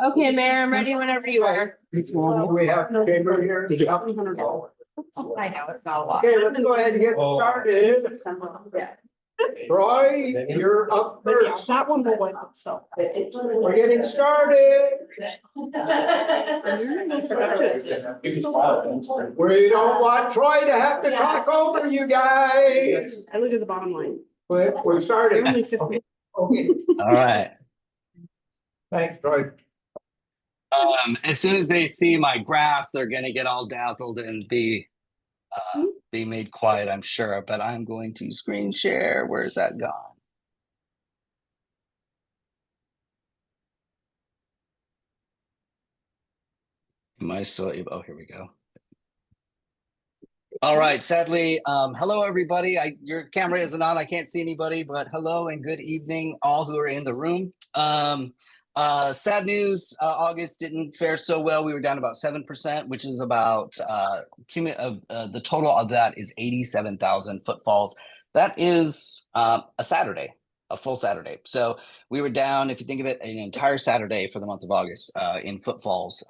Okay, Mayor, I'm ready whenever you are. We have chamber here. I know, it's not a lot. Okay, let's go ahead and get started. Yeah. Troy, you're up first. That one will win, so. We're getting started. We don't want Troy to have to talk over you guys. I look at the bottom line. We're starting. Only 50. Okay. All right. Thanks, Troy. As soon as they see my graph, they're gonna get all dazzled and be made quiet, I'm sure. But I'm going to screen share. Where's that gone? Am I still able? Oh, here we go. All right. Sadly, hello everybody. Your camera isn't on. I can't see anybody, but hello and good evening, all who are in the room. Sad news, August didn't fare so well. We were down about 7%, which is about the total of that is 87,000 footfalls. That is a Saturday, a full Saturday. So we were down, if you think of it, an entire Saturday for the month of August in footfalls.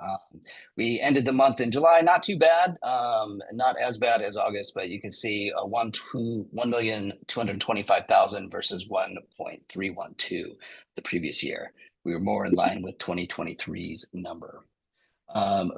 We ended the month in July, not too bad, not as bad as August, but you can see 1,225,000 versus 1.312 the previous year. We were more in line with 2023's number.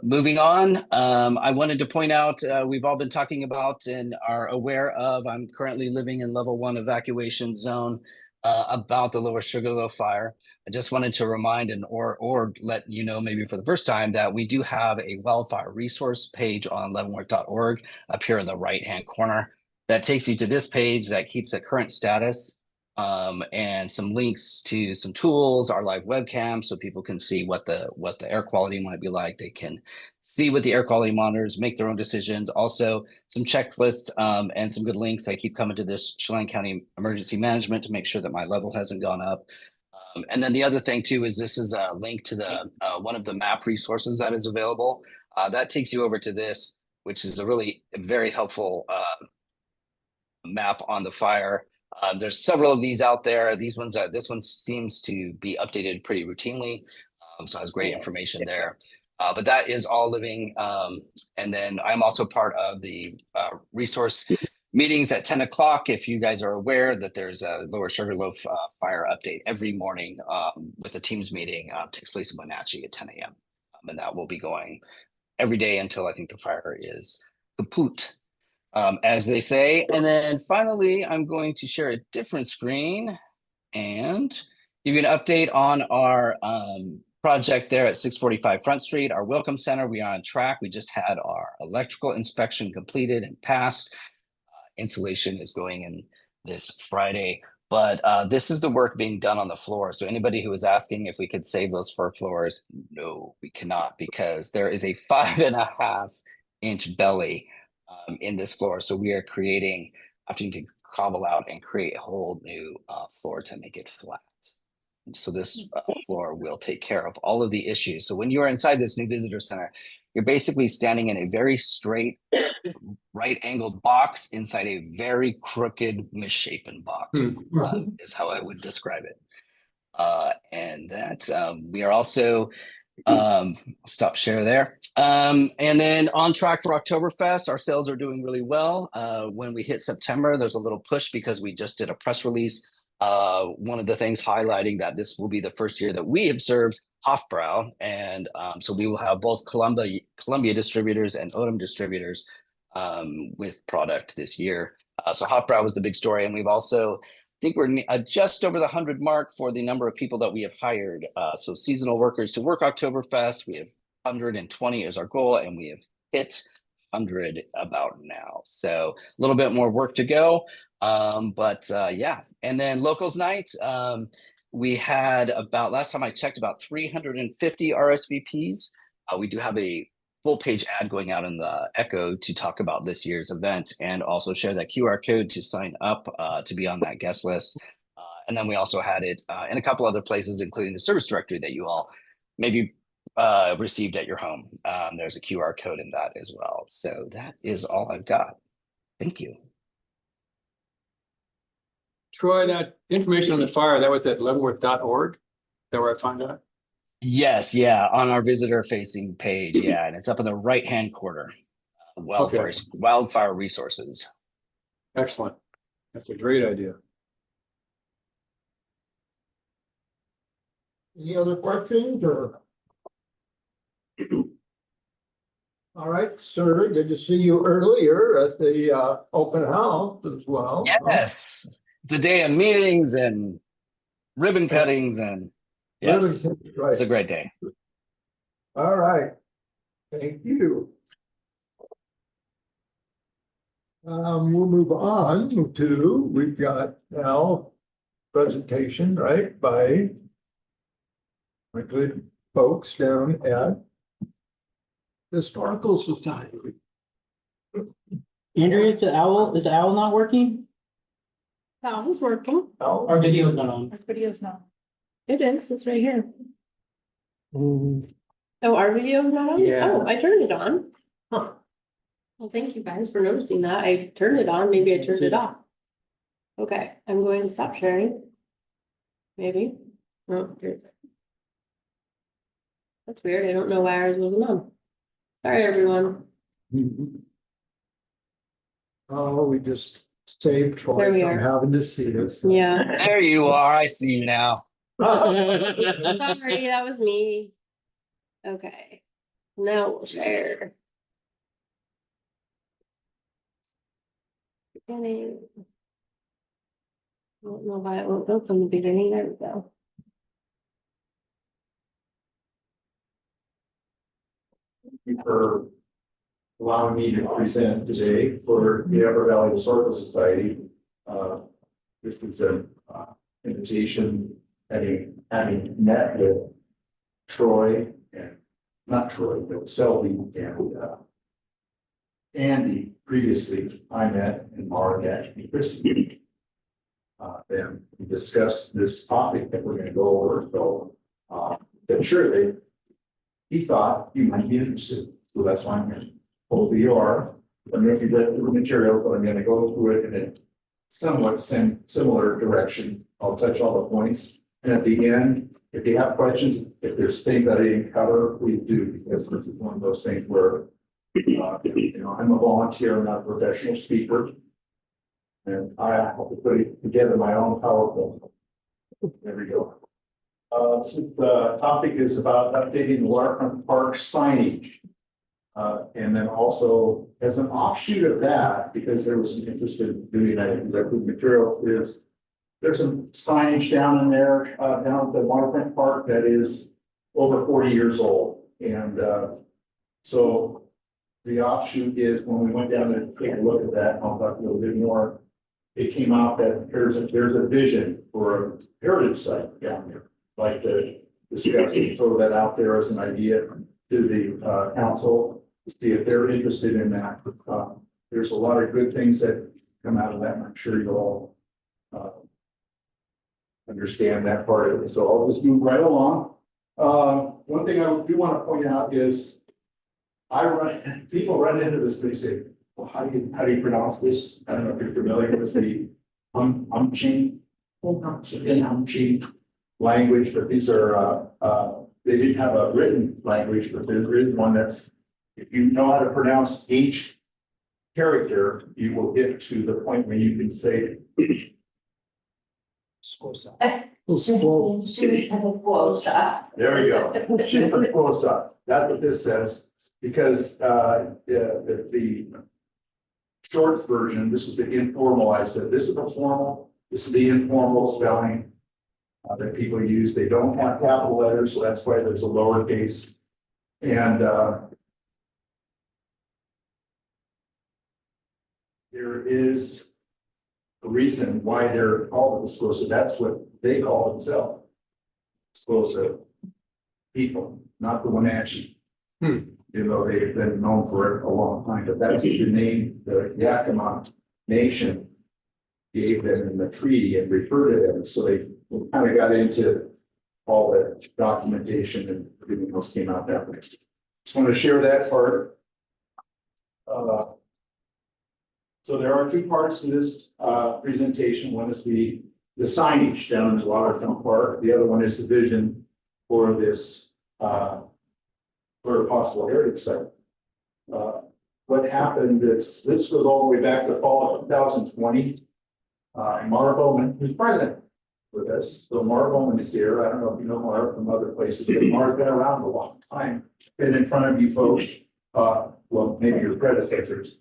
Moving on, I wanted to point out, we've all been talking about and are aware of, I'm currently living in level 1 evacuation zone about the Lower Sugarloaf fire. I just wanted to remind or let you know maybe for the first time that we do have a wildfire resource page on leavenworth.org up here in the right-hand corner. That takes you to this page that keeps a current status and some links to some tools, our live webcam, so people can see what the air quality might be like. They can see with the air quality monitors, make their own decisions. Also, some checklists and some good links. I keep coming to this Chelan County Emergency Management to make sure that my level hasn't gone up. And then the other thing too is this is a link to the one of the map resources that is available. That takes you over to this, which is a really very helpful map on the fire. There's several of these out there. This one seems to be updated pretty routinely, so has great information there. But that is all living. And then I'm also part of the resource meetings at 10 o'clock. If you guys are aware that there's a Lower Sugarloaf fire update every morning with a Teams meeting, takes place in Wenatchee at 10 a.m. And that will be going every day until I think the fire is kaput. As they say. And then finally, I'm going to share a different screen and give you an update on our project there at 645 Front Street, our Welcome Center. We are on track. We just had our electrical inspection completed and passed. Insulation is going in this Friday, but this is the work being done on the floor. So anybody who was asking if we could save those 4 floors, no, we cannot, because there is a 5.5-inch belly in this floor. So we are having to cobble out and create a whole new floor to make it flat. So this floor will take care of all of the issues. So when you are inside this new visitor center, you're basically standing in a very straight, right-angled box inside a very crooked, misshapen box, is how I would describe it. And that we are also stop share there. And then on track for Oktoberfest. Our sales are doing really well. When we hit September, there's a little push because we just did a press release. One of the things highlighting that this will be the first year that we observed Hofbrau. And so we will have both Columbia distributors and Odom distributors with product this year. So Hofbrau was the big story. And we've also, I think we're just over the 100 mark for the number of people that we have hired. So seasonal workers to work Oktoberfest, we have 120 is our goal, and we have hit 100 about now. So a little bit more work to go. Yeah. And then Locals Night, we had last time I checked, about 350 RSVPs. We do have a full page ad going out in the Echo to talk about this year's event and also share that QR code to sign up to be on that guest list. And then we also had it in a couple other places, including the service directory that you all maybe received at your home. There's a QR code in that as well. So that is all I've got. Thank you. Troy, that information on the fire, that was at leavenworth.org? There where I find that? Yes, yeah, on our visitor facing page. Yeah, and it's up in the right-hand corner. Wildfire resources. Excellent. That's a great idea. Any other questions or? All right, sir, good to see you earlier at the open house as well. Yes, it's a day of meetings and ribbon cuttings and yes, Right. it's a great day. All right, thank you. We'll move on to, we've got now presentation, right, by my good folks down at Historical Society. Andrea, is the owl not working? That was working. Oh, Our video's not on. Our video's not. It is, it's right here. Mm, Oh, our video's not on? Yeah. Oh, I turned it on. huh. Well, thank you guys for noticing that. I turned it on, maybe I turned it off. Okay, I'm going to stop sharing. Maybe. Oh, here. That's weird. I don't know why ours wasn't on. Sorry, everyone. Oh, we just saved There Troy we from are. having to see us. Yeah. There you are. I see you now. Sorry, that was me. Okay. Now we'll share. Beginning. I don't know why it won't go from the beginning. There we go. You for allowing me to present today for the Upper Valley Historical Society. This is an invitation, having met with Troy and not Troy, but Selby and Andy previously. I met and Mara met and Christie. Then we discussed this topic that we're going to go over. So, but surely he thought you might be interested, so that's why I'm here. Hopefully you are. I'm going to read through the material, but I'm going to go through it in a somewhat similar direction. I'll touch all the points, and at the end, if you have questions, if there's things that I didn't cover, please do, because this is one of those things where I'm a volunteer, I'm not a professional speaker, and I have to put together my own PowerPoint. There we go. Since the topic is about updating the waterfront park signage. And then also as an offshoot of that, because there was some interest in doing that in liquid material, there's some signage down in there, down at the waterfront park that is over 40 years old. And so the offshoot is when we went down to take a look at that, I'll talk a little bit more. It came out that there's a vision for a heritage site down there. Like to discuss and throw that out there as an idea to the council to see if they're interested in that. There's a lot of good things that come out of that, and I'm sure you'll all understand that part of it. So I'll just move right along. One thing I do want to point out is people run into this, they say, well, how do you pronounce this? I don't know if you're familiar with the umpteen language, but these are, they didn't have a written language, but there is one that's, if you know how to pronounce each character, you will get to the point where you can say. There we go. That's what this says, because the shorts version, this is the informal, I said, this is the formal, this is the informal spelling that people use. They don't have capital letters, so that's why there's a lowercase. And there is a reason why they're called explosive. That's what they call themselves. Explosive people, not the Wenatchee. You know, they've been known for it a long time, but that's the name the Yakima Nation gave them in the treaty and referred to them. So they kind of got into all the documentation and everything else came out that way. Just want to share that part. So there are two parts to this presentation. One is the the signage down in Waterfront Park. The other one is the vision for this, for a possible heritage site. What happened is, this goes all the way back to fall of 2020. Mara Bowman, who's present with us, so Mara Bowman is here. I don't know if you know Mara from other places, but Mara's been around a long time, been in front of you folks, well, maybe your predecessors.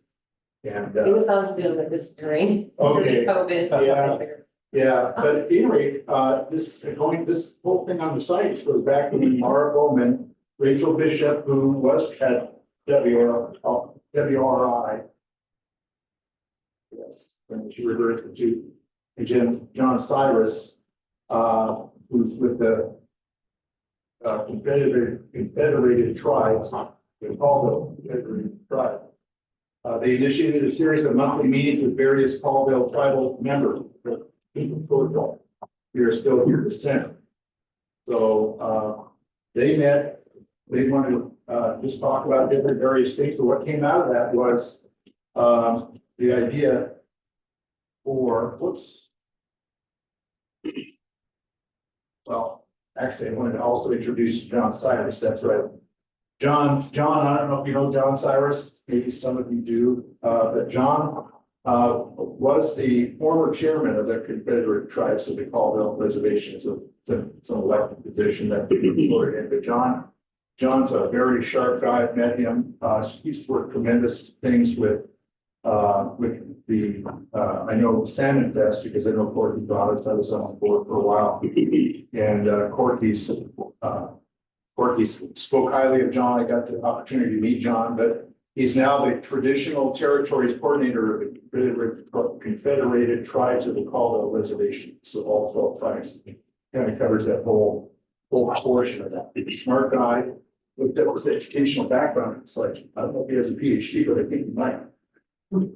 And, It was on Zoom at this during. Okay. COVID. yeah, but at any rate, this whole thing on the site goes back to Mara Bowman, Rachel Bishop, who was at WRI. Yes, when she referred to John Cyrus, who's with the Confederated Tribes, they call the Confederated Tribe. They initiated a series of monthly meetings with various Colville tribal members. We are still here to send. So they met, they wanted to just talk about different various things. So what came out of that was the idea for, well, actually, I wanted to also introduce John Cyrus. That's right. John, I don't know if you know John Cyrus, maybe some of you do, but John was the former chairman of the Confederate Tribes of the Colville Reservation. So it's an elected position that we voted in. But John's a very sharp guy. I've met him. He's worked tremendous things with the I know Salmon Fest, because I know Corky brought it. I was on board for a while, and Corky spoke highly of John. I got the opportunity to meet John, but he's now the traditional territories coordinator of the Confederated Tribes of the Colville Reservation. So all 12 tribes, kind of covers that whole portion of that. He's a smart guy. Looked at his educational background. It's like, I don't know if he has a PhD, but I think he might.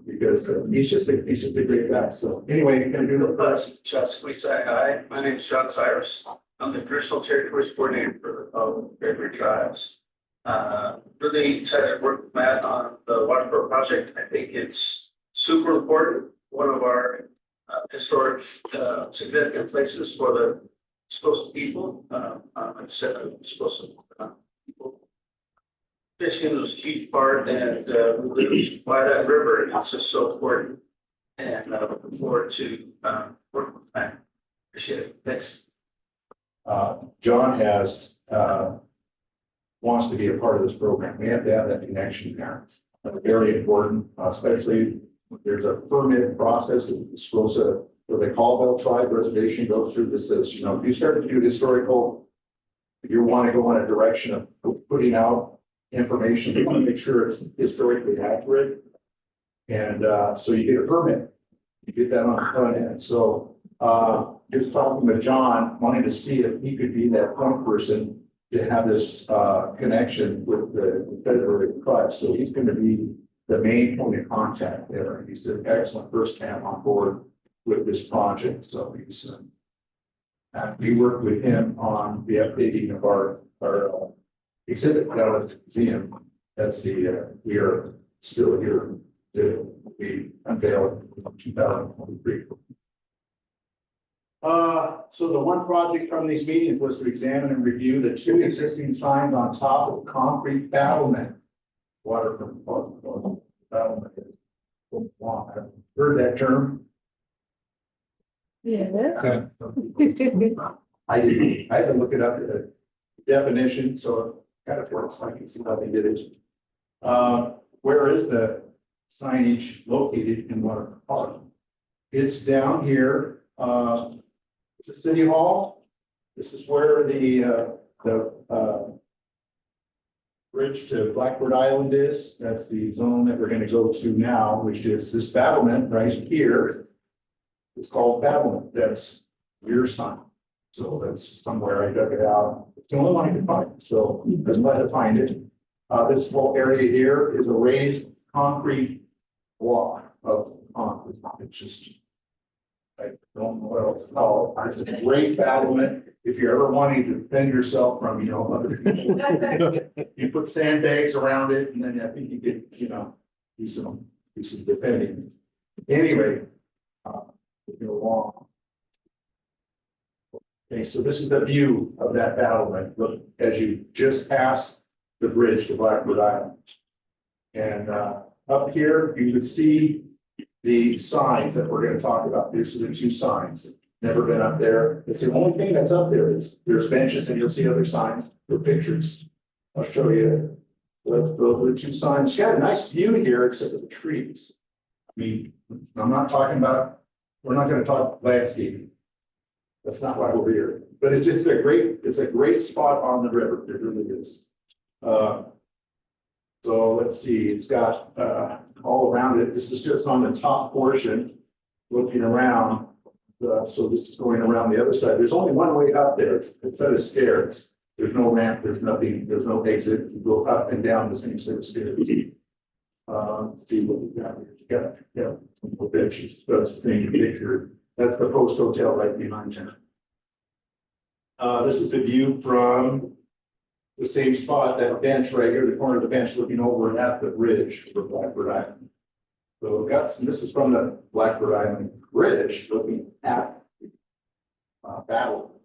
Because he's just a great guy. So anyway, you're gonna do the first. Just we say hi. My name is John Cyrus. I'm the traditional territories coordinator for the Confederate Tribes. Really excited to work with Matt on the Waterfront project. I think it's super important. One of our historic significant places for the supposed people. Like I said, supposed people. Fishing was a huge part, and we live by that river, and it's just so important. And looking forward to working with Matt. Appreciate it. Thanks. John has wants to be a part of this program. We have to have that connection there. Very important, especially if there's a permit process that is supposed to, where the Colville Tribe Reservation goes through this, says, you know, if you start to do historical, if you want to go in a direction of putting out information, you want to make sure it's historically accurate. And so you get a permit, you get that on the front end. So just talking with John, wanting to see if he could be that point person to have this connection with the Confederate tribes. So he's going to be the main point of contact there. He's an excellent first hand on board with this project. So he's we worked with him on the updating of our exhibit down at the museum. That's the we are still here to be unveiled in 2023. So the one project from these meetings was to examine and review the 2 existing signs on top of concrete battlement. Waterfront battlement. I've heard that term. Yes. I had to look it up, the definition, so it kind of works. I can see how they did it. Where is the signage located in Waterfront Park? It's down here. The City Hall. This is where the bridge to Blackbird Island is. That's the zone that we're going to go to now, which is this battlement right here. It's called battlement. That's your sign. So that's somewhere I dug it out. It's the only one I could find. So I'm glad to find it. This whole area here is a raised concrete block of concrete. It's just, I don't know what else to call it. It's a great battlement. If you're ever wanting to defend yourself from, you know, other people, you put sandbags around it, and then I think you could, you know, do some defending. Anyway, go along. Okay, so this is the view of that battlement, look, as you just pass the bridge to Blackbird Island. And up here, you can see the signs that we're gonna talk about. These are the two signs. Never been up there. It's the only thing that's up there. There's benches and you'll see other signs or pictures. I'll show you. Those are the two signs. You got a nice view here except for the trees. I mean, I'm not talking about, we're not gonna talk landscaping. That's not why we're here, but it's just it's a great spot on the river. It really is. So let's see, it's got, all around it. This is just on the top portion, looking around. So this is going around the other side. There's only one way up there. It's a set of stairs. There's no ramp, there's nothing, there's no exit. You go up and down the same set of stairs. Let's see what we got here. Yeah, benches. That's the same picture. That's the Post Hotel right behind you. This is a view from the same spot, that bench right here, the corner of the bench looking over at the bridge for Blackbird Island. So we've got, this is from the Blackbird Island Bridge looking at battle.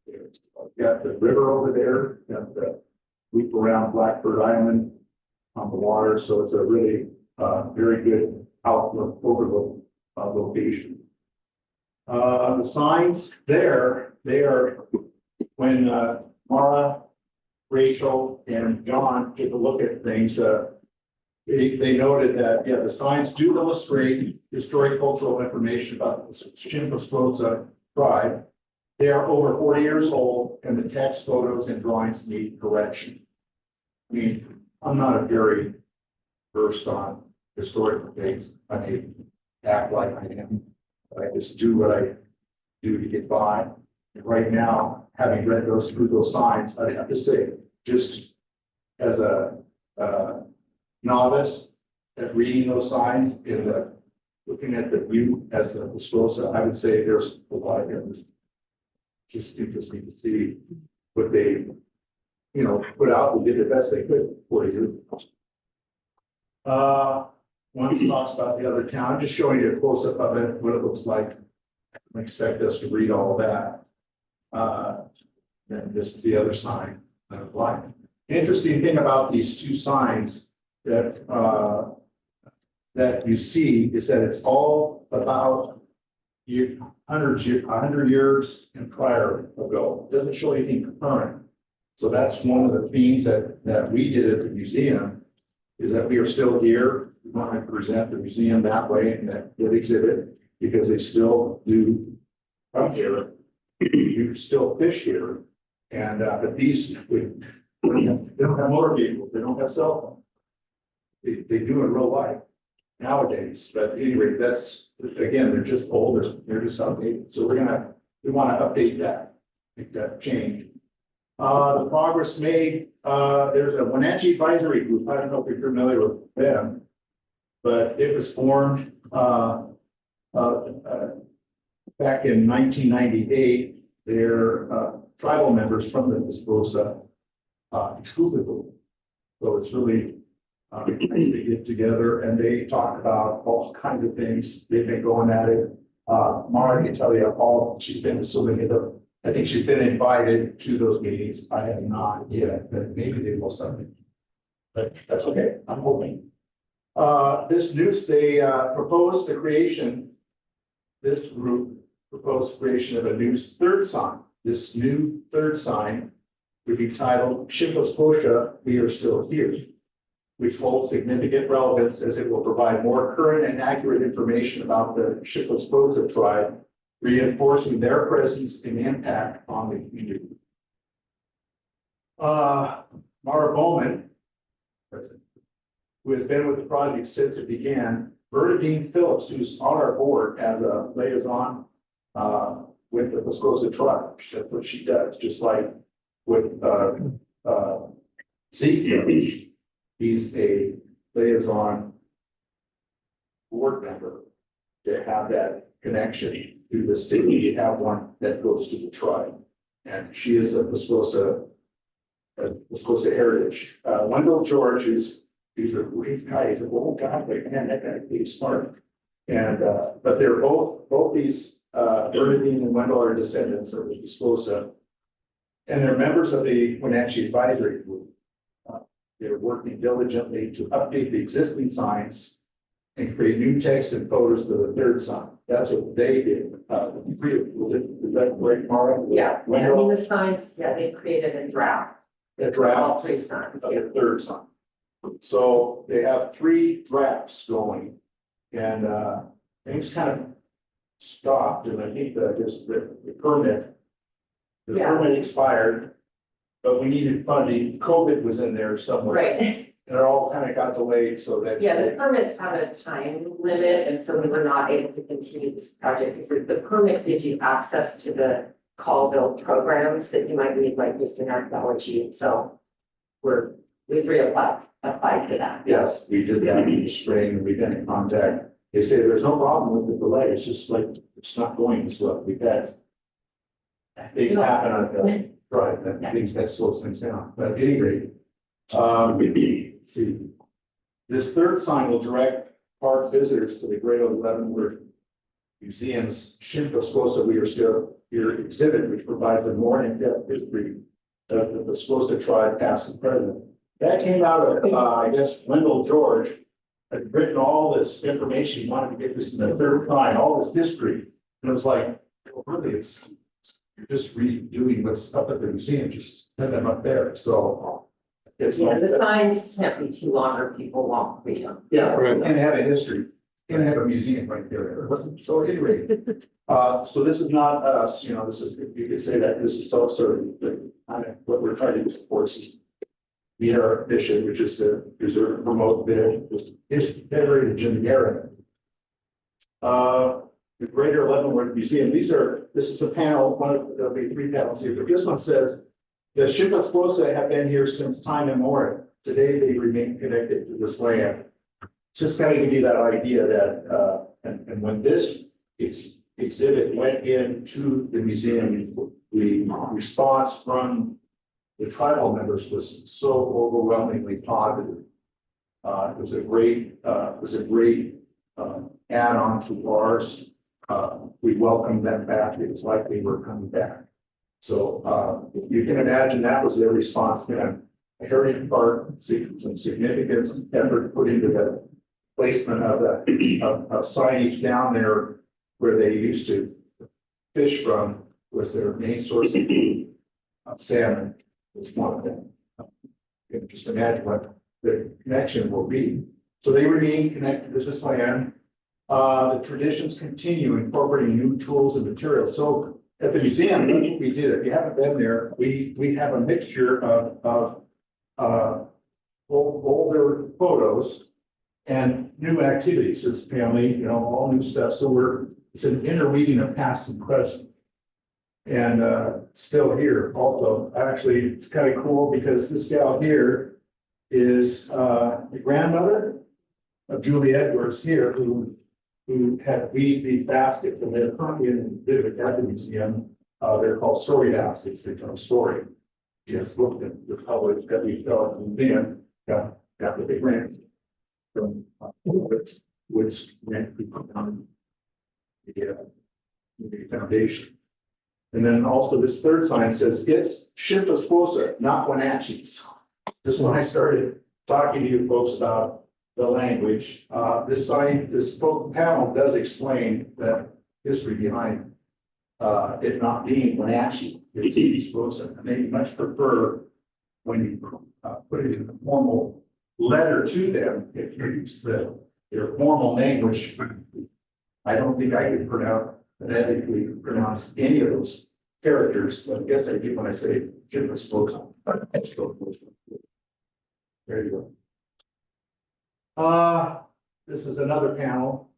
We've got the river over there, got the loop around Blackbird Island on the water. So it's a really very good outlook overlook location. The signs there, they are when Mara, Rachel, and John took a look at things, they noted that, yeah, the signs do illustrate historic cultural information about the Chimborazo tribe. They are over 40 years old, and the text, photos, and drawings need correction. I mean, I'm not a very versed on historical things. I may act like I am. I just do what I do to get by. And right now, having read through those signs, I have to say, just as a novice at reading those signs and looking at the view as the Esposa, I would say there's a lot of evidence. Just interesting to see what they, put out and did the best they could for you. One talks about the other town. I'm just showing you a close up of it, what it looks like. I expect us to read all of that. Then this is the other sign. Interesting thing about these two signs that that you see is that it's all about 100 years and prior ago. It doesn't show anything current. So that's one of the themes that we did at the museum, is that we are still here. We want to present the museum that way and that exhibit, because they still do come here. You still fish here. And but these, they don't have motor vehicles, they don't have cell phones. They do in real life nowadays. But anyway, that's, again, they're just old, they're just outdated. So we want to update that, make that change. The progress made, there's a Wenatchee Advisory Group. I don't know if you're familiar with them, but it was formed back in 1998. They're tribal members from the Esposa exclusively. So it's really nice to get together, and they talk about all kinds of things. They've been going at it. Mara can tell you she's been to so many of them. I think she's been invited to those meetings. I have not yet, but maybe they will someday. But that's okay. I'm hoping. They proposed the creation. This group proposed creation of a new third sign. This new third sign would be titled Chimborazo, We Are Still Here, which holds significant relevance as it will provide more current and accurate information about the Chimborazo tribe, reinforcing their presence and impact on the community. Mara Bowman, who has been with the project since it began, Bernadine Phillips, who's on our board as a liaison with the Esposa tribe. That's what she does, just like with Zeke. He's a liaison board member to have that connection to the city. You have one that goes to the tribe, and she is a Esposa heritage. Wendell George, he's a great guy. He's an old guy, but man, that guy is smart. And but they're both these Bernadine and Wendell are descendants of the Desposa. And they're members of the Wenatchee Advisory Group. They're working diligently to update the existing signs and create new text and photos for the third sign. That's what they did. Was that right, Mara? Yeah, I mean, Wendell, the signs, yeah, they created a draft, the all draft three signs, of yeah. the third sign. So they have 3 drafts going and things kind of stopped and I think that just the permit. The Yeah. permit expired, but we needed funding. COVID was in there somewhere. Right, And it all kind of got delayed so that. yeah, the permits have a time limit, and so we were not able to continue this project, because the permit gives you access to the Callville programs that you might need, like just in archaeology, and so we've applied for that. Yes, we did that in the spring and we've been in contact. They say there's no problem with the delay. It's just like, it's not going as well. We've had things happen on the drive, that things that slows things down. But at any rate, let's see. This third sign will direct park visitors to the Great Old Leavenworth Museum's Shinto Scosa We Are Still Here exhibit, which provides a more in-depth history of the Scosa tribe, past and present. That came out of, I guess, Wendell George had written all this information, he wanted to get this in the third sign, all this history. And it was like, well, really, you're just redoing what's up at the museum, just send them up there, so. It's Yeah, like, the signs can't be too long or people won't read them. yeah, Right. and have a history, and have a museum right there, so anyway. So this is not us, you know, this is, you could say that this is sort of kind of what we're trying to do, of course, is meet our mission, which is to preserve, promote the heritage in the area. The Greater Leavenworth Museum, this is a panel, there'll be 3 panels here, but this one says, the Shinto Scosa have been here since time immemorial. Today, they remain connected to this land. Just kind of give you that idea that, and when this exhibit went into the museum, the response from the tribal members was so overwhelmingly positive. It was a great add-on to ours. We welcomed them back. It was like they were coming back. So if you can imagine, that was their response. Then a heritage park, some significant effort put into the placement of signage down there where they used to fish from, was their main source of food. Salmon was one of them. You can just imagine what the connection will be. So they remain connected to this land. The traditions continue incorporating new tools and materials. So at the museum, that's what we did. If you haven't been there, we have a mixture of older photos and new activities. It's family, you know, all new stuff. So it's an interweaving of past and present. And still here also. Actually, it's kind of cool because this gal here is the grandmother of Julie Edwards here, who had weaved these baskets, and they're currently in the museum. They're called story baskets. They tell a story. Yes, looked at the public that we felt in the museum, got the big grant from which grant we put down the foundation. And then also this third sign says it's Shinto Scosa, not Wenatchee. So just when I started talking to you folks about the language, this panel does explain the history behind it not being Wenatchee. It's Scosa, and they much prefer when you put it in a formal letter to them, if you use their formal language. I don't think I could phonetically pronounce any of those characters, but I guess I do when I say Shinto Scosa. There you go. This is another panel.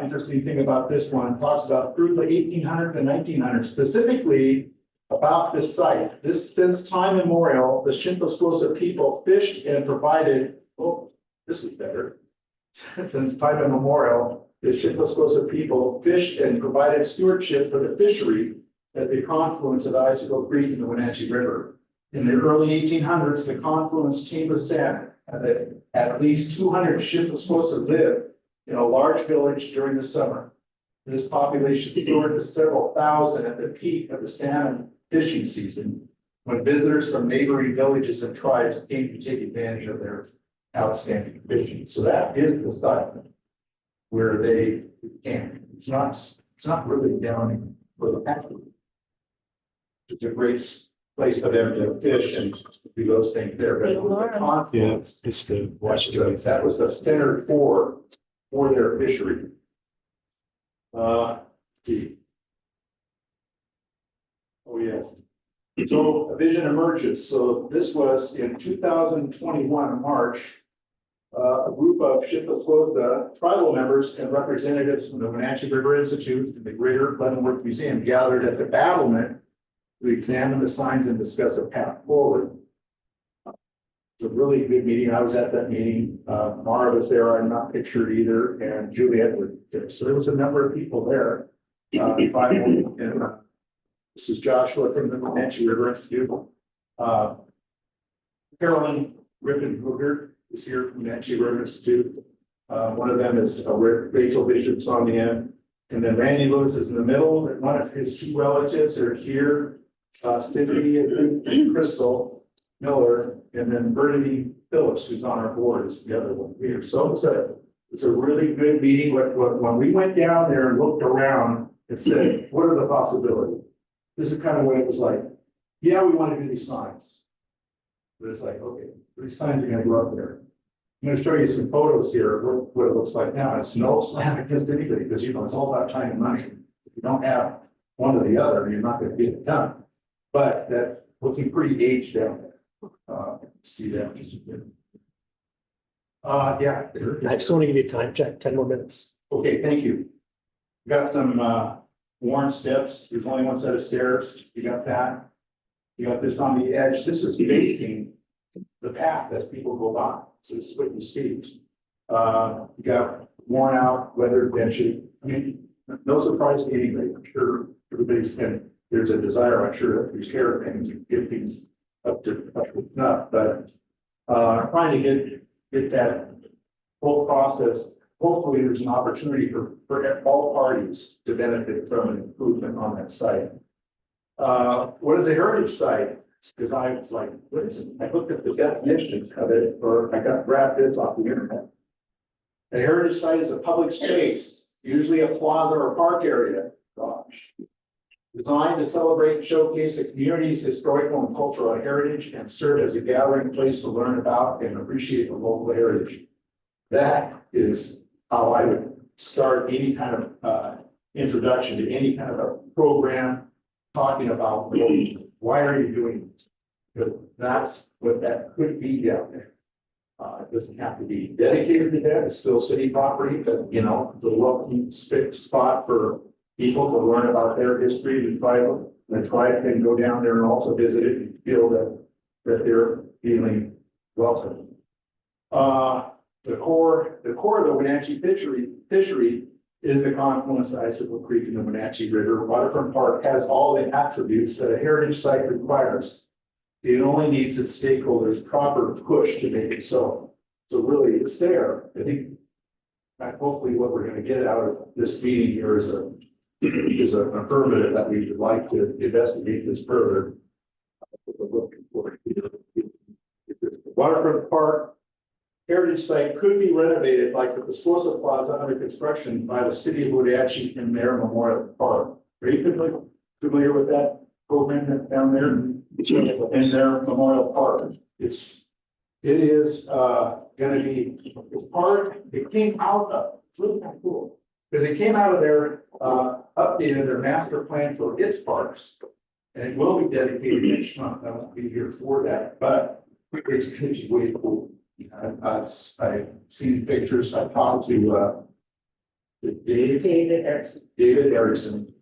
Interesting thing about this one, talks about through the 1800s and 1900s, specifically about this site. Since time immemorial, the Shinto Scosa people fished and provided, this is better. Since time immemorial, the Shinto Scosa people fished and provided stewardship for the fishery at the confluence of Icicle Creek and the Wenatchee River. In the early 1800s, the confluence came to salmon. At least 200 Shinto Scosa lived in a large village during the summer. This population soared to several thousand at the peak of the salmon fishing season, when visitors from neighboring villages and tribes came to take advantage of their outstanding fishing. So that is the site where they camp. It's not really down for the country. It's a great place for them to fish and do those things there. But it was a confluence. It's the That was the center for their fishery. Let's see. Oh, yeah. So a vision emerges. So this was in 2021, March. A group of Shippaqua tribal members and representatives from the Wenatchee River Institute and the Greater Leavenworth Museum gathered at the battlement to examine the signs and discuss a path forward. It's a really good meeting. I was at that meeting. Mara was there. I'm not pictured either. And Juliet was there. So there was a number of people there. Tribal, and this is Joshua from the Wenatchee River Institute. Carolyn Rippenhuger is here from the Wenatchee River Institute. One of them is Rachel Bishop's on the end. And then Randy Lewis is in the middle. And one of his two relatives are here. Cindy and Crystal Miller, and then Brittany Phillips, who's on our board, is the other one here. So it's a really good meeting. When we went down there and looked around and said, what are the possibilities? This is kind of what it was like. Yeah, we want to do these signs. But it's like, okay, these signs are going to go up there. I'm going to show you some photos here of what it looks like now. It's no slam against anybody because, you know, it's all about time and money. If you don't have one or the other, you're not going to get it done. But that's looking pretty aged down there. See that just a bit. Yeah. I just want to give you a time check, 10 more minutes. Okay, thank you. Got some worn steps. There's only one set of stairs. You got that. You got this on the edge. This is facing the path as people go by. So this is what you see. You got worn out, weathered benches. I mean, no surprise to anybody. I'm sure everybody's been, there's a desire, I'm sure, that there's care of things and get things up to snuff, but trying to get that whole process. Hopefully there's an opportunity for all parties to benefit from an improvement on that site. What is a heritage site? Because I was like, what is it? I looked at the definitions of it, or I grabbed this off the internet. A heritage site is a public space, usually a plaza or park area. Gosh. Designed to celebrate and showcase a community's historical and cultural heritage and serve as a gathering place to learn about and appreciate the local heritage. That is how I would start any kind of introduction to any kind of a program talking about why are you doing this? Because that's what that could be down there. It doesn't have to be dedicated to that. It's still city property, but you know, the welcome spot for people to learn about their history and the tribe can go down there and also visit it and feel that they're feeling welcome. The core of the Wenatchee fishery is the confluence of Icicle Creek and the Wenatchee River. Waterfront Park has all the attributes that a heritage site requires. It only needs its stakeholders' proper push to make it so. So really, it's there. I think hopefully what we're going to get out of this meeting here is an affirmative that we would like to investigate this further. Waterfront Park heritage site could be renovated like the Piscosa Plaza under construction by the city of Wenatchee in their Memorial Park. Are you familiar with that program down there in their Memorial Park? It is going to be it came out of, it's really kind of cool because it came out of their updated their master plan for its parks, and it will be dedicated next month. I won't be here for that, but it's going to be way cool. I've seen pictures. I talked to David Erickson.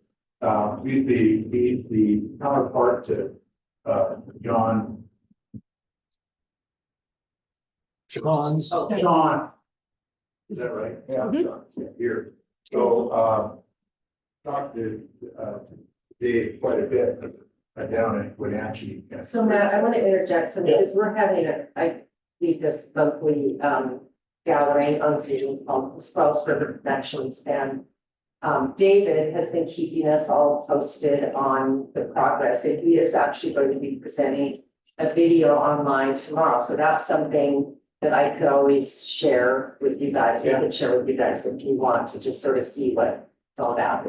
He's the counterpart to John. Sean. John. Is that right? Yeah. John, yeah, here. So talked to Dave quite a bit down in Wenatchee. So Matt, I want to interject, so because we're having I lead this monthly gathering on Spouse River Connections, and David has been keeping us all posted on the progress, and he is actually going to be presenting a video online tomorrow, so that's something that I could always share with you guys. I could share with you guys if you want to just sort of see what all that.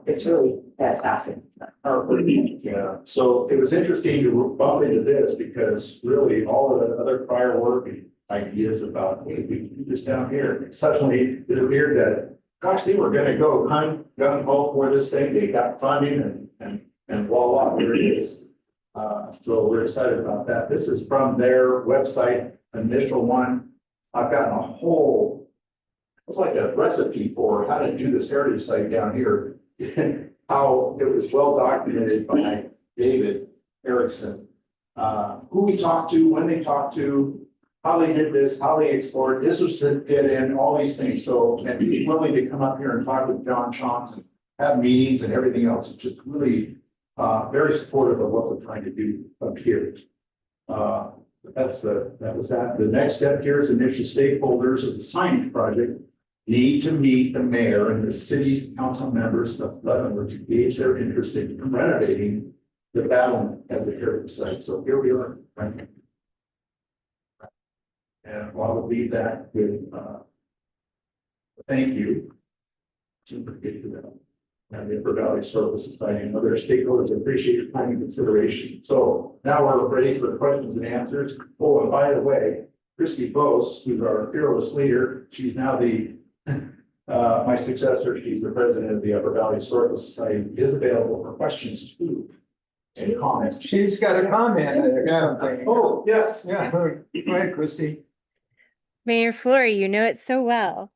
It's really fantastic. Yeah, so it was interesting to bump into this because really all of the other prior work and ideas about, hey, we can do this down here. Suddenly it appeared that, gosh, they were gonna go gun ho for this thing. They got funding and voila, here it is. So we're excited about that. This is from their website, initial one. I've gotten a whole, it's like a recipe for how to do this heritage site down here. How it was well documented by David Erickson. Who we talked to, when they talked to, how they did this, how they explored, this was to get in, all these things. So, and he's willing to come up here and talk with John Chance and have meetings and everything else. It's just really very supportive of what we're trying to do up here. That was that. The next step here is initial stakeholders of the signage project need to meet the mayor and the city council members of Leavenworth to gauge their interest in renovating the battle as a heritage site. So here we are. And I'll leave that with thank you. Super good to them. And the Upper Valley Historical Society and other stakeholders appreciate your time and consideration. So now we're ready for the questions and answers. Oh, and by the way, Christy Bose, who's our fearless leader, she's now the my successor. She's the president of the Upper Valley Historical Society, is available for questions too. Any comments? She's got a comment. Oh, yes. Yeah, go ahead, Christy. Mayor Flory, you know it so well.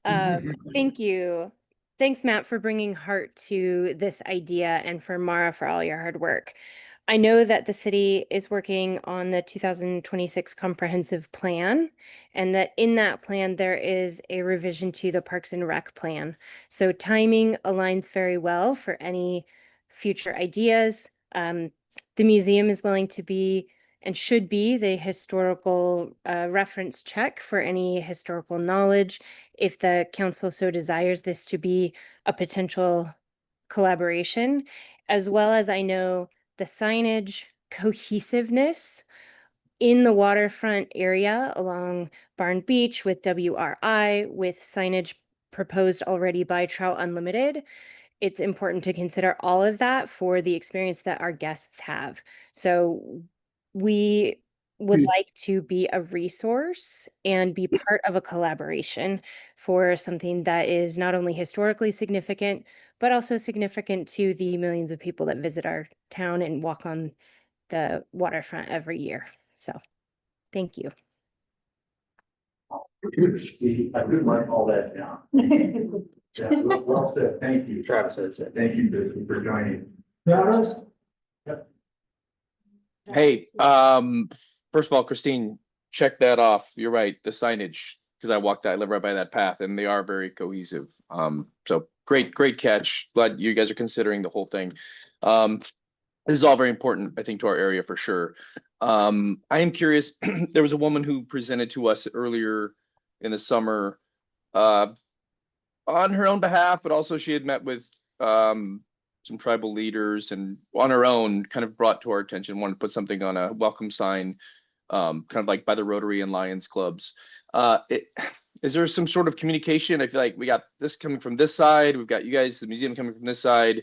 Thank you. Thanks, Matt, for bringing heart to this idea and for Mara for all your hard work. I know that the city is working on the 2026 comprehensive plan, and that in that plan, there is a revision to the Parks and Rec plan. So timing aligns very well for any future ideas. The museum is willing to be and should be the historical reference check for any historical knowledge. If the council so desires this to be a potential collaboration, as well as I know the signage cohesiveness in the waterfront area along Barn Beach with WRI, with signage proposed already by Trout Unlimited. It's important to consider all of that for the experience that our guests have. So we would like to be a resource and be part of a collaboration for something that is not only historically significant, but also significant to the millions of people that visit our town and walk on the waterfront every year. So thank you. See, I could write all that down. Yeah, well said. Thank you. Travis says it. Thank you for joining. Travis? Hey, first of all, Christine, check that off. You're right, the signage, because I live right by that path, and they are very cohesive. So great catch. Glad you guys are considering the whole thing. This is all very important, I think, to our area for sure. I am curious, there was a woman who presented to us earlier in the summer on her own behalf, but also she had met with some tribal leaders and on her own kind of brought to our attention, wanted to put something on a welcome sign, kind of like by the Rotary and Lions clubs. Is there some sort of communication? I feel like we got this coming from this side. We've got you guys, the museum coming from this side.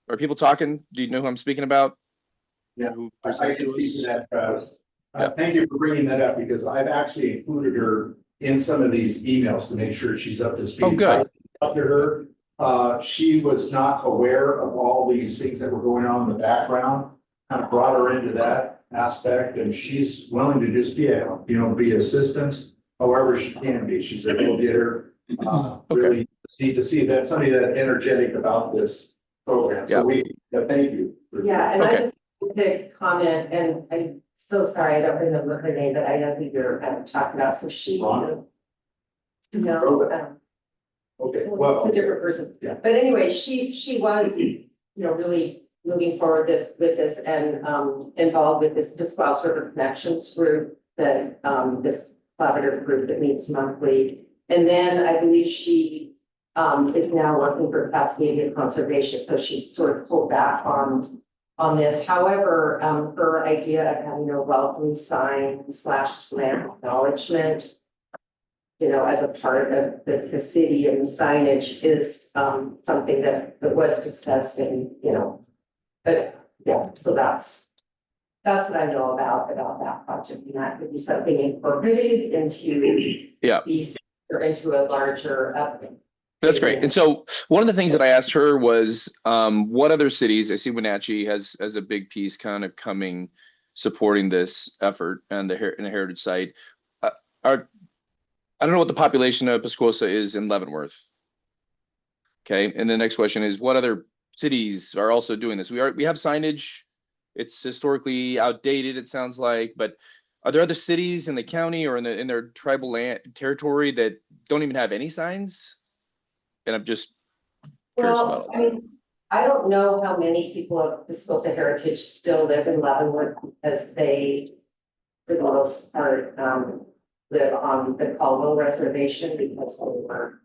Are people talking? Do you know who I'm speaking about? Yeah, Who I presented can to speak to us? that, Travis. Yeah. Thank you for bringing that up because I've actually included her in some of these emails to make sure she's up to speed. Oh, good. Up to her. She was not aware of all these things that were going on in the background, kind of brought her into that aspect, and she's willing to just be assistance however she can be. She's a go-getter. Really need to see that somebody that energetic about this program. So thank you. Yeah, and I just want to comment, and I'm so sorry, I don't remember her name, but I know who you're talking about. So she, no, Okay, well, it's a different person. Yeah. But anyway, she was, really moving forward with this and involved with this Squaws River Connections group, that this collaborative group that meets monthly. And then I believe she is now working for Cascadia Conservation, so she's sort of pulled back on this. However, her idea of having a welcome sign / land acknowledgement, you know, as a part of the city and the signage is something that was discussed and, you know, but yeah, so that's what I know about that project, and that could be something incorporated into Yeah. these or into a larger That's great. And so one of the things that I asked her was, what other cities, I see Wenatchee has a big piece kind of coming, supporting this effort and the heritage site. I don't know what the population of Pasquosa is in Leavenworth. Okay, and the next question is, what other cities are also doing this? We have signage. It's historically outdated, it sounds like, but are there other cities in the county or in their tribal land territory that don't even have any signs? And I'm just curious about all that. I mean, I don't know how many people of Pasquosa heritage still live in Leavenworth because they, for the most part, live on the Caldwell Reservation because they were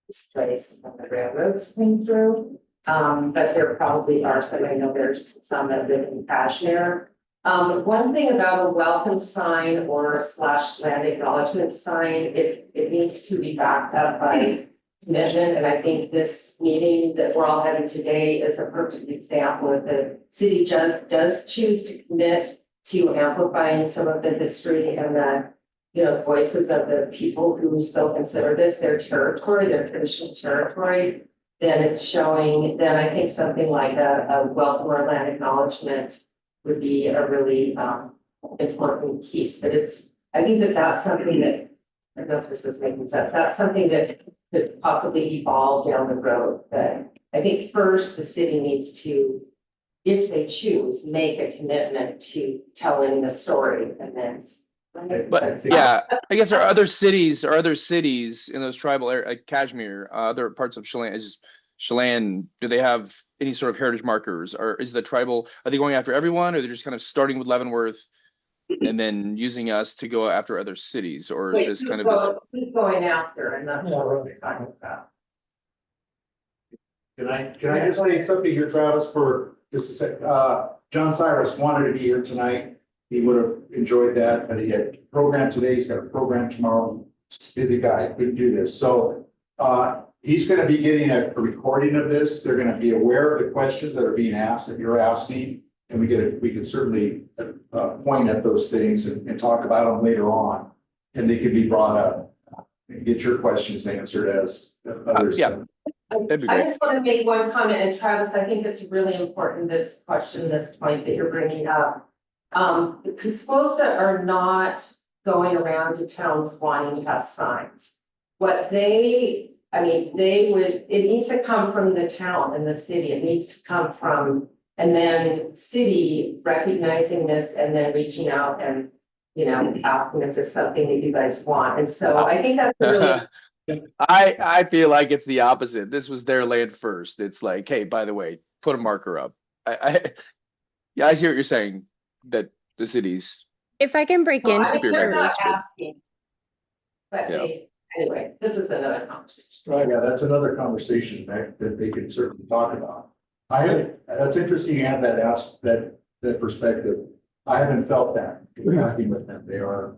displaced when the railroads came through. But there probably are some. I know there's some that live in Kashmir. One thing about a welcome sign or / land acknowledgement sign, it needs to be backed up by commitment. And I think this meeting that we're all having today is a perfect example of the city just does choose to commit to amplifying some of the history and the, you know, voices of the people who still consider this their territory, their traditional territory. Then it's showing, then I think something like a welcome or land acknowledgement would be a really important piece. But I think that's something that, I don't know if this is making sense, that's something that could possibly evolve down the road. But I think first the city needs to, if they choose, make a commitment to telling the story and then. But yeah, I guess there are other cities in those tribal areas, like Kashmir, other parts of Chelan, do they have any sort of heritage markers? Or is the tribal, are they going after everyone, or they're just kind of starting with Leavenworth and then using us to go after other cities? Or is this kind of this? Who's going after and that's what we're talking about. Can I just say something here, Travis, for just a sec? John Cyrus wanted to be here tonight. He would have enjoyed that, but he had a program today. He's got a program tomorrow. Just a busy guy, couldn't do this. So he's going to be getting a recording of this. They're going to be aware of the questions that are being asked that you're asking. And we can certainly point at those things and talk about them later on. And they can be brought up and get your questions answered as others. Yeah. That'd be I great. just want to make one comment, and Travis, I think it's really important, this question, this point that you're bringing up. Pasquosa are not going around to towns wanting to have signs. It needs to come from the town and the city. It needs to come from, and then city recognizing this and then reaching out and, you know, asking if it's something that you guys want. And so I think that's really. I feel like it's the opposite. This was their land first. It's like, hey, by the way, put a marker up. I hear what you're saying, that the cities. If I can break in. They're not asking. But Yeah. anyway, this is another conversation. Right, yeah, that's another conversation that they can certainly talk about. That's interesting you have that perspective. I haven't felt that talking with them. They're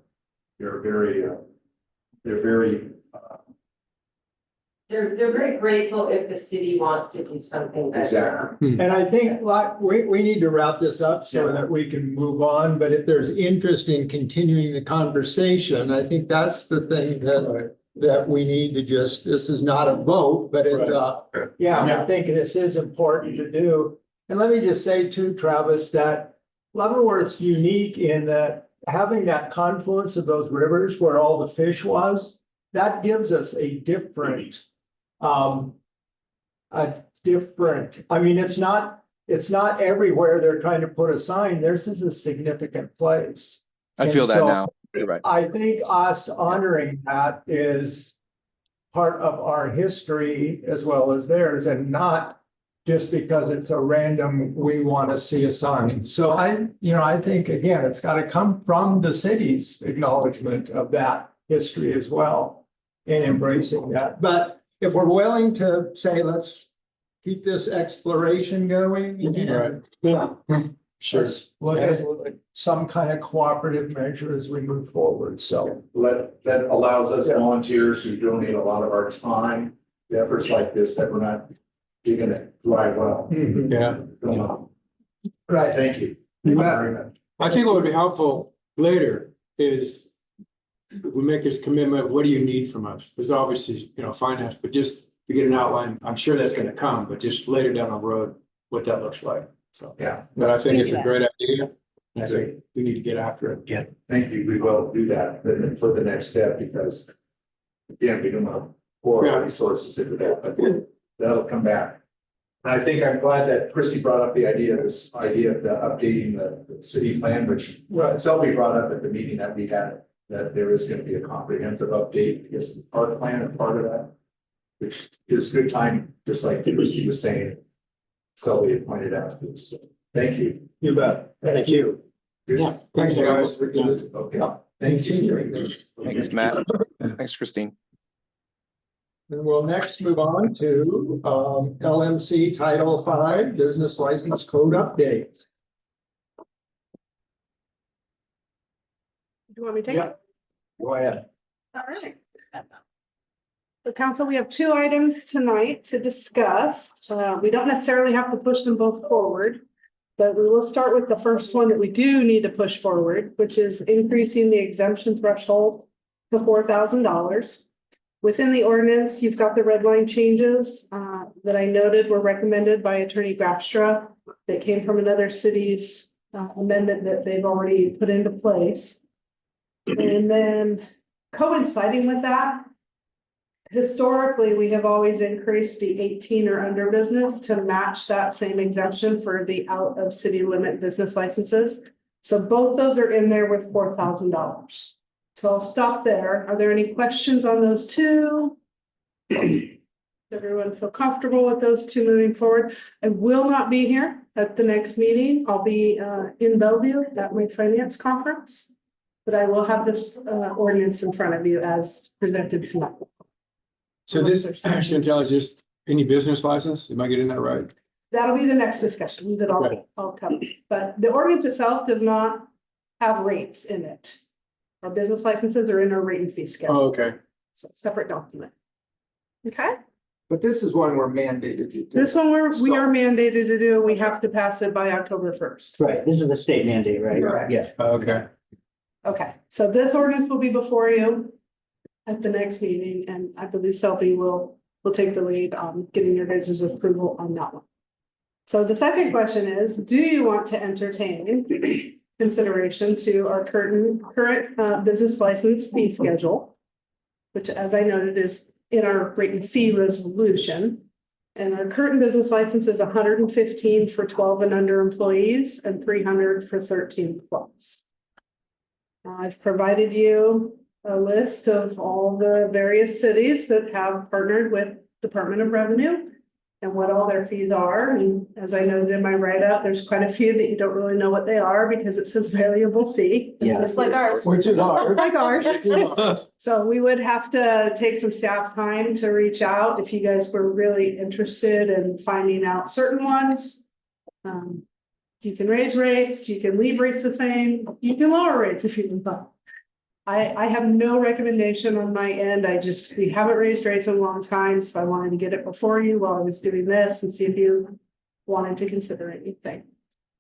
very grateful if the city wants to do something better. exactly. And I think like we need to wrap this up so Yeah. that we can move on, but if there's interest in continuing the conversation, I think that's the thing that we need to just, this is not a vote, but it's I think this is important to do. And let me just say too, Travis, that Leavenworth's unique in that having that confluence of those rivers where all the fish was, that gives us a different, I mean, it's not everywhere they're trying to put a sign. This is a significant place. I feel And that so now. You're right. I think us honoring that is part of our history as well as theirs, and not just because it's a random, we want to see a sign. So I think, again, it's got to come from the city's acknowledgement of that history as well and embracing that. But if we're willing to say, let's keep this exploration going and Yeah. Sure. let's look at some kind of cooperative measure as we move forward, so. That allows us volunteers who donate a lot of our time, to efforts like this, that we're not digging it dry well. Yeah. Right, thank you. You bet. Very much. I think what would be helpful later is we make this commitment, what do you need from us? There's obviously, finance, but just to get an outline, I'm sure that's gonna come, but just later down the road, what that looks like. So, Yeah, but I think it's a great idea. And I think we need to get after it. yeah, thank you. We will do that for the next step, because again, we don't want to pour our resources into that, but that'll come back. And I think I'm glad that Christie brought up this idea of updating the city plan, which Selby brought up at the meeting that we had, that there is going to be a comprehensive update, because the park plan is part of that, which is good time, just like Christie was saying. Selby had pointed out. So, thank you. You bet. Thank you. Yeah, thanks, guys. Okay, thank you. Thanks, Matt. Thanks, Christine. And we'll next move on to LMC Title V Business License Code Update. Do you want me to take Yeah. it? Go ahead. All right. So council, we have two items tonight to discuss. We don't necessarily have to push them both forward, but we will start with the first one that we do need to push forward, which is increasing the exemption threshold to $4,000. Within the ordinance, you've got the red line changes that I noted were recommended by Attorney Grafstra that came from another city's amendment that they've already put into place. And then coinciding with that, historically, we have always increased the 18 or under business to match that same exemption for the out of city limit business licenses. So both those are in there with $4,000. So I'll stop there. Are there any questions on those two? Everyone feel comfortable with those two moving forward? I will not be here at the next meeting. I'll be in Bellevue at my finance conference, but I will have this ordinance in front of you as presented tonight. So this, Chantel, is just any business license? Am I getting that right? That'll be the next discussion that Right. I'll cover, but the ordinance itself does not have rates in it. Our business licenses are in our rate and fee schedule. Oh, okay. So separate document. Okay, But this is one we're mandated to do. this one we are mandated to do, and we have to pass it by October 1st. Right, this is a state mandate, right? Correct. Yeah. Okay. Okay, so this ordinance will be before you at the next meeting, and I believe Selby will take the lead on getting your guys' approval on that one. So the second question is, do you want to entertain consideration to our current business license fee schedule, which, as I noted, is in our rate and fee resolution. And our current business license is 115 for 12 and under employees and 300 for 13 plus. I've provided you a list of all the various cities that have partnered with Department of Revenue and what all their fees are. And as I noted in my write-up, there's quite a few that you don't really know what they are because it says variable fee. Yeah. Just like ours. Which is ours. Like ours. So we would have to take some staff time to reach out if you guys were really interested in finding out certain ones. You can raise rates, you can leave rates the same, you can lower rates if you want. I have no recommendation on my end. We haven't raised rates in a long time, so I wanted to get it before you while I was doing this and see if you wanted to consider anything.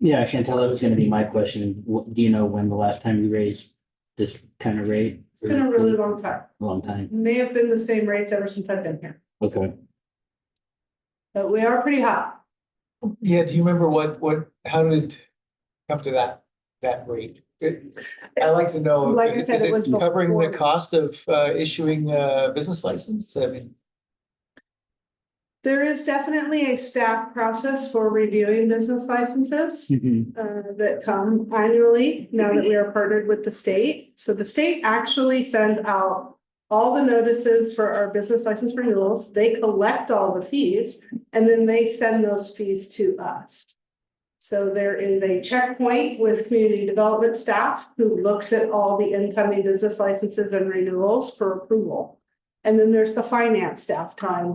Yeah, Chantel, that was gonna be my question. Do you know when the last time you raised this kind of rate? It's been a really long time. Long time. May have been the same rates ever since I've been here, Okay. but we are pretty high. Yeah, do you remember how did it come to that rate? I like to know, Like I is said, it was it covering the before. cost of issuing a business license? I mean, There is definitely a staff process for reviewing business licenses. That come annually now that we are partnered with the state. So the state actually sends out all the notices for our business license renewals. They collect all the fees and then they send those fees to us. So there is a checkpoint with community development staff who looks at all the incoming business licenses and renewals for approval. And then there's the finance staff time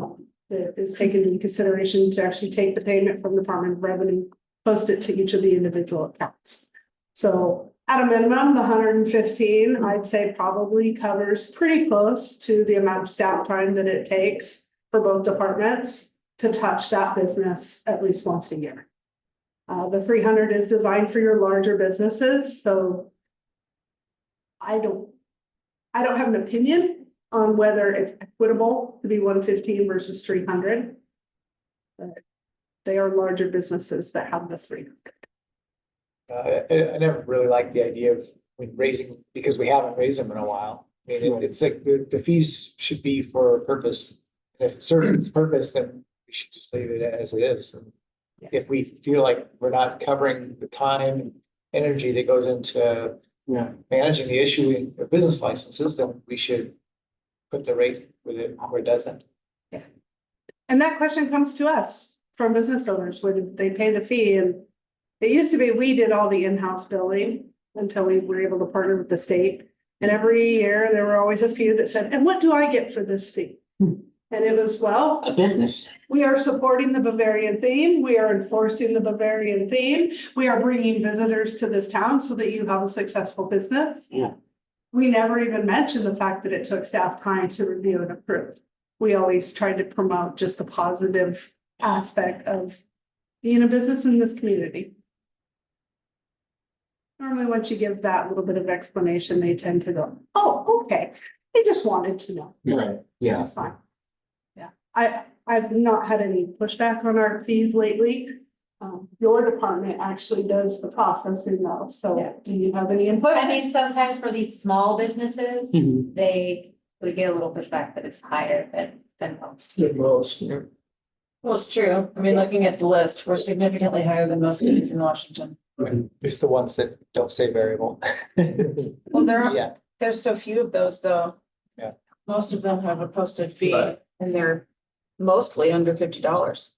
that is taken into consideration to actually take the payment from the Department of Revenue, post it to each of the individual accounts. So at a minimum, the 115, I'd say probably covers pretty close to the amount of staff time that it takes for both departments to touch that business at least once a year. The 300 is designed for your larger businesses, so I don't have an opinion on whether it's equitable to be 115 versus 300. But they are larger businesses that have the 300. I never really liked the idea of raising, because we haven't raised them in a while. I mean, it's like the fees should be for a purpose. If it serves its purpose, then we should just leave it as it is. And if we feel like we're not covering the time and energy that goes into managing the issuing of business licenses, then we should put the rate with it where it does that. Yeah. And that question comes to us from business owners, when they pay the fee. And it used to be we did all the in-house billing until we were able to partner with the state. And every year there were always a few that said, and what do I get for this fee? And it was, well, A business. we are supporting the Bavarian theme. We are enforcing the Bavarian theme. We are bringing visitors to this town so that you have a successful business. Yeah. We never even mentioned the fact that it took staff time to review and approve. We always tried to promote just the positive aspect of being a business in this community. Normally, once you give that little bit of explanation, they tend to go, oh, okay. They just wanted to know. Right. Yeah. That's fine. Yeah, I've not had any pushback on our fees lately. Your department actually does the processing though, so do you have any input? I mean, sometimes for these small businesses, Mhm. we get a little pushback that it's higher than most. The most, yeah. Well, it's true. I mean, looking at the list, we're significantly higher than most cities in Washington. It's the ones that don't say variable. Well, Yeah. there's so few of those though. Yeah. Most of them have a posted fee Right. and they're mostly under $50.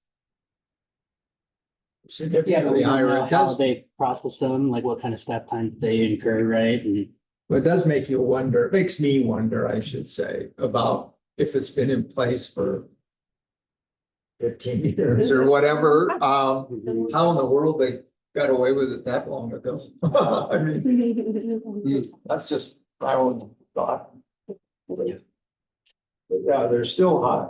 Yeah, but we Significantly don't higher. know It how does, they process them, like what kind of staff time they incur, right? And but it does make you wonder, it makes me wonder, I should say, about if it's been in place for 15 years or whatever, how in the world they got away with it that long ago? I mean, that's just my own thought. But yeah, they're still high.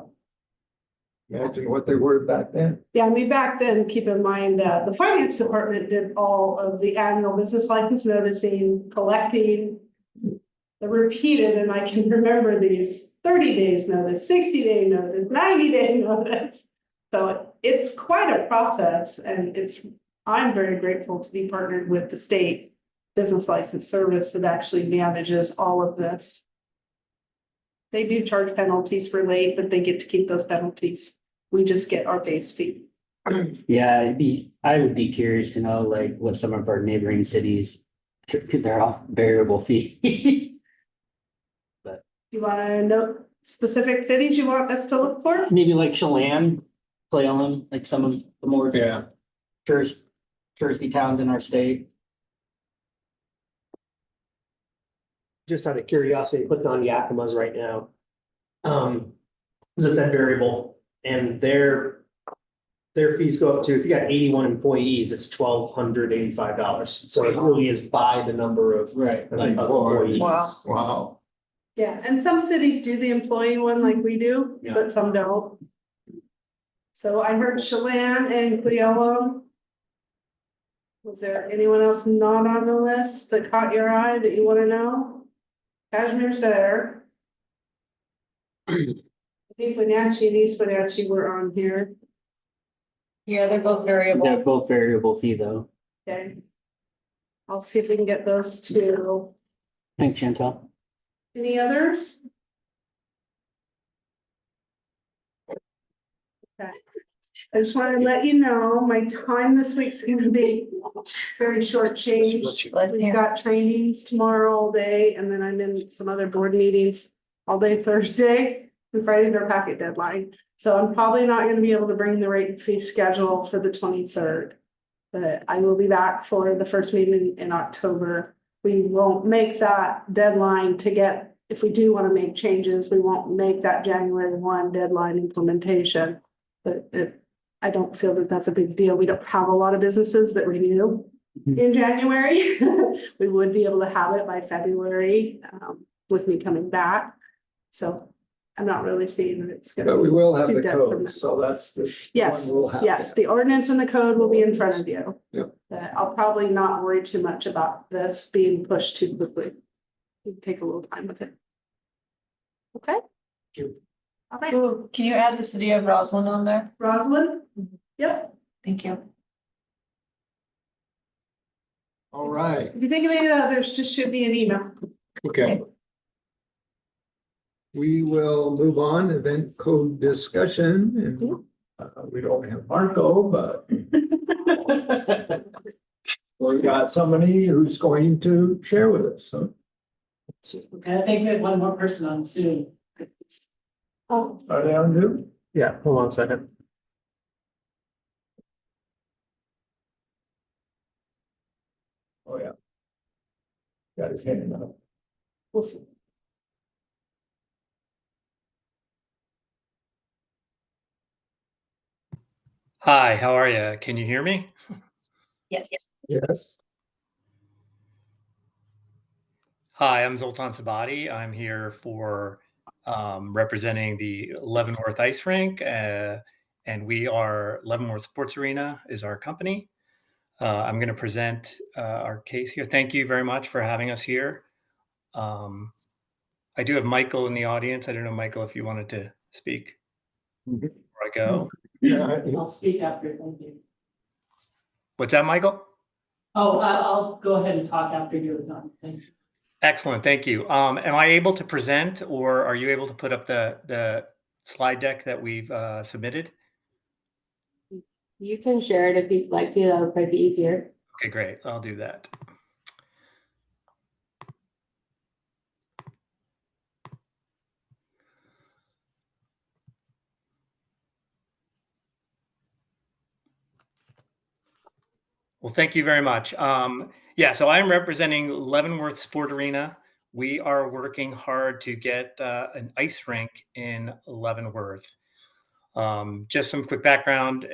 Imagine what they were back then. Yeah, I mean, back then, keep in mind, the finance department did all of the annual business license noticing, collecting. The repeated, and I can remember these 30 days notice, 60-day notice, 90-day notice. So it's quite a process, and I'm very grateful to be partnered with the state business license service that actually manages all of this. They do charge penalties for late, but they get to keep those penalties. We just get our base fee. yeah, I would be curious to know like what some of our neighboring cities, they're off variable fee. You want to know specific cities you want us to look for? Maybe like Chelan, Clallam, like some of the more touristy towns in our state. Just out of curiosity, clicked on Yakima's right now. This is that variable, and their fees go up to, if you got 81 employees, it's $1,285. So it really is by the number of employees. Wow. Wow. Yeah, and some cities do the employee one like we do, Yeah. but some don't. So I heard Chelan and Cleola. Was there anyone else not on the list that caught your eye that you want to know? Kashmir's there. I think Wenatchee and East Wenatchee were on here. Yeah, they're both They're variable. both variable fee though. Okay. I'll see if we can get those two. Thanks, Chantel. Any others? Okay. I just want to let you know, my time this week's gonna be very short changed. We've got trainings tomorrow all day, and then I'm in some other board meetings all day Thursday. And Friday's our packet deadline, so I'm probably not gonna be able to bring the rate and fee schedule for the 23rd. But I will be back for the first meeting in October. We won't make that deadline to get if we do want to make changes, we won't make that January 1 deadline implementation. But I don't feel that that's a big deal. We don't have a lot of businesses that renew in January. We would be able to have it by February, with me coming back. So I'm not really seeing that it's gonna. But we will have too the code, detrimental. so that's the. Yes, one we'll have. yes, the ordinance and the code will be in front of you. Yep. But I'll probably not worry too much about this being pushed too quickly. It'll take a little time with it. Okay? All right, Ooh, can you add the city of Roslyn on there? Rosalind? Yep. Thank you. All right. If you think of any others, just shoot me an email. Okay. We will move on, event code discussion, and we don't have Marco, but we got somebody who's going to share with us, so. And I think we have one more person on Zoom. Oh, Are they on Zoom? Yeah, hold on a second. Oh, yeah. Got his hand up. we'll see. Hi, how are you? Can you hear me? Yes. Yes. Hi, I'm Zoltan Sabati. I'm here for representing the Leavenworth Ice Rink, and we are Leavenworth Sports Arena is our company. I'm going to present our case here. Thank you very much for having us here. I do have Michael in the audience. I don't know, Michael, if you wanted to speak before I go. Yeah. I'll speak after, thank you. What's that, Michael? Oh, I'll go ahead and talk after you're done, thank you. Excellent, thank you. Am I able to present, or are you able to put up the slide deck that we've submitted? You can share it if you'd like to, that would probably be easier. Okay, great, I'll do that. Well, thank you very much. Yeah, so I'm representing Leavenworth Sport Arena. We are working hard to get an ice rink in Leavenworth. Just some quick background,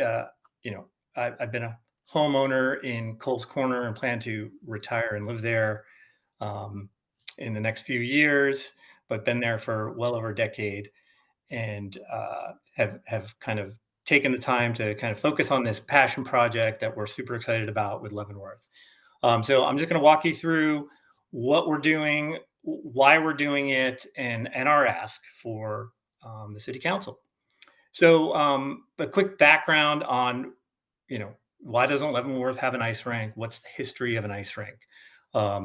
I've been a homeowner in Coles Corner and plan to retire and live there in the next few years, but been there for well over a decade, and have kind of taken the time to kind of focus on this passion project that we're super excited about with Leavenworth. So I'm just going to walk you through what we're doing, why we're doing it, and our ask for the city council. So a quick background on, why doesn't Leavenworth have an ice rink? What's the history of an ice rink?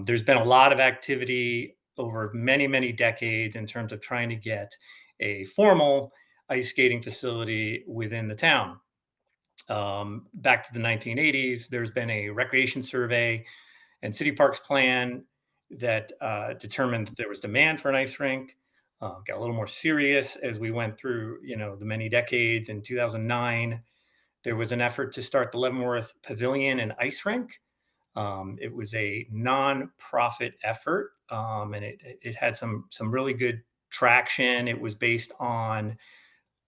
There's been a lot of activity over many, many decades in terms of trying to get a formal ice skating facility within the town. Back to the 1980s, there's been a recreation survey and city parks plan that determined that there was demand for an ice rink. Got a little more serious as we went through, the many decades. In 2009, there was an effort to start the Leavenworth Pavilion and Ice Rink. It was a non-profit effort, and it had some really good traction. It was based on,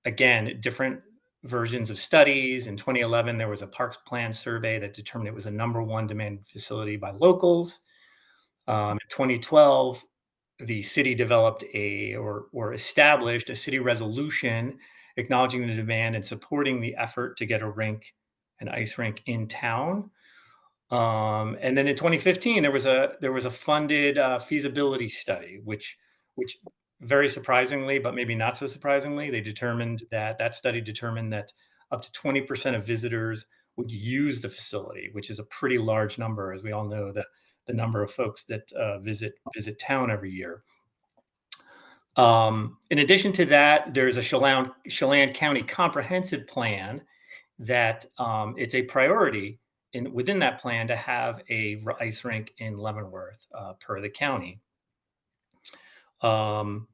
again, different versions of studies. In 2011, there was a parks plan survey that determined it was a #1 demanded facility by locals. In 2012, the city developed or established a city resolution acknowledging the demand and supporting the effort to get an ice rink in town. And then in 2015, there was a funded feasibility study, which very surprisingly, but maybe not so surprisingly, that study determined that up to 20% of visitors would use the facility, which is a pretty large number, as we all know the number of folks that visit town every year. In addition to that, there's a Chelan County comprehensive plan that it's a priority within that plan to have a ice rink in Leavenworth per the county. And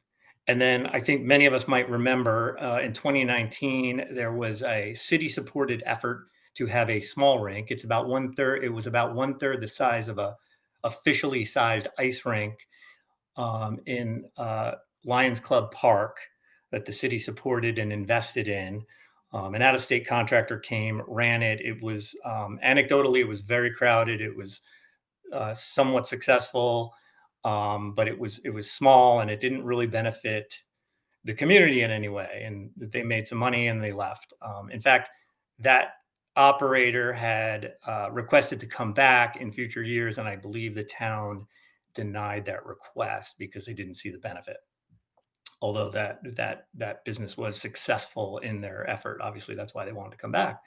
then I think many of us might remember in 2019, there was a city-supported effort to have a small rink. It was about one third the size of a officially sized ice rink in Lions Club Park that the city supported and invested in. An out-of-state contractor came, ran it. It was anecdotally, it was very crowded. It was somewhat successful, but it was small and it didn't really benefit the community in any way. And they made some money and they left. In fact, that operator had requested to come back in future years, and I believe the town denied that request because they didn't see the benefit. Although that business was successful in their effort, obviously that's why they wanted to come back.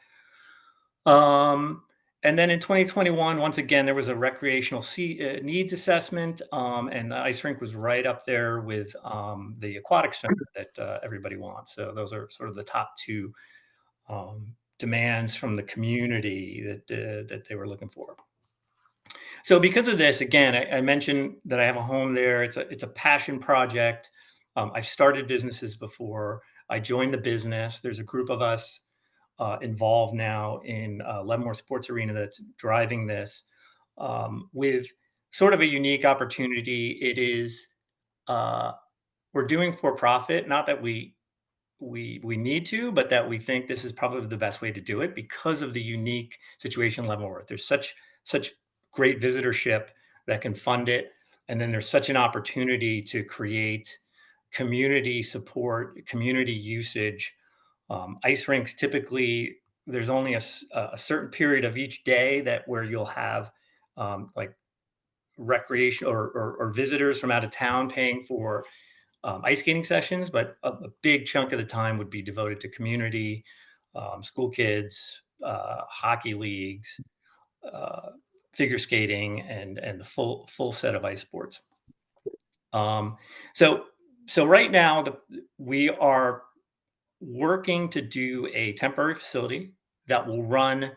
And then in 2021, once again, there was a recreational needs assessment, and the ice rink was right up there with the aquatic center that everybody wants. So those are sort of the top two demands from the community that they were looking for. So because of this, again, I mentioned that I have a home there. It's a passion project. I've started businesses before. I joined the business. There's a group of us involved now in Leavenworth Sports Arena that's driving this with sort of a unique opportunity. It is we're doing for profit, not that we need to, but that we think this is probably the best way to do it because of the unique situation in Leavenworth. There's such great visitorship that can fund it, and then there's such an opportunity to create community support, community usage. Ice rinks, typically, there's only a certain period of each day where you'll have like recreation or visitors from out of town paying for ice skating sessions, but a big chunk of the time would be devoted to community, school kids, hockey leagues, figure skating, and the full set of ice sports. So right now we are working to do a temporary facility that will run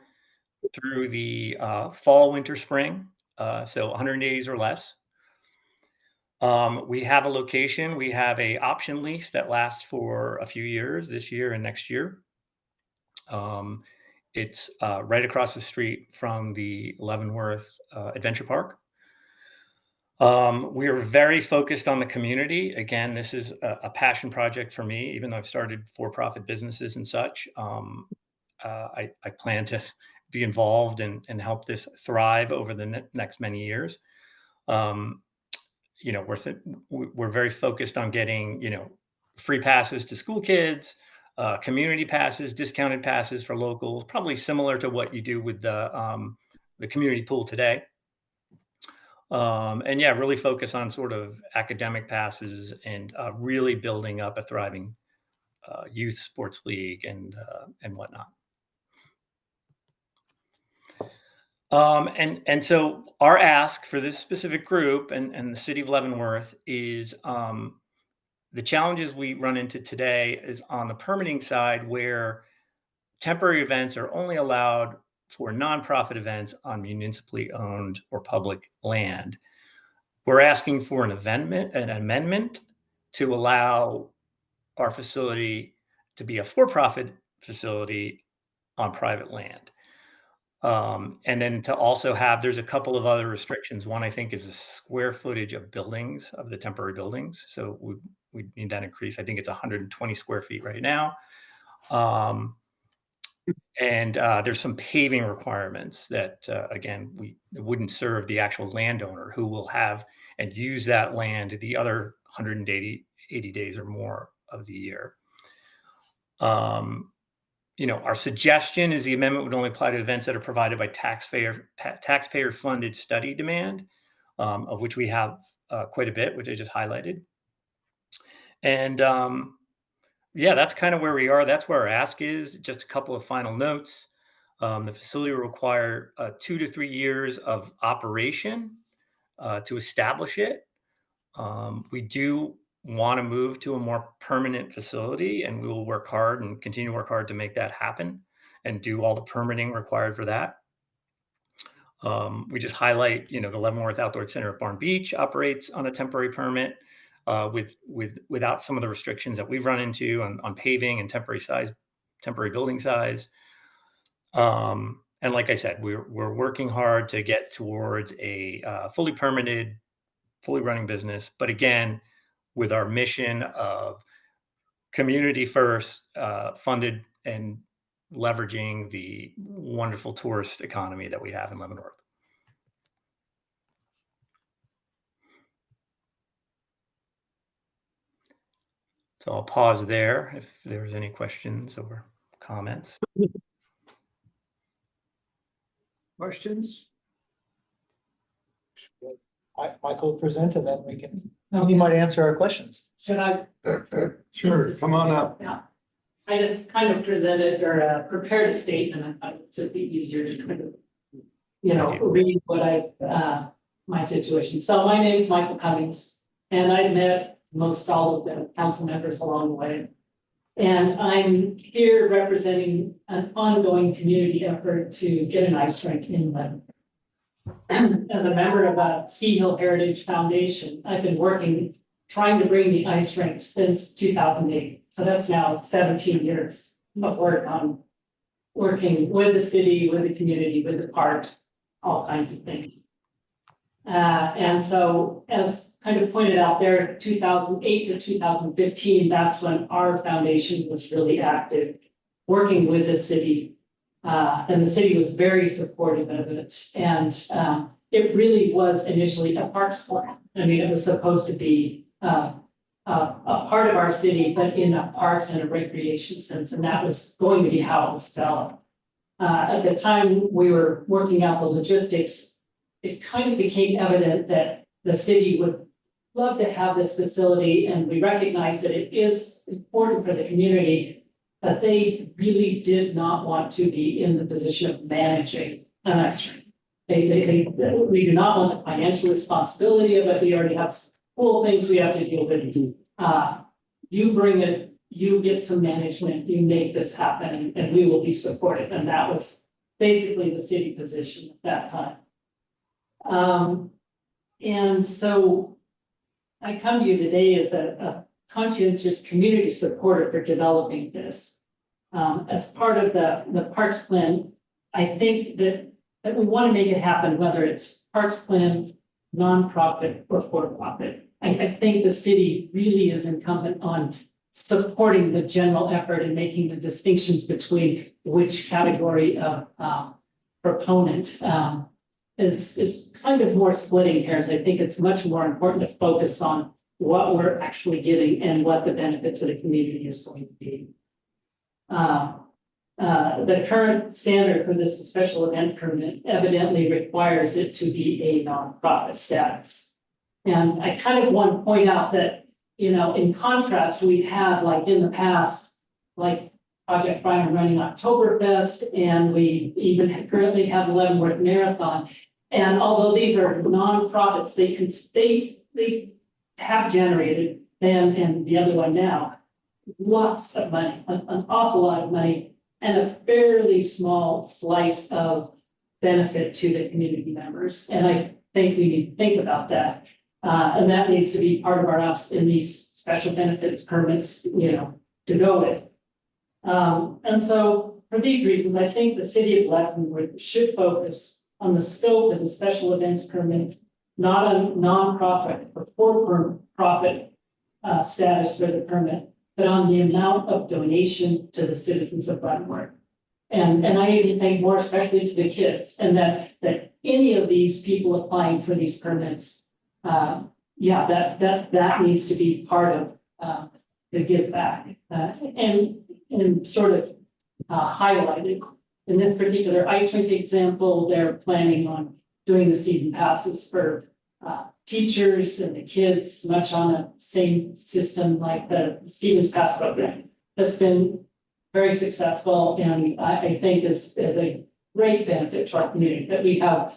through the fall, winter, spring, so 100 days or less. We have a location. We have a option lease that lasts for a few years, this year and next year. It's right across the street from the Leavenworth Adventure Park. We are very focused on the community. Again, this is a passion project for me, even though I've started for-profit businesses and such. I plan to be involved and help this thrive over the next many years. You know, we're very focused on getting, you know, free passes to school kids, community passes, discounted passes for locals, probably similar to what you do with the community pool today. And yeah, really focus on sort of academic passes and really building up a thriving youth sports league and whatnot. And so our ask for this specific group and the city of Leavenworth is the challenges we run into today is on the permitting side, where temporary events are only allowed for nonprofit events on municipally owned or public land. We're asking for an amendment to allow our facility to be a for-profit facility on private land. And then to also have, there's a couple of other restrictions. One, I think, is the square footage of buildings, of the temporary buildings. So we need that increase. I think it's 120 square feet right now. And there's some paving requirements that, again, it wouldn't serve the actual landowner who will have and use that land the other 180 days or more of the year. You know, our suggestion is the amendment would only apply to events that are provided by taxpayer-funded study demand, of which we have quite a bit, which I just highlighted. And yeah, that's kind of where we are. That's where our ask is. Just a couple of final notes. The facility will require 2 to 3 years of operation to establish it. We do want to move to a more permanent facility, and we will work hard and continue to work hard to make that happen and do all the permitting required for that. We just highlight, you know, the Leavenworth Outdoor Center at Barn Beach operates on a temporary permit without some of the restrictions that we've run into on paving and temporary building size. And like I said, we're working hard to get towards a fully permitted fully running business. But again, with our mission of community first, funded and leveraging the wonderful tourist economy that we have in Leavenworth. So I'll pause there if there's any questions or comments. Questions? Michael will present and then we can, he might answer our questions. Should I? Sure, come on up. Yeah. I just kind of presented or prepared a statement. I thought it would just be easier to kind of, read what my situation. So my name is Michael Cummings, and I met most all of the council members along the way. And I'm here representing an ongoing community effort to get an ice rink in Leavenworth. As a member of the Ski Hill Heritage Foundation, I've been trying to bring the ice rink since 2008. So that's now 17 years of work on working with the city, with the community, with the parks, all kinds of things. And so as kind of pointed out there, 2008 to 2015, that's when our foundation was really active, working with the city. And the city was very supportive of it. And it really was initially a parks plan. I mean, it was supposed to be a part of our city, but in a parks and a recreation sense. And that was going to be how it was developed. At the time we were working out the logistics, it kind of became evident that the city would love to have this facility, and we recognize that it is important for the community, but they really did not want to be in the position of managing an ice rink. We do not want the financial responsibility of it. We already have full things we have to deal with. You bring it, you get some management, you make this happen, and we will be supportive. And that was basically the city position at that time. And so I come to you today as a conscientious community supporter for developing this. As part of the parks plan, I think that we want to make it happen, whether it's parks plan, nonprofit, or for-profit. I think the city really is incumbent on supporting the general effort and making the distinctions between which category of proponent is kind of more splitting hairs. I think it's much more important to focus on what we're actually getting and what the benefit to the community is going to be. The current standard for this special event permit evidently requires it to be a nonprofit status. And I kind of want to point out that, in contrast, we've had, like in the past, like Project Brian running Oktoberfest, and we even currently have the Leavenworth Marathon. And although these are nonprofits, they have generated, and the other one now, lots of money, an awful lot of money, and a fairly small slice of benefit to the community members. And I think we need to think about that. And that needs to be part of our ask in these special benefits permits, to go with. And so for these reasons, I think the city of Leavenworth should focus on the scope of the special events permit, not a nonprofit or for-profit status for the permit, but on the amount of donation to the citizens of Leavenworth. And I even think more especially to the kids, and that any of these people applying for these permits, that needs to be part of the give back and sort of highlighted. In this particular ice rink example, they're planning on doing the season passes for teachers and the kids, much on the same system like the Stevens Pass program. That's been very successful, and I think is a great benefit to our community that we have.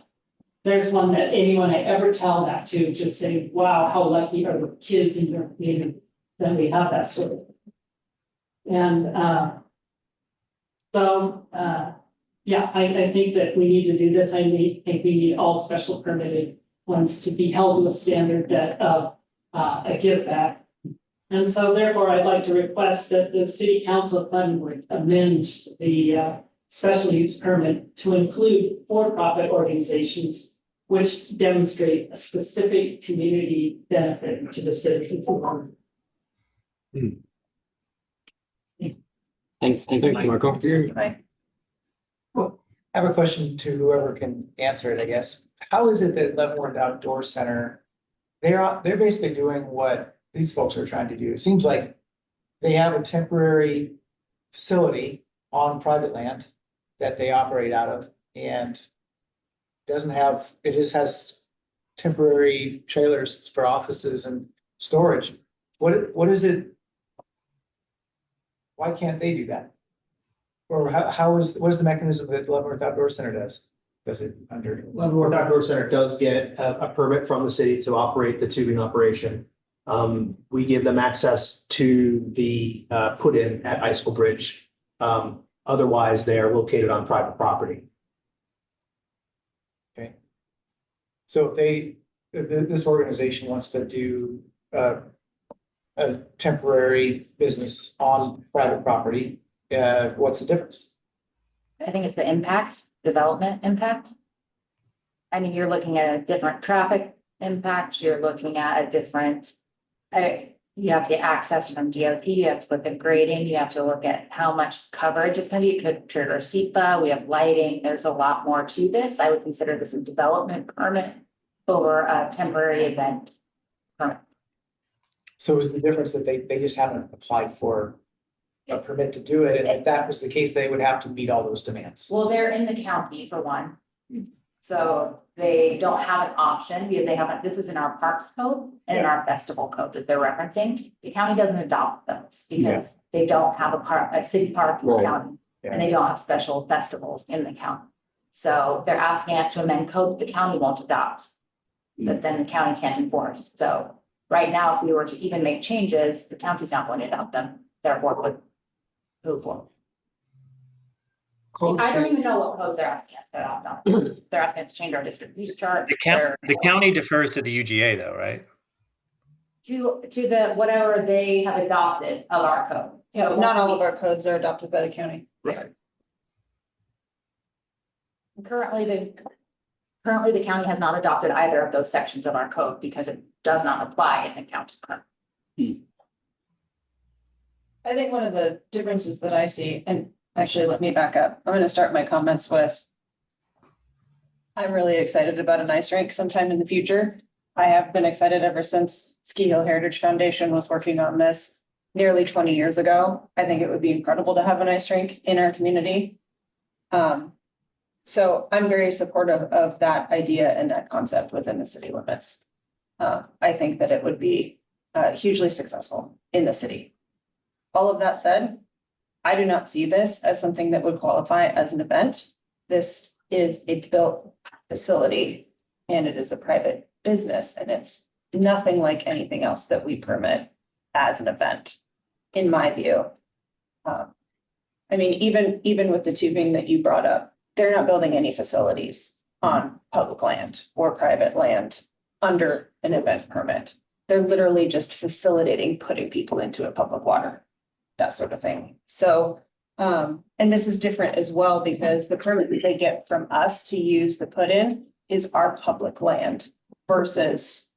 There's one that anyone I ever tell that to just say, wow, how lucky are the kids in your community that we have that sort of thing. And I think that we need to do this. I think we need all special permitted ones to be held to a standard that of a give back. And so therefore, I'd like to request that the City Council of Leavenworth amend the special use permit to include for-profit organizations which demonstrate a specific community benefit to the citizens of London. Thanks, thank you, Marco. I have a question to whoever can answer it, I guess. How is it that Leavenworth Outdoor Center, they're basically doing what these folks are trying to do? It seems like they have a temporary facility on private land that they operate out of and it just has temporary trailers for offices and storage. What is it? Why can't they do that? Or what is the mechanism that Leavenworth Outdoor Center does? Does it under? Leavenworth Outdoor Center does get a permit from the city to operate the tubing operation. We give them access to the put-in at Icicle Bridge. Otherwise, they are located on private property. Okay. So if this organization wants to do a temporary business on private property, what's the difference? I think it's the impact, development impact. I mean, you're looking at a different traffic impact, you're looking at a different, you have to get access from DOT, you have to look at grading, you have to look at how much coverage it's gonna be. It could trigger SEPA, we have lighting, there's a lot more to this. I would consider this a development permit over a temporary event permit. So is the difference that they just haven't applied for a permit to do it? And if that was the case, they would have to meet all those demands. Well, they're in the county for one. So they don't have an option because they haven't, this is in our parks code and in our festival code that they're referencing. The county doesn't adopt those because they don't have a city park in the county. And they don't have special festivals in the county. So they're asking us to amend code that the county won't adopt. But then the county can't enforce. So right now, if we were to even make changes, the county's not going to adopt them, therefore would move forward. I don't even know what codes they're asking us to adopt. They're asking us to change our district use chart. The county defers to the UGA though, right? To the, whatever they have adopted of our code. Yeah, not all of our codes are adopted by the county. Right. Currently, the county has not adopted either of those sections of our code because it does not apply in the county. I think one of the differences that I see, and actually let me back up. I'm going to start my comments with, I'm really excited about an ice rink sometime in the future. I have been excited ever since Ski Hill Heritage Foundation was working on this nearly 20 years ago. I think it would be incredible to have an ice rink in our community. So I'm very supportive of that idea and that concept within the city limits. I think that it would be hugely successful in the city. All of that said, I do not see this as something that would qualify as an event. This is a built facility and it is a private business and it's nothing like anything else that we permit as an event, in my view. I mean, even with the tubing that you brought up, they're not building any facilities on public land or private land under an event permit. They're literally just facilitating putting people into a public water, that sort of thing. So, and this is different as well because the permit that they get from us to use the put-in is our public land versus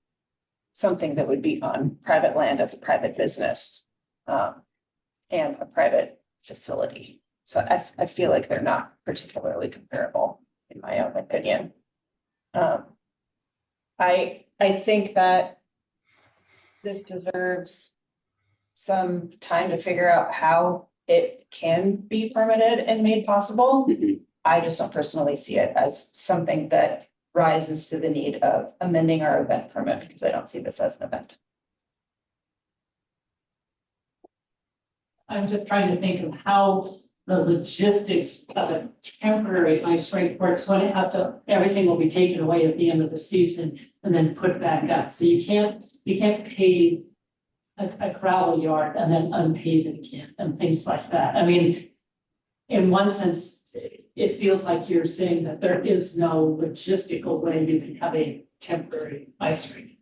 something that would be on private land as a private business and a private facility. So I feel like they're not particularly comparable, in my own opinion. I think that this deserves some time to figure out how it can be permitted and made possible. I just don't personally see it as something that rises to the need of amending our event permit because I don't see this as an event. I'm just trying to think of how the logistics of a temporary ice rink where it's going to have to, everything will be taken away at the end of the season and then put back up. So you can't pave a gravel yard and then unpave it again and things like that. I mean, in one sense, it feels like you're saying that there is no logistical way you can have a temporary ice rink.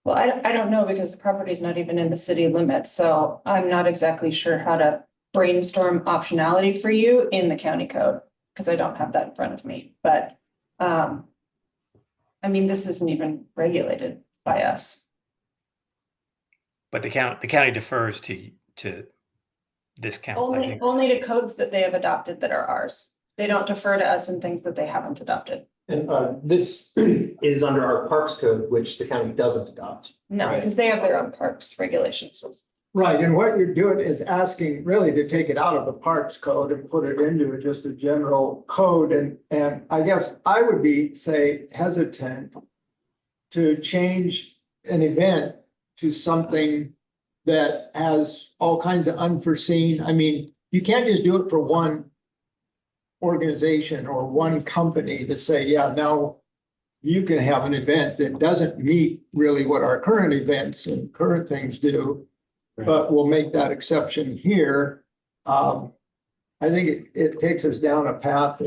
Well, I don't know because the property is not even in the city limits, so I'm not exactly sure how to brainstorm optionality for you in the county code because I don't have that in front of me. But I mean, this isn't even regulated by us. But the county defers to this count. I think. Only to codes that they have adopted that are ours. They don't defer to us in things that they haven't adopted. And this is under our parks code, which the county doesn't adopt. No, because they have their own parks regulations. Right, and what you're doing is asking really to take it out of the parks code and put it into just a general code, and I guess I would be, say, hesitant to change an event to something that has all kinds of unforeseen, I mean, you can't just do it for one organization or one company to say, yeah, now you can have an event that doesn't meet really what our current events and current things do. But we'll make that exception here. I think it takes us down a path,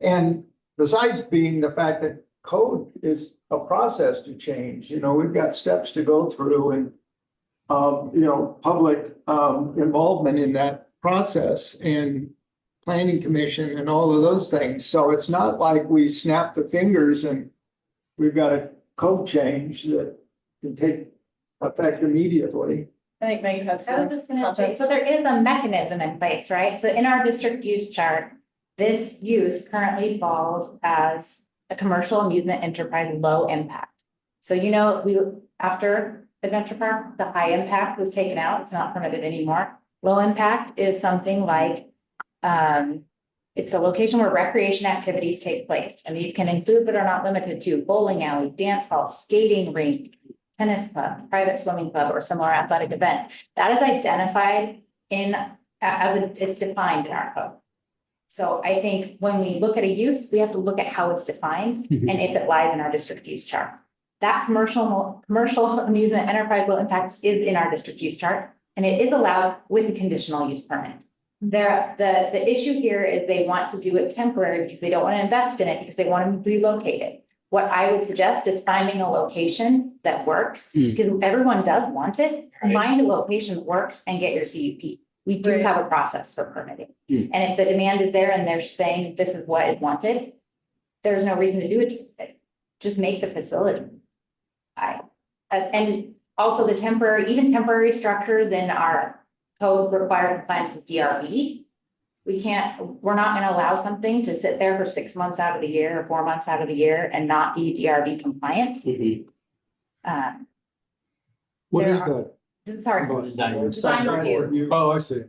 and besides being the fact that code is a process to change, we've got steps to go through and public involvement in that process and planning commission and all of those things. So it's not like we snap the fingers and we've got a code change that can take effect immediately. I think Megan had I was just gonna say, so there is a mechanism in place, right? So in our district use chart, this use currently falls as a commercial amusement enterprise, low impact. So after Adventure Park, the high impact was taken out, it's not permitted anymore. Low impact is something like, it's a location where recreation activities take place. And these can include, but are not limited to, bowling alley, dance hall, skating rink, tennis club, private swimming club, or similar athletic event. That is identified it's defined in our code. So I think when we look at a use, we have to look at how it's defined and if it lies in our district use chart. That commercial amusement enterprise low impact is in our district use chart, and it is allowed with a conditional use permit. The issue here is they want to do it temporary because they don't want to invest in it because they want to relocate it. What I would suggest is finding a location that works, because everyone does want it. Find a location that works and get your CUP. We do have a process for permitting. And if the demand is there and they're saying this is what is wanted, there's no reason to do it. Just make the facility. And also the temporary structures in our code require compliance with DRB. We're not gonna allow something to sit there for 6 months out of the year or 4 months out of the year and not be DRB compliant. What is that? Design review. Oh, I see.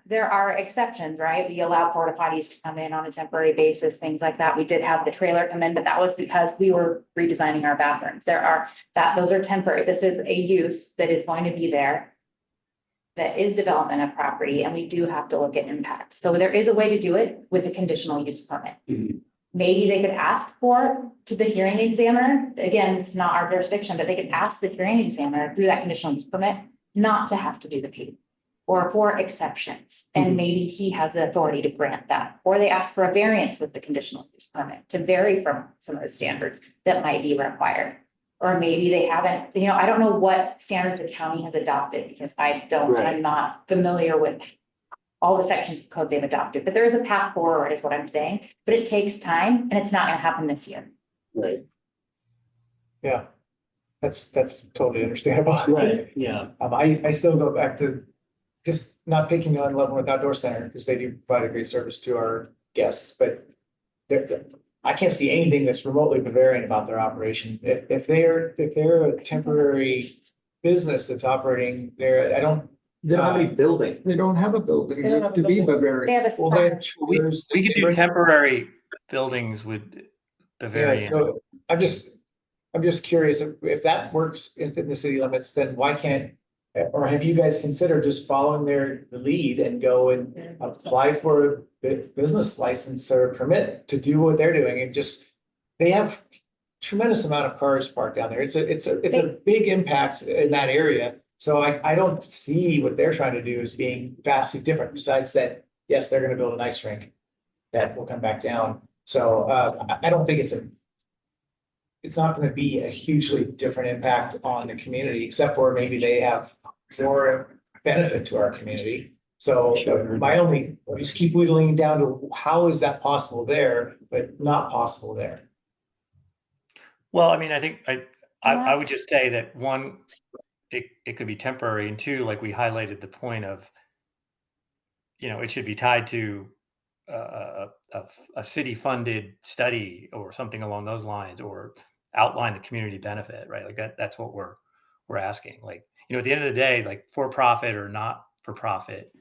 There are exceptions, right? We allow porta potties to come in on a temporary basis, things like that. We did have the trailer come in, but that was because we were redesigning our bathrooms. Those are temporary. This is a use that is going to be there. That is development of property, and we do have to look at impact. So there is a way to do it with a conditional use permit. Maybe they could ask to the hearing examiner, again, this is not our jurisdiction, but they could ask the hearing examiner through that conditional use permit not to have to do the payment or for exceptions. And maybe he has the authority to grant that, or they ask for a variance with the conditional use permit to vary from some of the standards that might be required. Or maybe they haven't, I don't know what standards the county has adopted because I'm not familiar with all the sections of code they've adopted, but there is a path forward is what I'm saying, but it takes time and it's not gonna happen this year. Right. Yeah, that's totally understandable. Right, yeah. I still go back to just not picking on Leavenworth Outdoor Center because they do provide a great service to our guests, but I can't see anything that's remotely Bavarian about their operation. If they're a temporary business that's operating there, They don't have any building. They don't have a building to be Bavarian. They have a Well, they spot. We could do temporary buildings with Bavarian. Yeah, so I'm just curious if that works within the city limits, then why can't, or have you guys considered just following the lead and go and apply for a business license or permit to do what they're doing and they have tremendous amount of cars parked down there. It's a big impact in that area. So I don't see what they're trying to do as being vastly different besides that, yes, they're gonna build an ice rink that will come back down. So I don't think it's not gonna be a hugely different impact on the community, except for maybe they have more benefit to our community. So we just keep whittling down to how is that possible there, but not possible there. Well, I mean, I think I would just say that one, it could be temporary, and two, like we highlighted the point of, it should be tied to a city-funded study or something along those lines, or outline the community benefit, right? Like that's what we're asking. Like, at the end of the day, like for profit or not for profit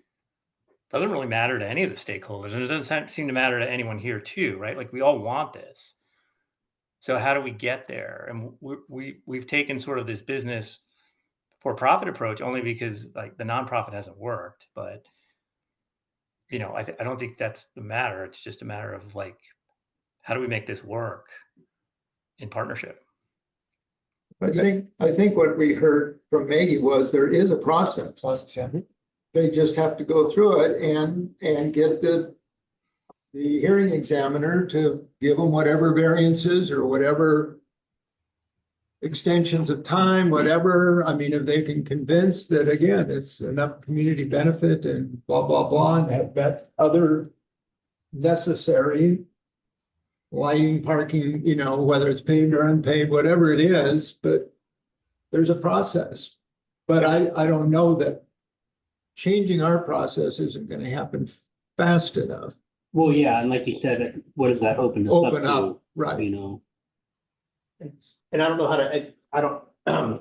doesn't really matter to any of the stakeholders, and it doesn't seem to matter to anyone here too, right? Like we all want this. So how do we get there? And we've taken sort of this business for profit approach only because like the nonprofit hasn't worked, but I don't think that's the matter. It's just a matter of like, how do we make this work in partnership? I think what we heard from Maggie was there is a process. They just have to go through it and get the hearing examiner to give them whatever variances or whatever extensions of time, whatever. I mean, if they can convince that, again, it's enough community benefit and blah, blah, blah, and have that other necessary lighting, parking, whether it's paved or unpaved, whatever it is, but there's a process. But I don't know that changing our process isn't going to happen fast enough. Well, yeah, and like you said, what does that open us Open up up, right. to, And I don't know how to, I don't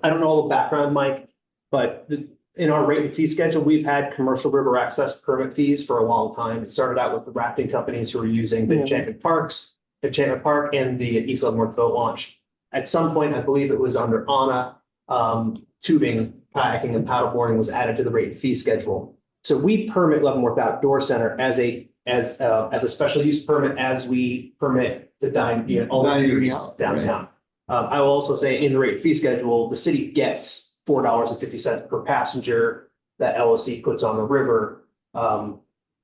know all the background, Mike, but in our rate and fee schedule, we've had commercial river access permit fees for a long time. It started out with the rafting companies who were using the Enchantment Park and the East Leavenworth boat launch. At some point, I believe it was under ANA, tubing, kayaking, and paddleboarding was added to the rate and fee schedule. So we permit Leavenworth Outdoor Center as a special use permit as we permit the dining downtown. I will also say in the rate fee schedule, the city gets $4.50 per passenger that LOC puts on the river.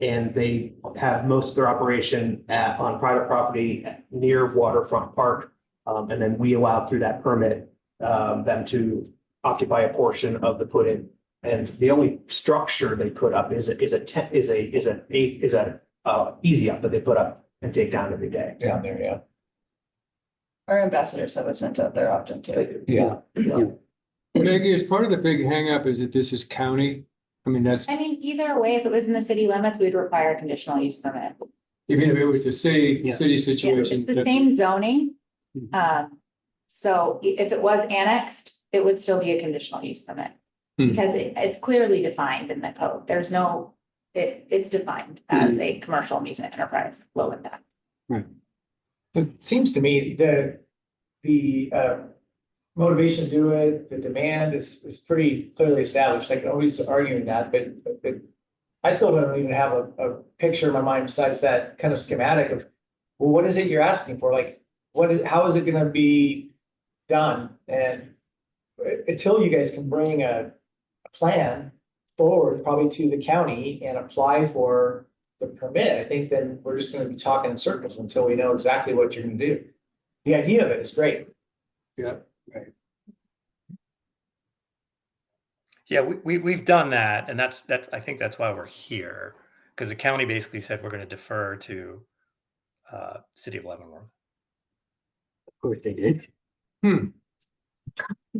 And they have most of their operation on private property near Waterfront Park. And then we allow through that permit them to occupy a portion of the put-in. And the only structure they put up is a easy up that they put up and take down every day. Down there, yeah. Our ambassadors have a tent out there often too. Yeah. Maggie, as part of the big hangup is that this is county. I mean, Either way, if it was in the city limits, we'd require a conditional use permit. even if it was a city Yeah, situation. it's the same zoning. So if it was annexed, it would still be a conditional use permit. Because it's clearly defined in the code. There's no, it's defined as a commercial amusement enterprise, low impact. It seems to me that the motivation to do it, the demand is pretty clearly established. I can always arguing that, but I still don't even have a picture in my mind besides that kind of schematic of, well, what is it you're asking for? Like, how is it going to be done? And until you guys can bring a plan forward, probably to the county and apply for the permit, I think then we're just going to be talking in circles until we know exactly what you're going to do. The idea of it is great. Yeah. Right. Yeah, we've done that, and that's I think that's why we're here, because the county basically said we're going to defer to City of Leavenworth. Of course they did.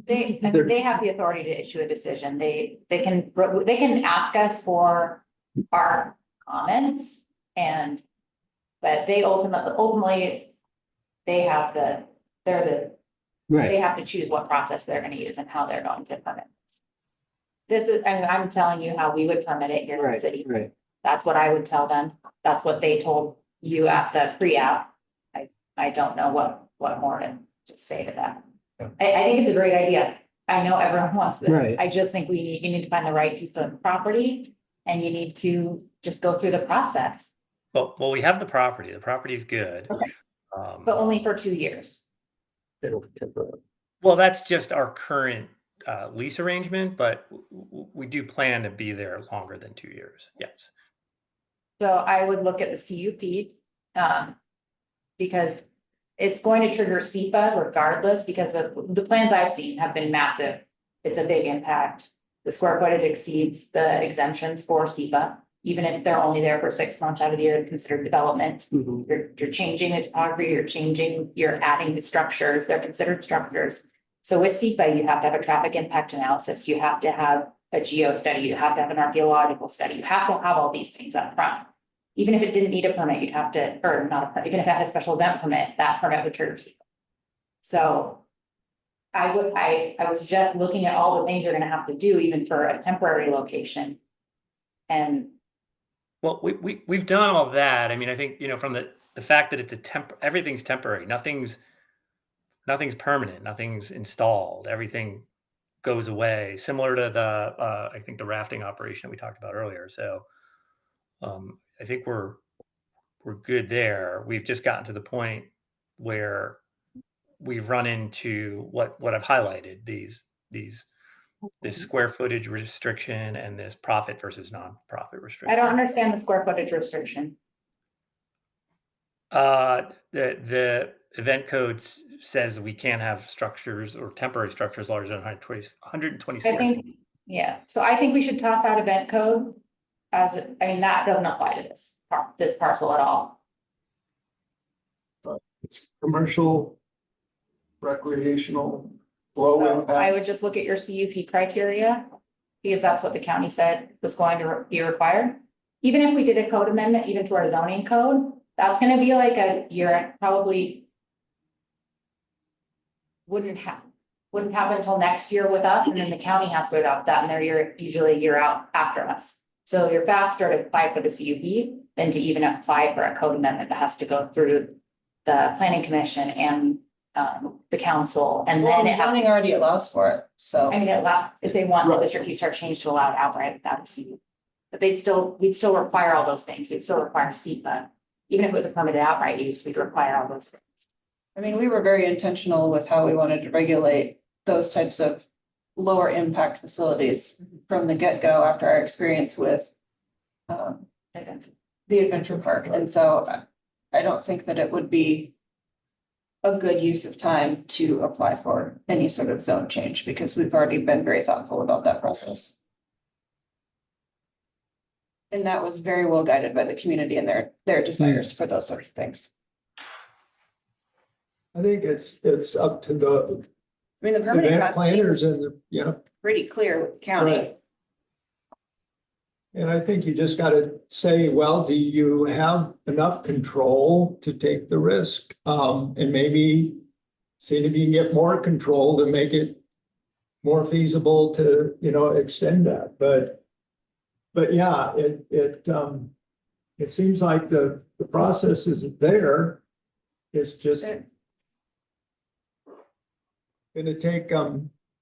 They have the authority to issue a decision. They can ask us for our comments but they ultimately they have they have to choose what process they're going to use and how they're going to permit this. I'm telling you how we would permit it here in the city. Right. That's what I would tell them. That's what they told you at the pre-app. I don't know what more to say to that. I think it's a great idea. I know everyone wants it. Right. I just think you need to find the right piece of property and you need to just go through the process. Well, we have the property. The property is good. Okay. But only for 2 years. Well, that's just our current lease arrangement, but we do plan to be there longer than 2 years. Yes. So I would look at the CUP because it's going to trigger SEPA regardless, because of the plans I've seen have been massive. It's a big impact. The square footage exceeds the exemptions for SEPA. even if they're only there for 6 months out of the year, considered development. You're changing the topography, you're adding the structures, they're considered structures. So with SEPA, you have to have a traffic impact analysis, you have to have a geo study, you have to have an archaeological study, you have to have all these things up front. Even if it didn't need a permit, you'd have to, or not a permit, even if it had a special event permit, that permit would trigger SEPA. So I was just looking at all the things you're gonna have to do, even for a temporary location. And Well, we've done all that. I mean, I think, from the fact that it's everything's temporary, nothing's permanent, nothing's installed, everything goes away, similar to the, I think the rafting operation we talked about earlier. So, I think we're good there. We've just gotten to the point where we've run into what I've highlighted, this square footage restriction and this profit versus non-profit restriction. I don't understand the square footage restriction. The event code says we can't have structures or temporary structures larger than 120 I square feet. think, yeah, so I think we should toss out event code that doesn't apply to this parcel at all. It's commercial, recreational, low So impact. I would just look at your CUP criteria, because that's what the county said was going to be required. Even if we did a code amendment, even to our zoning code, that's gonna be like a year, probably wouldn't happen until next year with us, and then the county has to adopt that, and they're usually a year out after us. So you're faster to apply for the CUP than to even apply for a code amendment that has to go through the planning commission and the council, and then it Zoning already allows for it, so. I mean, if they want the district use chart changed to allow it outright without a CUP. But we'd still require all those things. We'd still require SEPA. Even if it was a permitted outright use, we'd require all those things. I mean, we were very intentional with how we wanted to regulate those types of lower impact facilities from the get-go after our experience with the adventure park. And so I don't think that it would be a good use of time to apply for any sort of zone change, because we've already been very thoughtful about that process. And that was very well guided by the community and their desires for those sorts of things. I think it's up to the I mean, the permitting event planners process and seems pretty clear with the county. Right. And I think you just gotta say, well, do you have enough control to take the risk? And maybe see if you can get more control to make it more feasible to, extend that. But yeah, it seems like the process isn't there. It's just gonna take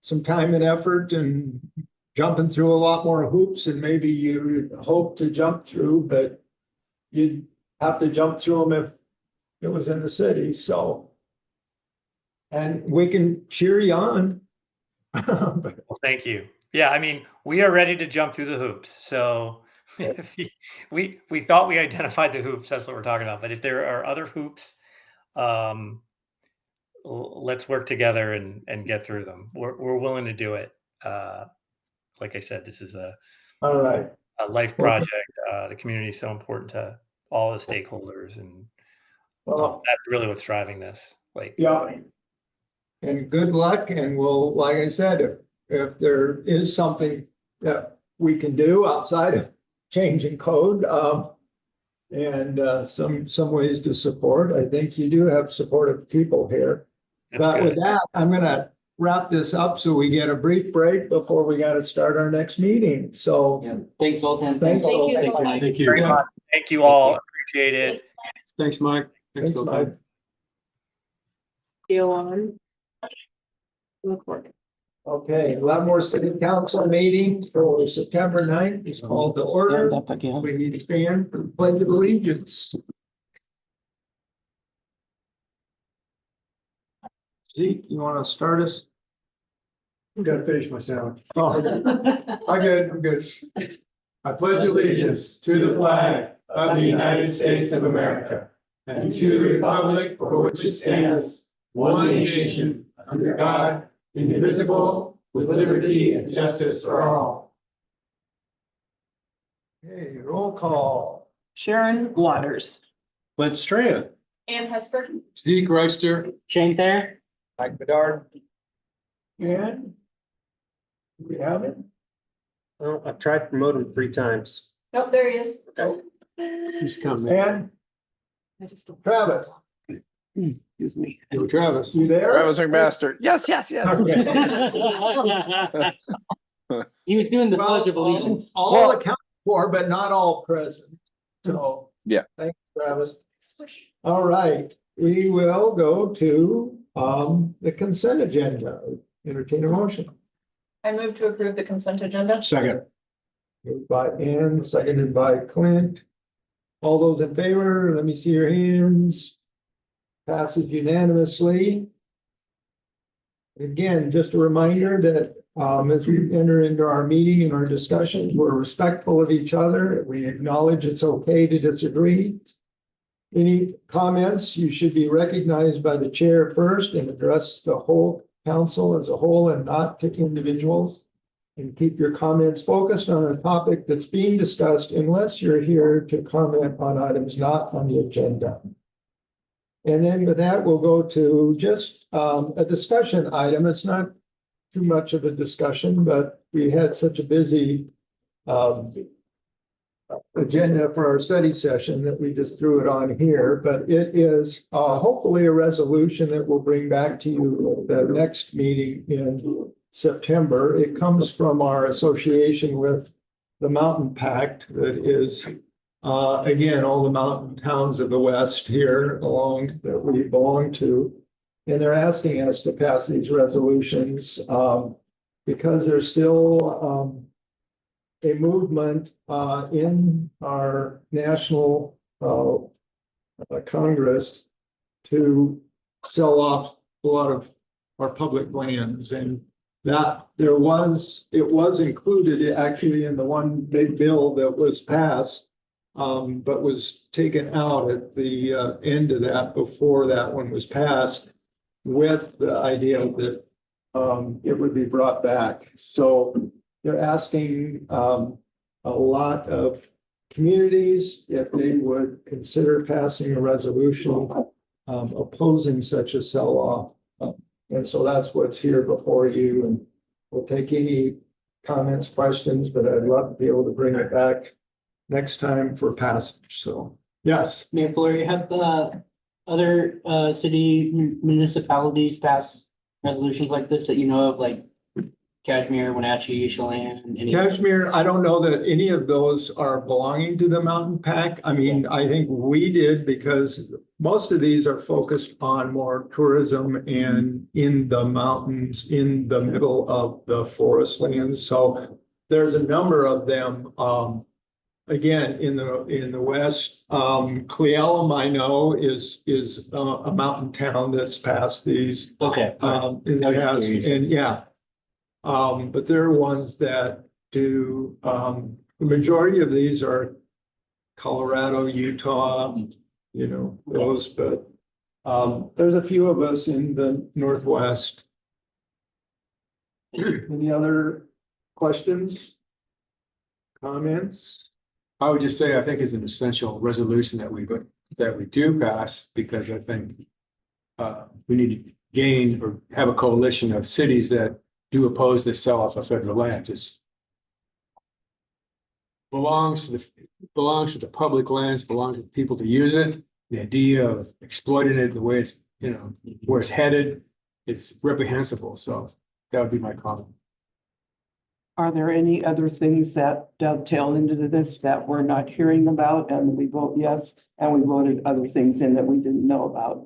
some time and effort and jumping through a lot more hoops than maybe you hope to jump through, but you'd have to jump through them if it was in the city, so. And we can cheer you on. Well, thank you. Yeah, I mean, we are ready to jump through the hoops. So if we thought we identified the hoops, that's what we're talking about. But if there are other hoops, let's work together and get through them. We're willing to do it. Like I said, this is All right. a life project. The community is so important to all the stakeholders, and that's really what's driving this. Yeah. And good luck, and we'll, like I said, if there is something that we can do outside of changing code, and some ways to support, I think you do have supportive people here. But with that, I'm gonna wrap this up so we get a brief break before we gotta start our next meeting. So Thanks, Zoltan. Thanks, Thank you so Zoltan. much. Thank you. Very much. Thank you all. Appreciate it. Thanks, Mike. Thanks, Mike. Deal on. Look forward. Okay, Leavenworth City Council meeting for September 9th is called to order. We need to stand for the pledge of allegiance. Zeke, you want to start us? Gotta finish my sandwich. Oh, I'm good. I pledge allegiance to the flag of the United States of America and to the republic for which it stands, one nation, under God, indivisible, with liberty and justice for all. Okay, Roll call. Sharon Waters. Clint Strand. Ann Hesper. Zeke Reister. Shane Thayer? Mike Bedard. And we have it. Well, I've tried to promote him 3 times. Nope, there he is. He's coming. And Travis, Excuse me. Yo, Travis. you there? Travis McMaster. Yes, yes, yes. He was doing the Well, Pledge of Allegiance. all accounted for, but not all present. So. Yeah. Thanks, Travis. All right, we will go to the consent agenda. Entertain a motion. I move to approve the consent agenda. Second. Moved by Ann, seconded by Clint. All those in favor, let me see your hands. Passes unanimously. Again, just a reminder that as we enter into our meeting and our discussions, we're respectful of each other. We acknowledge it's okay to disagree. Any comments, you should be recognized by the chair first and address the whole council as a whole and not to individuals. And keep your comments focused on a topic that's being discussed unless you're here to comment on items not on the agenda. And then with that, we'll go to just a discussion item. It's not too much of a discussion, but we had such a busy agenda for our study session that we just threw it on here, but it is hopefully a resolution that we'll bring back to you at the next meeting in September. It comes from our association with the Mountain Pact that is again, all the mountain towns of the West here along that we belong to. And they're asking us to pass these resolutions because there's still a movement in our national Congress to sell off a lot of our public lands, and that it was included actually in the one big bill that was passed, but was taken out at the end of that before that one was passed, with the idea that it would be brought back. So they're asking a lot of communities if they would consider passing a resolution opposing such a sell-off. And so that's what's here before you, and we'll take any comments, questions, but I'd love to be able to bring it back next time for passage. So, yes. Mayor Fleury, have other city municipalities passed resolutions like this that you know of, like Kashmir, Wenatchee, Chelan? Kashmir, I don't know that any of those are belonging to the Mountain Pact. I mean, I think we did because most of these are focused on more tourism and in the mountains, in the middle of the forest lands. So there's a number of them. Again, in the West, Cle Elum, I know is a mountain town that's passed these. Okay. In the past, and yeah. But there are ones that do, the majority of these are Colorado, Utah, you know, those, but there's a few of us in the Northwest. Any other questions? Comments? I would just say, I think it's an essential resolution that we do pass, because I think we need to gain or have a coalition of cities that do oppose the sell-off of federal land. It belongs to the public lands, belongs to people to use it. The idea of exploiting it the way it's, you know, where it's headed, it's reprehensible. So that would be my comment. Are there any other things that dovetail into this that we're not hearing about and we vote yes, and we voted other things in that we didn't know about?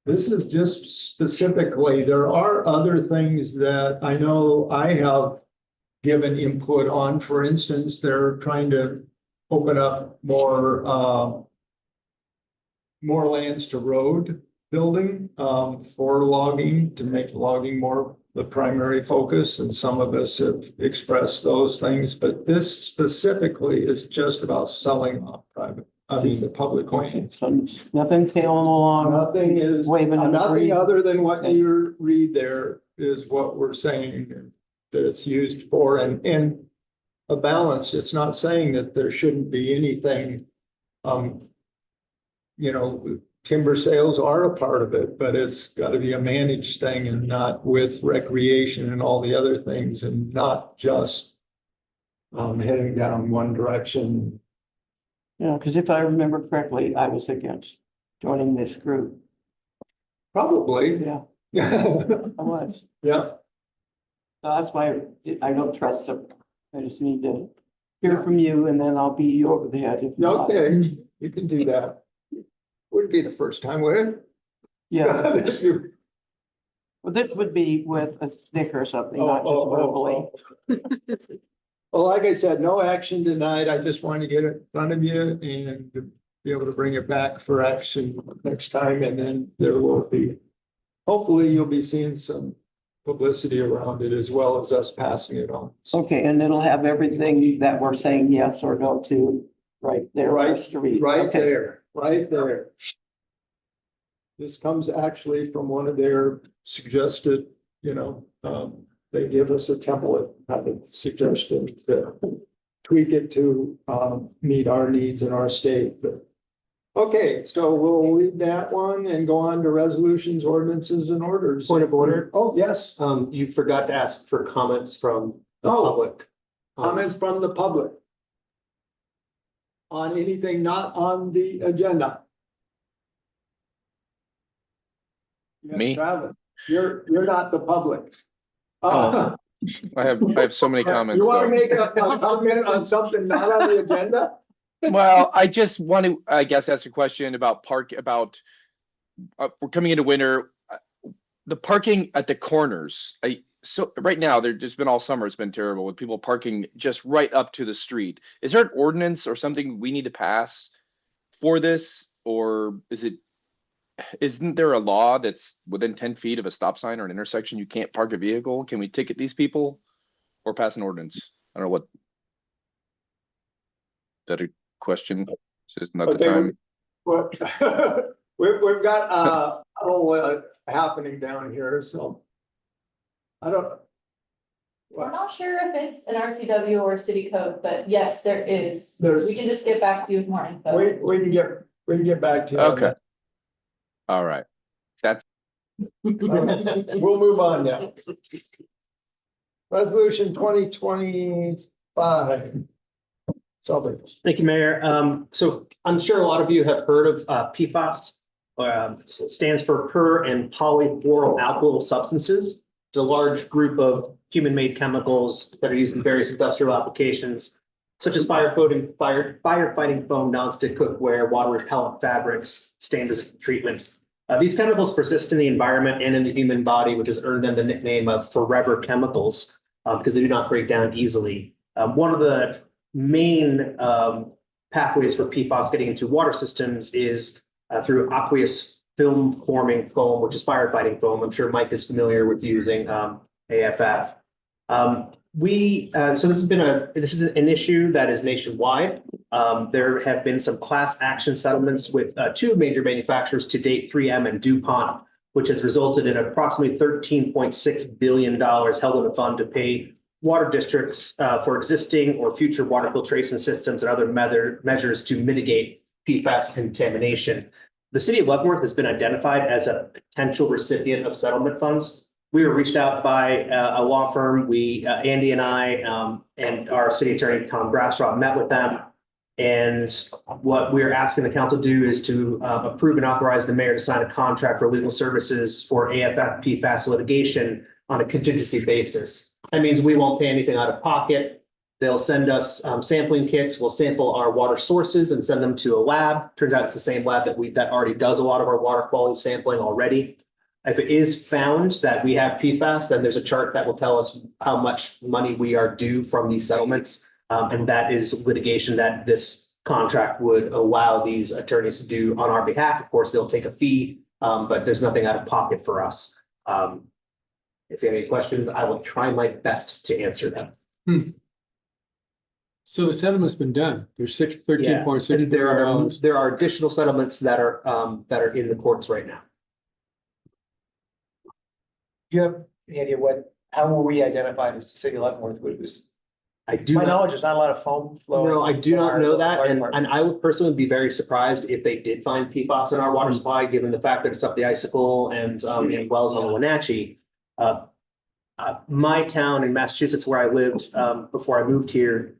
This is just specifically, there are other things that I know I have given input on. For instance, they're trying to open up more lands to road building for logging, to make logging more the primary focus. And some of us have expressed those things, but this specifically is just about selling off the public land. Nothing tailing along. Nothing is, nothing other than what you read there is what we're saying that it's used for. And a balance. It's not saying that there shouldn't be anything. You know, timber sales are a part of it, but it's got to be a managed thing and not with recreation and all the other things, and not just heading down one direction. Yeah, because if I remember correctly, I was against joining this group. Probably. Yeah, Yeah. I was. Yeah. So that's why I don't trust them. I just need to hear from you and then I'll beat you over the head. If not. Okay, you can do that. Wouldn't be the first time, would it? Yeah. Well, this would be with a stick or something, not just verbally. Well, like I said, no action tonight. I just wanted to get it in front of you and to be able to bring it back for action next time, and then there will be, hopefully you'll be seeing some publicity around it as well as us passing it on. Okay, and it'll have everything that we're saying yes or no to right there on the street. Right Okay. there, right there. This comes actually from one of their suggested, you know, they give us a template, kind of suggestion to tweak it to meet our needs in our state. But okay, so we'll leave that one and go on to resolutions, ordinances, and orders. Point of order. Oh, yes. You forgot to ask for comments from the Oh. public. Comments from the public on anything not on the agenda. Yes, Me? Travis, you're not the public. Oh. I have so many comments. You want to though. make a comment on something not on the agenda? Well, I just want to, I guess, ask a question about we're coming into winter. The parking at the corners. So right now, there's been all summer, it's been terrible with people parking just right up to the street. Is there an ordinance or something we need to pass for this? Or isn't there a law that's within 10 feet of a stop sign or an intersection, you can't park a vehicle? Can we ticket these people or pass an ordinance? I don't know what. Is that a question? It's not the time. What? We've got happening down here, so. I don't. We're not sure if it's an RCW or city code, but yes, there is. We can just get back to you with more info. We can get back to you. on Okay. that. All right. That's. We'll move on now. Resolution 2025. Thank you, Mayor. So I'm sure a lot of you have heard of PFAS. It stands for per and polyfluoroalkyl substances. It's a large group of human-made chemicals that are used in various industrial applications, such as firefighting foam, nonstick cookware, water repellent fabrics, stain-resistant treatments. These chemicals persist in the environment and in the human body, which has earned them the nickname of forever chemicals because they do not break down easily. One of the main pathways for PFAS getting into water systems is through aqueous film forming foam, which is firefighting foam. I'm sure Mike is familiar with using AFF. So this is an issue that is nationwide. There have been some class action settlements with two major manufacturers to date, 3M and DuPont, which has resulted in approximately $13.6 billion held in a fund to pay water districts for existing or future water filtration systems and other measures to mitigate PFAS contamination. The city of Leavenworth has been identified as a potential recipient of settlement funds. We were reached out by a law firm. Andy and I and our city attorney, Tom Grasstraw, met with them. And what we're asking the council to do is to approve and authorize the mayor to sign a contract for legal services for AFF PFAS litigation on a contingency basis. That means we won't pay anything out of pocket. They'll send us sampling kits. We'll sample our water sources and send them to a lab. Turns out it's the same lab that already does a lot of our water quality sampling already. If it is found that we have PFAS, then there's a chart that will tell us how much money we are due from these settlements. And that is litigation that this contract would allow these attorneys to do on our behalf. Of course, they'll take a fee, but there's nothing out of pocket for us. If you have any questions, I will try my best to answer them. So the settlement's been done. There's $13.6 And there are additional settlements that are in the courts right now. Do you have any idea how were we identified as the city of Leavenworth? I do My not, knowledge is not a lot of foam flowing. no, I do from not our know that, fire and department. I would personally be very surprised if they did find PFAS in our water supply, given the fact that it's up the icicle and wells on the Wenatchee. My town in Massachusetts where I lived, before I moved here,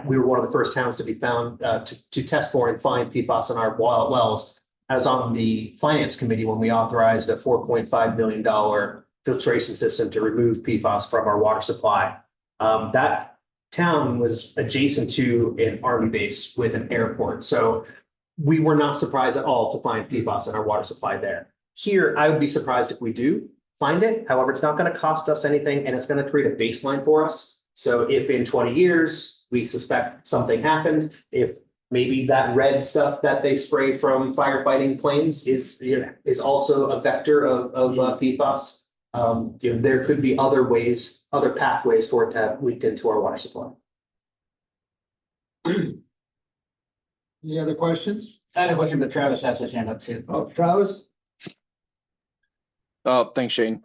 we were one of the first towns to be found, to test for and find PFAS in our wells. I was on the finance committee when we authorized a $4.5 million filtration system to remove PFAS from our water supply. That town was adjacent to an army base with an airport, so we were not surprised at all to find PFAS in our water supply there. Here, I would be surprised if we do find it. However, it's not going to cost us anything, and it's going to create a baseline for us. So if in 20 years we suspect something happened, if maybe that red stuff that they spray from firefighting planes is also a vector of PFAS. There could be other ways, other pathways for it to have leaked into our water supply. Any other questions? I had a question, but Travis has his hand up too. Oh, Travis? Oh, thanks, Shane.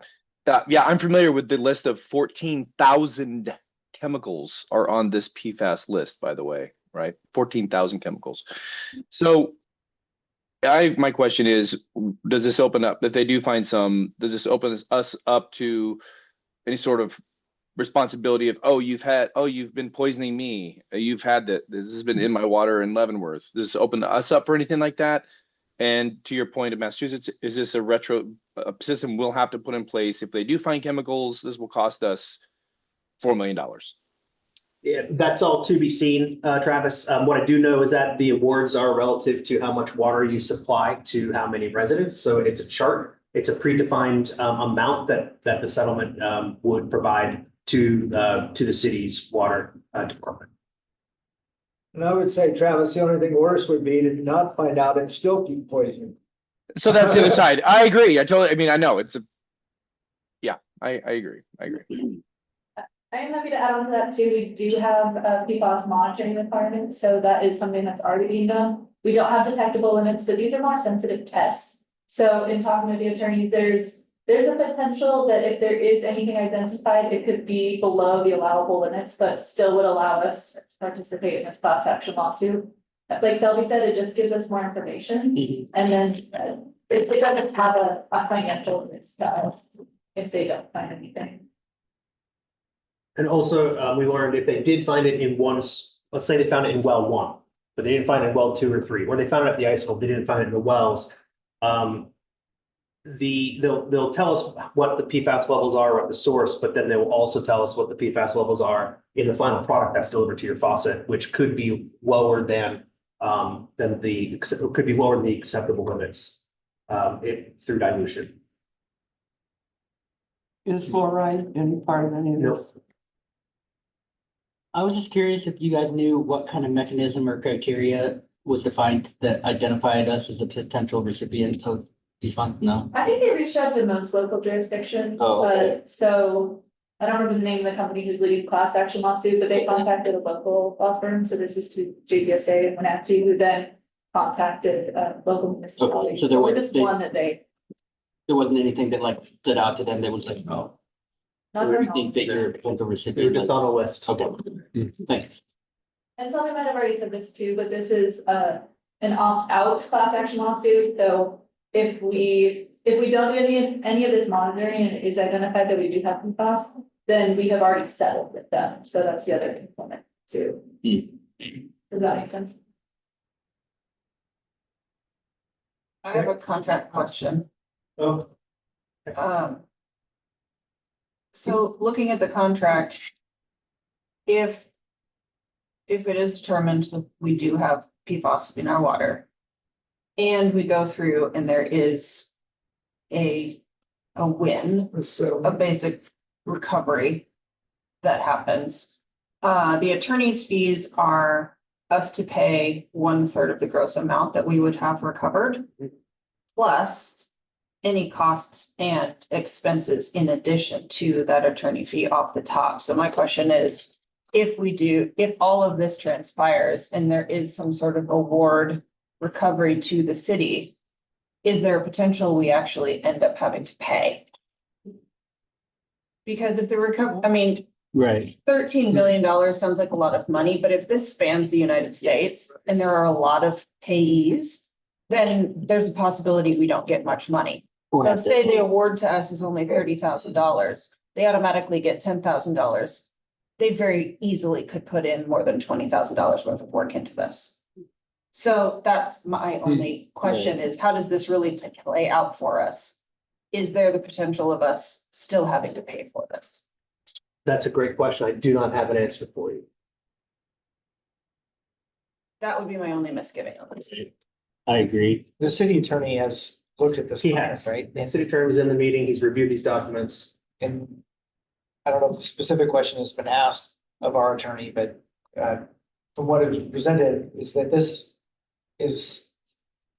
Yeah, I'm familiar with the list of 14,000 chemicals are on this PFAS list, by the way, right? 14,000 chemicals. So my question is, does this open up, if they do find some, does this open us up to any sort of responsibility of, you've been poisoning me, you've had that, this has been in my water in Leavenworth, does this open us up for anything like that? And to your point of Massachusetts, is this a system we'll have to put in place? If they do find chemicals, this will cost us $4 million. Yeah, that's all to be seen, Travis. What I do know is that the awards are relative to how much water you supply to how many residents. So it's a chart. It's a predefined amount that the settlement would provide to the city's water department. And I would say, Travis, the only thing worse would be to not find out and still keep poisoning. So that's the other side. I agree. I know it's I agree. I'm happy to add on to that too. We do have a PFAS monitoring requirement, so that is something that's already being done. We don't have detectable limits, but these are more sensitive tests. So in talking to the attorneys, there's a potential that if there is anything identified, it could be below the allowable limits, but still would allow us to participate in this class action lawsuit. Like Selby said, it just gives us more information, and then it doesn't have a financial limits to us if they don't find anything. And also, we learned if they did find it in let's say they found it in well 1, but they didn't find it in well 2 or 3, or they found it at the icicle, they didn't find it in the wells. They'll tell us what the PFAS levels are at the source, but then they will also tell us what the PFAS levels are in the final product that's delivered to your faucet, which could be lower than the acceptable limits through dilution. Is fluoride any part of any of this? I was just curious if you guys knew what kind of mechanism or criteria was defined that identified us as a potential recipient of these funds? No. I think they reached out to most local jurisdictions, Oh, okay. but so I don't remember the name of the company who's leading class action lawsuit, but they contacted a local law firm. So this is to JPSA and Wenatchee, who then contacted local municipalities. Okay, so there we're was- just one that there wasn't anything that like stood out to them that was like, oh, not we very think that you're a potential They're recipient. just on a list. Okay, thanks. And someone might have already said this too, but this is an opt-out class action lawsuit. So if we don't do any of this monitoring and it is identified that we do have PFAS, then we have already settled with them. So that's the other component too. Does that make sense? I have a contract question. Oh. So looking at the contract, if it is determined that we do have PFAS in our water, and we go through and there is a basic recovery that happens, the attorney's fees are us to pay 1/3 of the gross amount that we would have recovered, plus any costs and expenses in addition to that attorney fee off the top. So my question is, if all of this transpires and there is some sort of award recovery to the city, is there a potential we actually end up having to pay? Because if the Right. $13 billion sounds like a lot of money, but if this spans the United States and there are a lot of payees, then there's a possibility we don't get much money. So say the award to us is only $30,000, they automatically get $10,000. They very easily could put in more than $20,000 worth of work into this. So that's my only question is, how does this really play out for us? Is there the potential of us still having to pay for this? That's a great question. I do not have an answer for you. That would be my only misgiving on this. I agree. The city attorney has looked at this. He plan, has. right? The city attorney was in the meeting. He's reviewed these documents. And I don't know if the specific question has been asked of our attorney, but from what it was presented is that this is,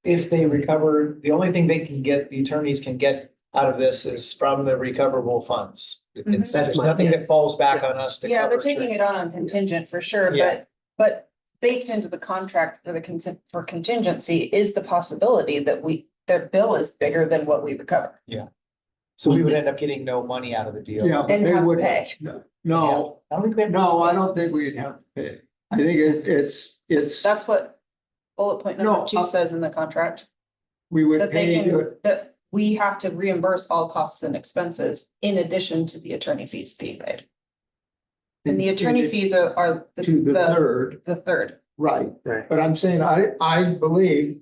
if they recover, the only thing they can get, the attorneys can get out of this is from the recoverable funds. There's nothing that falls back on us to Yeah, they're cover. taking it on contingent for sure, Yeah. but baked into the contract for the consent for contingency is the possibility that their bill is bigger than what we recover. Yeah. So we would end up getting no money out of the deal. Yeah, but And they have to would, pay. no, I don't think we have. no, I don't think we'd have to pay. I think it's, That's what bullet point No, number 2 says in the contract. we would That they pay, can, that we have to reimburse all costs and expenses in addition to the attorney fees being paid. And the attorney fees are to the third, the third. right. Right. But I'm saying, I believe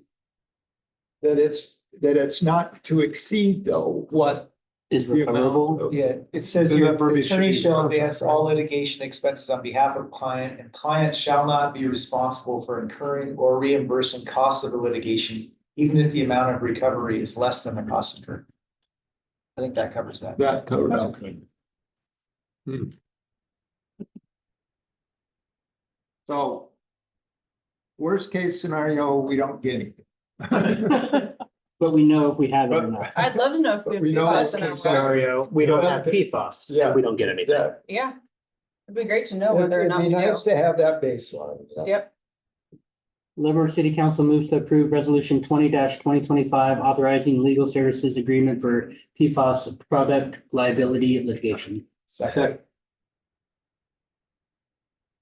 that it's not to exceed though what. Is the amount recoverable? of- Yeah, it says So here, that verbiage should attorney be in shall contract, advance right? all litigation expenses on behalf of client, and client shall not be responsible for incurring or reimbursing costs of the litigation, even if the amount of recovery is less than the cost incurred. I think that covers that. That covered up. So. Worst case scenario, we don't get anything. But we know if we have it or not. I'd love to know if we have We know PFAS that's in our case water. Scenario, we don't have PFAS. Yeah. We don't get anything. That, Yeah. It'd be great to know whether or it'd not be we do. nice to have that baseline. Yeah. Yep. Livermore City Council moves to approve resolution 20-2025, authorizing legal services agreement for PFAS product liability litigation. Second.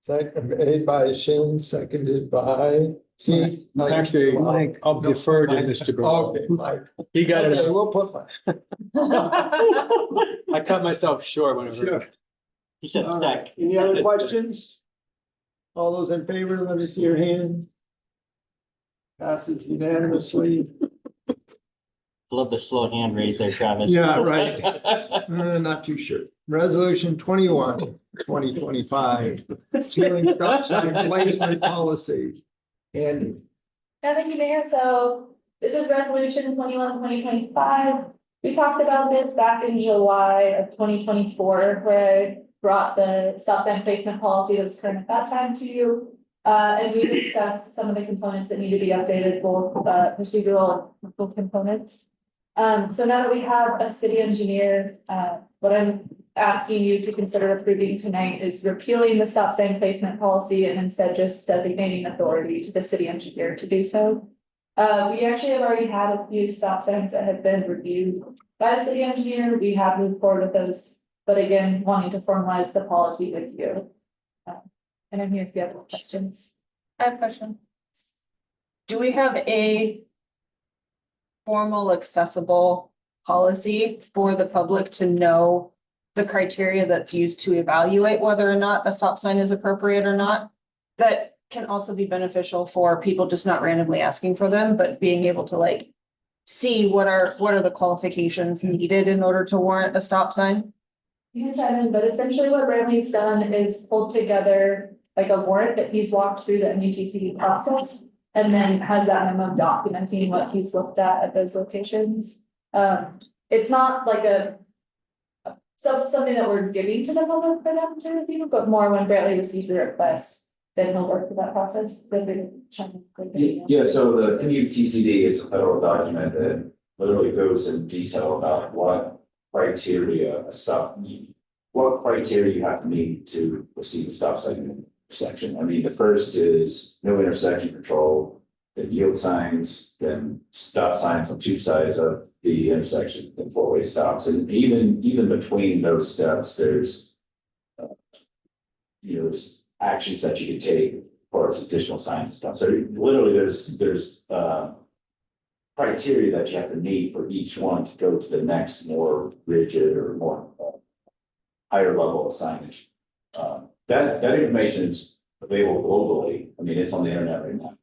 Second made by Shane, seconded by, see. Actually, Mike, I'll defer to Mr. Burrow. Okay, Mike. He got it. Okay, out. we'll put. I cut myself short when I Sure. heard. You said All stack. right. Any other questions? All those in favor, let me see your hand. Passes unanimously. Love the slow hand raise there, Travis. Yeah, right. Not too sure. Resolution 21, 2025, stealing stop sign placement policy. And Yeah, thank you, Mayor. So this is resolution 21-2025. We talked about this back in July of 2024, where I brought the stop sign placement policy that was current at that time to you. And we discussed some of the components that need to be updated, both procedural and technical components. So now that we have a city engineer, what I'm asking you to consider approving tonight is repealing the stop sign placement policy and instead just designating authority to the city engineer to do so. We actually have already had a few stop signs that have been reviewed by the city engineer. We have moved forward with those, but again, wanting to formalize the policy with you. And I'm here if you have questions. I have a question. Do we have a formal accessible policy for the public to know the criteria that's used to evaluate whether or not a stop sign is appropriate or not? That can also be beneficial for people just not randomly asking for them, but being able to like see what are the qualifications needed in order to warrant a stop sign? You can chime in, but essentially what Bradley's done is pulled together like a warrant that he's walked through the MUTCD process. And then has that memo documenting what he's looked at those locations. It's not like something that we're giving to the public for them to review, but more when Bradley receives a request, then he'll work through that process. Yeah, so the MUTCD is a federal document that literally goes in detail about what criteria what criteria you have to meet to receive a stop sign intersection. I mean, the first is no intersection control, then yield signs, then stop signs on two sides of the intersection, then four-way stops. And even between those steps, there's there's actions that you can take for additional signs and stuff. So literally there's criteria that you have to meet for each one to go to the next more rigid or more higher level of signage. That information is available globally. I mean, it's on the internet right now.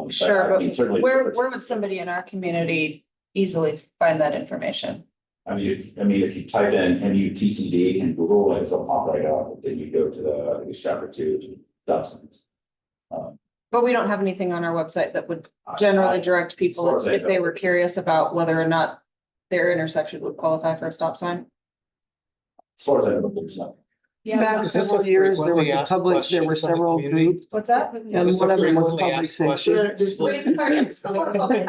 Sure, I mean, certainly. where would somebody in our community easily find that information? I mean, if you type in MUTCD and Google, it'll pop right up, then you go to the, I think it's chapter 2, stop signs. But we don't have anything on our website that would generally direct people as far as I if they know. were curious about whether or not their intersection would qualify for a stop sign. As far as I know, there's nothing. Back several years, there was a public, there were several groups. What's that? And one of them was public safety.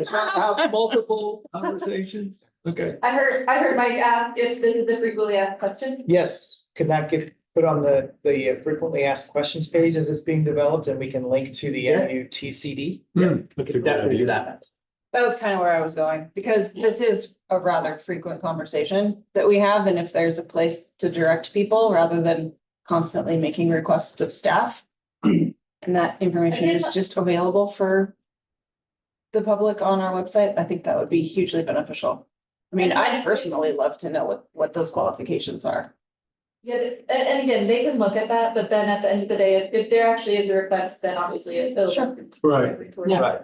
Have multiple conversations, okay. I heard Mike ask if this is a frequently asked question. Yes, could that get put on the frequently asked questions page as it's being developed, and we can link to the MUTCD? We could definitely do that. That was kind of where I was going, because this is a rather frequent conversation that we have, and if there's a place to direct people rather than constantly making requests of staff. And that information is just available for the public on our website, I think that would be hugely beneficial. I mean, I'd personally love to know what those qualifications are. Yeah, and again, they can look at that, but then at the end of the day, if there actually is a request, then obviously it'll. Sure. Right. Yeah. Right.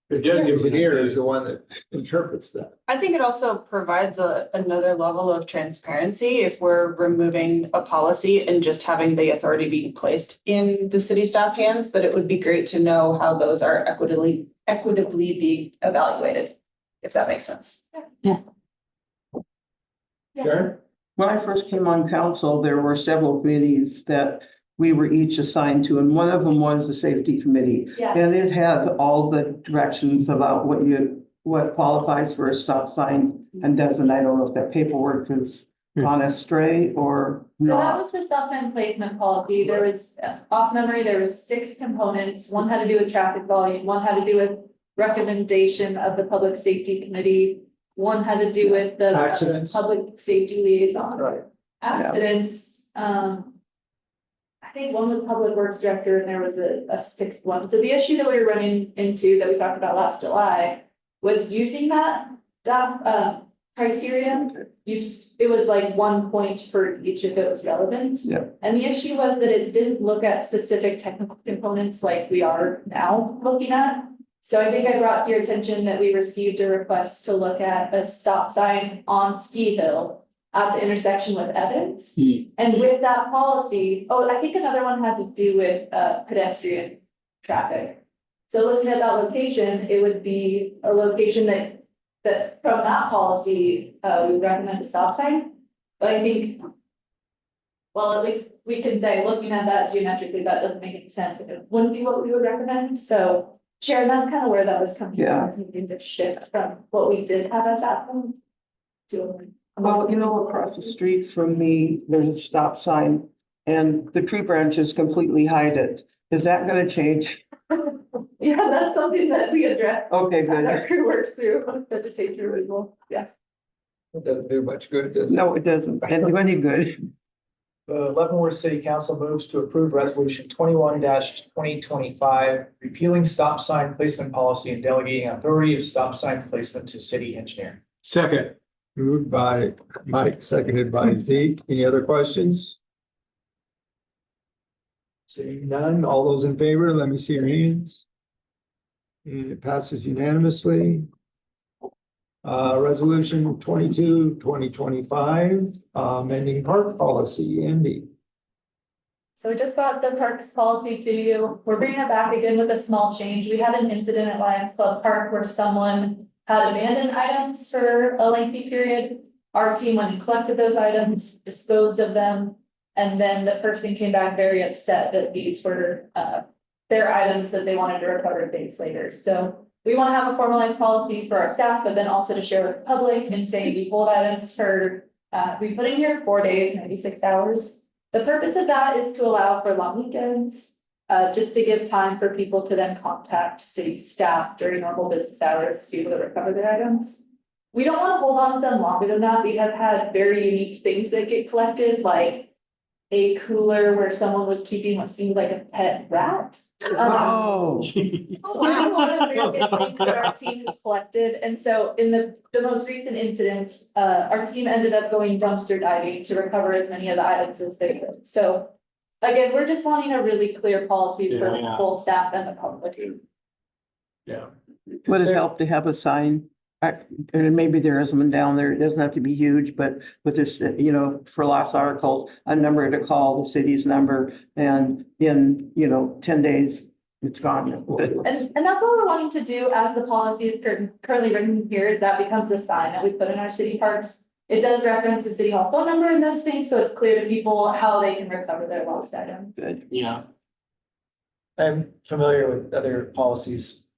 The engineer is the one that interprets that. I think it also provides another level of transparency if we're removing a policy and just having the authority being placed in the city staff hands, that it would be great to know how those are equitably being evaluated, if that makes sense. Sure. When I first came on council, there were several committees that we were each assigned to, and one of them was the safety committee. Yeah. And it had all the directions about what qualifies for a stop sign and doesn't. I don't know if that paperwork is on astray or So that not. was the stop sign placement policy. There was, off memory, there was 6 components. One had to do with traffic volume, one had to do with recommendation of the public safety committee. One had to do with the Accidents. public safety liaison. Right. Accidents, I think one was public works director and there was a 6th one. So the issue that we were running into that we talked about last July was using that criteria. It was like 1 point for each if it was relevant. Yeah. And the issue was that it didn't look at specific technical components like we are now looking at. So I think I brought to your attention that we received a request to look at a stop sign on Ski Hill at the intersection with Evans. And with that policy, I think another one had to do with pedestrian traffic. So looking at that location, it would be a location that from that policy, we would recommend a stop sign. But I think, well, at least we can say, looking at that geometrically, that doesn't make any sense. It wouldn't be what we would recommend. So Sharon, that's kind of where that was coming from. Yeah. It's needing to shift from what we did have at that point to. Well, across the street from me, there's a stop sign and the tree branches completely hide it. Is that gonna change? Yeah, that's something that we address. Okay, As our good. crew works through vegetation removal. Yeah. It doesn't do much good, does it? No, it doesn't. And do any good. The Leavenworth City Council moves to approve resolution 21-2025, repealing stop sign placement policy and delegating authority of stop sign placement to city engineer. Second. Moved by Mike, seconded by Zeke. Any other questions? Seeing none, all those in favor, let me see your hands. And it passes unanimously. Resolution 22-2025, amending park policy, Andy. So we just brought the parks policy to you. We're bringing it back again with a small change. We had an incident at Lions Club Park where someone had abandoned items for a lengthy period. Our team went and collected those items, disposed of them, and then the person came back very upset that these were their items that they wanted to recover days later. So we want to have a formalized policy for our staff, but then also to share with the public and say we hold items for, we put in here 4 days, 96 hours. The purpose of that is to allow for long weekends, just to give time for people to then contact city staff during normal business hours to be able to recover their items. We don't want to hold on to them longer than that. We have had very unique things that get collected, like a cooler where someone was keeping what seemed like a pet rat. Oh. So a lot of various things that our team has collected, and so in the most recent incident, our team ended up going dumpster diving to recover as many of the items as they could. So again, we're just wanting a really clear policy for the full staff and the public. Yeah. Would it help to have a sign? And maybe there is one down there. It doesn't have to be huge, but with this, you know, for lost articles, a number to call, the city's number, and in, you know, 10 days, it's gone. And that's what we're wanting to do as the policy is currently written here, is that becomes the sign that we put in our city parks. It does reference the city hall phone number and those things, so it's clear to people how they can recover their lost item. Good. Yeah. I'm familiar with other policies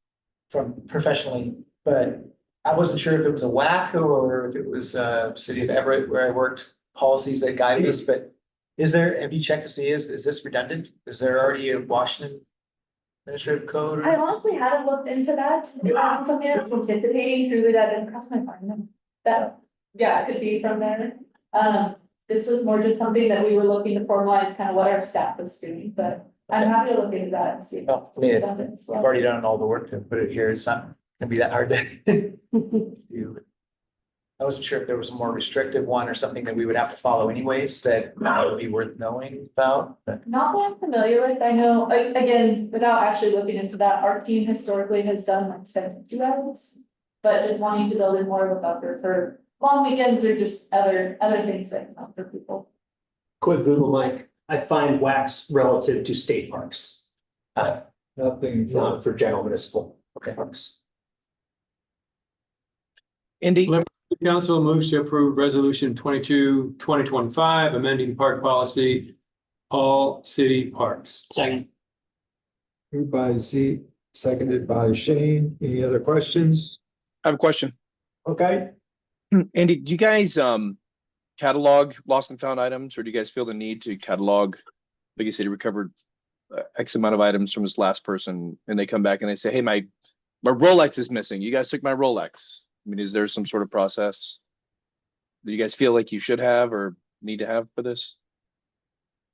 from professionally, but I wasn't sure if it was a WAC or if it was City of Everett where I worked, policies that guide us, but have you checked to see, is this redundant? Is there already a Washington administrative code? I honestly haven't looked into that. It wasn't something I was anticipating through that didn't cross my mind. That, yeah, it could be from there. This was more just something that we were looking to formalize kind of what our staff was doing, but I'm happy to look into that and see. If Well, it's I mean, redundant as We've well. already done all the work to put it here. It's not gonna be that hard to do. I wasn't sure if there was a more restrictive one or something that we would have to follow anyways that would be worth knowing about, but. Not that I'm familiar with. I know, like, again, without actually looking into that, our team historically has done like 72 hours. But is wanting to build in more of a buffer for long weekends or just other things that can help for people. Quick Google, Mike, I find wax relative to state parks, Nothing. not for general municipal parks. Indy, The council moves to approve resolution 22, 2025, amending park policy, all city parks. Second. Moved by Z, seconded by Shane. Any other questions? I have a question. Okay. Andy, do you guys catalog lost and found items, or do you guys feel the need to catalog? Like you said, you recovered X amount of items from this last person, and they come back and they say, "Hey, my Rolex is missing. You guys took my Rolex." I mean, is there some sort of process that you guys feel like you should have or need to have for this?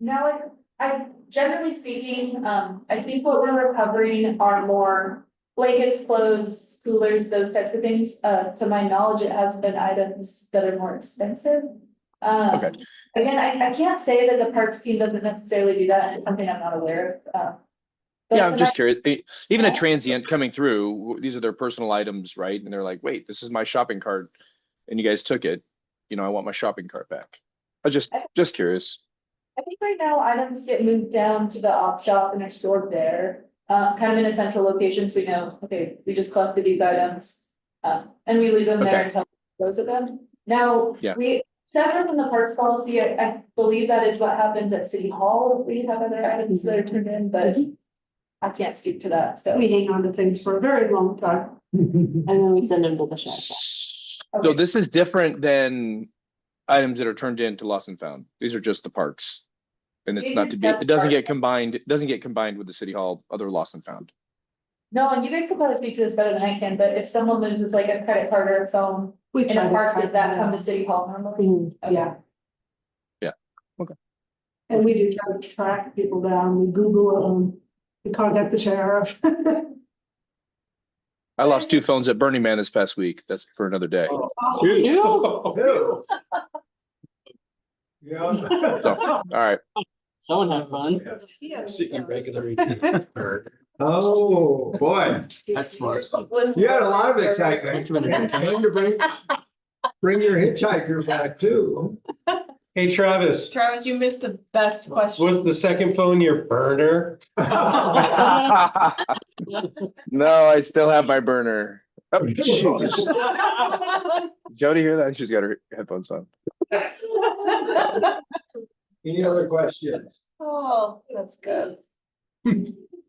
Now, I generally speaking, I think what we're recovering are more blankets, clothes, coolers, those types of things. To my knowledge, it has been items that are more expensive. Okay. Again, I can't say that the parks team doesn't necessarily do that, and it's something I'm not aware of. But Yeah, I'm just tonight- curious. Even a transient coming through, these are their personal items, right? And they're like, "Wait, this is my shopping cart, and you guys took it. You know, I want my shopping cart back." I just curious. I think right now items get moved down to the op shop and are stored there, kind of in a central location, so we know, okay, we just collected these items. And we leave them there Okay. until we dispose of them. Now, Yeah. we, separate from the parks policy, I believe that is what happens at City Hall, if we have other items that are turned in, but I can't speak to that, so. We hang on to things for a very long time. And then we send them to the shed. So this is different than items that are turned in to lost and found. These are just the parks. And it's These not are to be, just it doesn't get parks. combined, it doesn't get combined with the city hall, other lost and found. No, and you guys can probably speak to this better than I can, but if someone loses like a credit card or a phone We in try a to park, track does that them come to down. City Hall normally? Yeah. Yeah. Okay. And we do try to track people down. We Google them. We contact the sheriff. I lost 2 phones at Burning Man this past week. That's for another day. Yeah. So, all right. Someone have fun. Oh, boy. That's smart. You had a lot of excitement. Must have been a good time. Time to bring your hitchhiker back too. Hey, Travis, Travis, you missed the best question. was the second phone your burner? No, I still have my burner. Oh, jeez. Jody hear that? She's got her headphones on. Any other questions? Oh, that's good.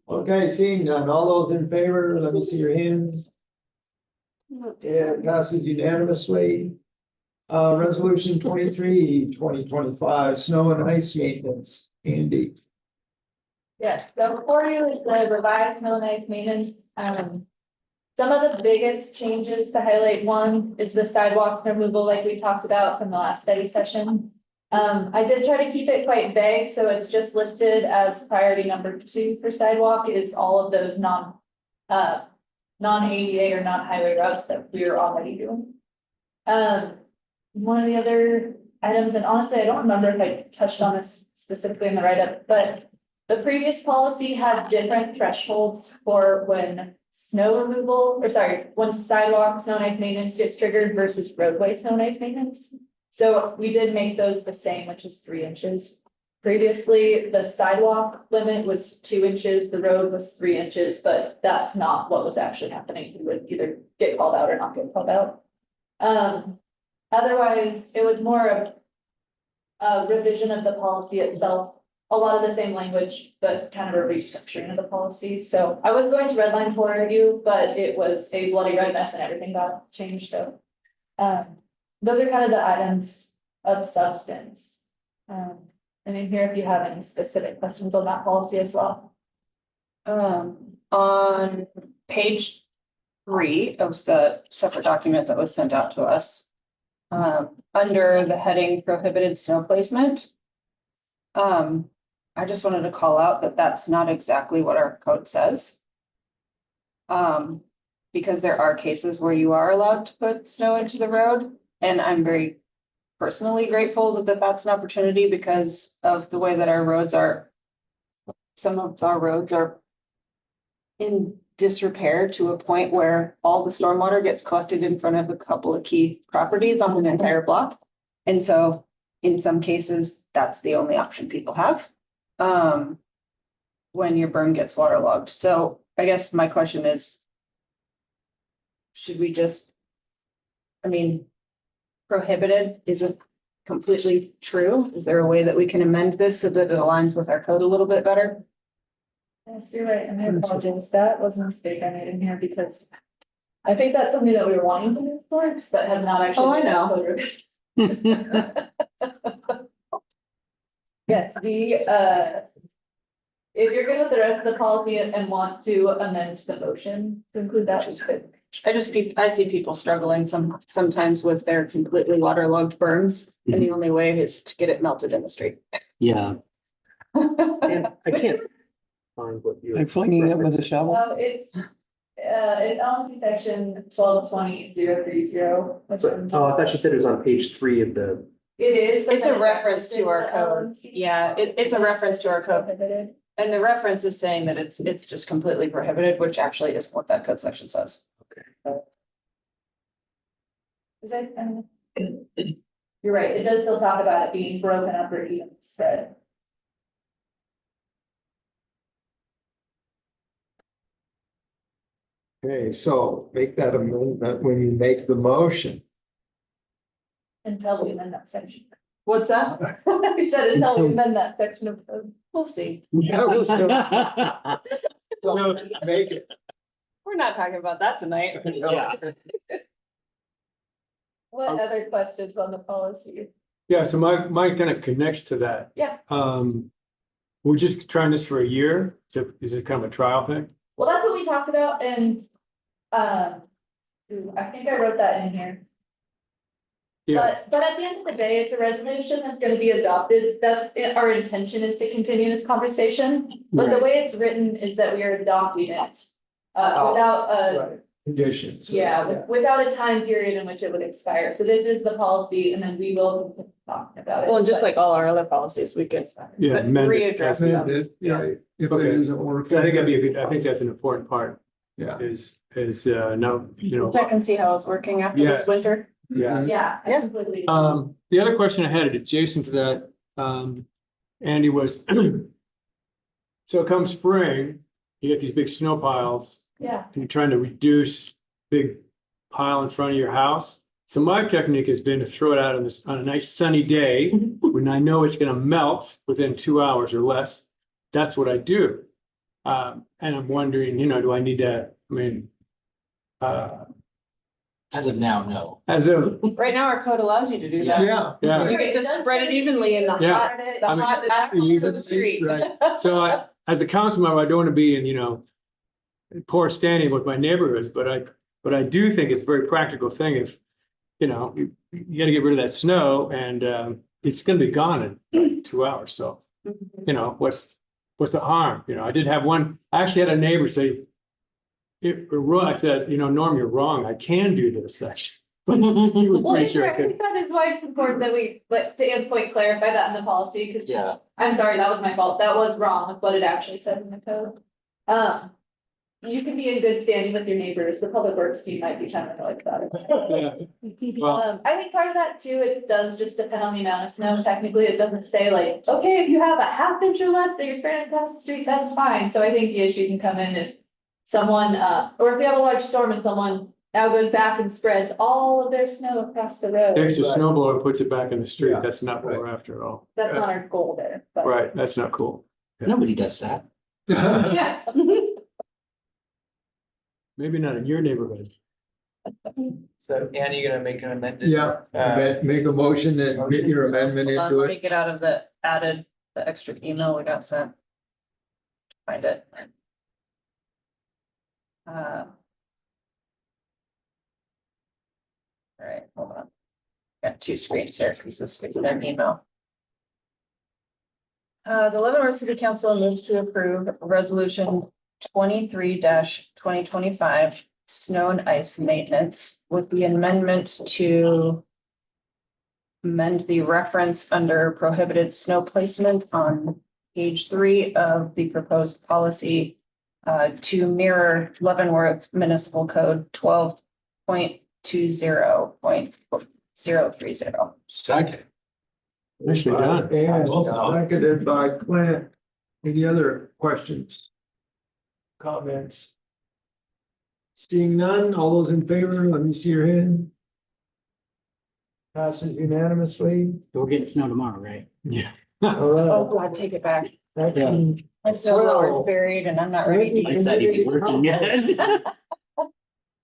Okay, seeing none. All those in favor, let me see your hands. Yeah, it passes unanimously. Resolution 23, 2025, snow and ice maintenance. Andy. Yes, so before you is the revised snow and ice maintenance. Some of the biggest changes to highlight, one is the sidewalks removal like we talked about from the last study session. I did try to keep it quite vague, so it's just listed as priority number 2 for sidewalk is all of those non-ADA or non-highway routes that we are already doing. One of the other items, and honestly, I don't remember if I touched on this specifically in the write-up, but the previous policy had different thresholds for when snow removal, or sorry, when sidewalk snow and ice maintenance gets triggered versus roadway snow and ice maintenance. So we did make those the same, which is 3 inches. Previously, the sidewalk limit was 2 inches, the road was 3 inches, but that's not what was actually happening. We would either get called out or not get called out. Otherwise, it was more of a revision of the policy itself. A lot of the same language, but kind of a restructuring of the policy. So I was going to redline for you, but it was a bloody red mess and everything got changed. So those are kind of the items of substance. And in here, if you have any specific questions on that policy as well. On page 3 of the separate document that was sent out to us, under the heading prohibited snow placement, I just wanted to call out that that's not exactly what our code says. Because there are cases where you are allowed to put snow into the road, and I'm very personally grateful that that's an opportunity because of the way that our roads are. Some of our roads are in disrepair to a point where all the stormwater gets collected in front of a couple of key properties on an entire block. And so in some cases, that's the only option people have. When your berm gets waterlogged. So I guess my question is, should we just, I mean, prohibited isn't completely true. Is there a way that we can amend this so that it aligns with our code a little bit better? Yes, you're right, and I apologize. That was a mistake I made in here because I think that's something that we were wanting to move towards, but have not actually. Oh, I know. Yes, if you're good with the rest of the policy and want to amend the motion to include that, just good. I see people struggling sometimes with their completely waterlogged berms, and the only way is to get it melted in the street. Yeah. And I can't find what you. Like flinging it with a shovel? It's LMC section 1220.030. Oh, I thought you said it was on page 3 of the. It is. It's a reference to our code. Yeah, it's a reference to our code. And the reference is saying that it's just completely prohibited, which actually isn't what that code section says. You're right, it does still talk about it being broken up or even spread. Okay, so make that amendment when you make the motion. Until we amend that section. What's that? I said until we amend that section of code. We'll see. Yeah, we'll still make it. We're not talking about that tonight. Yeah. What other questions on the policy? Yeah, so mine kind of connects to that. Yeah. We're just trying this for a year. So is it kind of a trial thing? Well, that's what we talked about and, I think I wrote that in here. Yeah. But at the end of the day, if the resolution is gonna be adopted, our intention is to continue this conversation. But the Right. way it's written is that we are adopting it, without a, Conditions. without a time period in which it would expire. So this is the policy and then we will continue talking about it. Well, and just but- like all our other policies, we could Yeah. amend it. readdress them. Yeah, if it Okay. doesn't work. I think I think that's an important part. Yeah. Is no, Check and see how it's working after this Yes. winter. yeah. Yeah, I completely. The other question I had adjacent to that, Andy, was so come spring, you get these big snow piles Yeah, and you're trying to reduce big pile in front of your house. So my technique has been to throw it out on a nice sunny day when I know it's gonna melt within 2 hours or less. That's what I do. And I'm wondering, do I need to, As of now, no. as of, Right now, our code allows you to do that. yeah. You get to spread it evenly in the Yeah. hot, the hot asphalt of the street. Right. So as a council member, I don't want to be in, poor standing with my neighborhoods, but I do think it's a very practical thing. you gotta get rid of that snow and, it's gonna be gone in 2 hours, so, what's the harm? I did have I actually had a neighbor say, I said, Norm, you're wrong, I can do this, actually. But he was Well, pretty sure I I could. think that is why it's important that we, but to Ann's point, clarify that in the policy, because Yeah. I'm sorry, that was my fault. That was wrong with what it actually says in the code. You can be in good standing with your neighbors. The public works team might be trying to like about it. Well, I think part of that too, it does just depend on the amount of snow. Technically, it doesn't say like, okay, if you have a half inch or less that you're spreading across the street, that's fine. So I think the issue can come in if someone, or if you have a large storm and someone now goes back and spreads all of their snow across the road. takes a snowblower and puts it back in the street. That's not what we're after at all. That's not our goal there, but. Right, that's not cool. Nobody does that. Yeah. Maybe not in your neighborhood. So Ann, you gonna make an amendment? Yeah, make a motion and get your amendment Hold on, into let me it. get out of the extra email we got sent. Find it. All right, hold on. Got two screens here because this is their email. The Leavenworth City Council moves to approve resolution 23-2025 snow and ice maintenance with the amendment to amend the reference under prohibited snow placement on page 3 of the proposed policy to mirror Leavenworth Municipal Code 12.20.030. Second. Nicely done. And seconded by Clint. Any other questions? Comments? Seeing none, all those in favor, let me see your hand. Passes unanimously. We're getting snow tomorrow, right? Yeah. All right. Oh, God, take it back. Yeah. My snowblower is buried and I'm not ready to It's use not it. even working yet.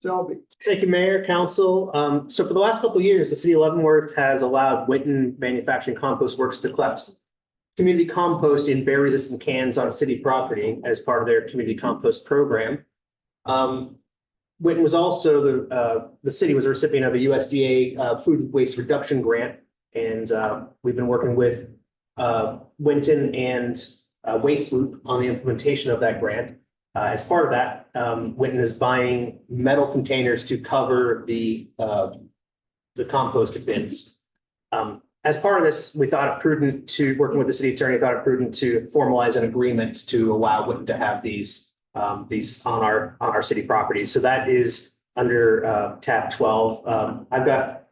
Selby. Thank you, Mayor, Council. So for the last couple of years, the city of Leavenworth has allowed Winton Manufacturing Compost Works to collect community compost in bear-resistant cans on city property as part of their community compost program. Winton was also the city was a recipient of a USDA food waste reduction grant, and we've been working with Winton and Waste Loop on the implementation of that grant. As part of that, Winton is buying metal containers to cover the compost bins. As part of this, we thought it prudent to, working with the city attorney, thought it prudent to formalize an agreement to allow Winton to have these on our city properties. So that is under tab 12. I've got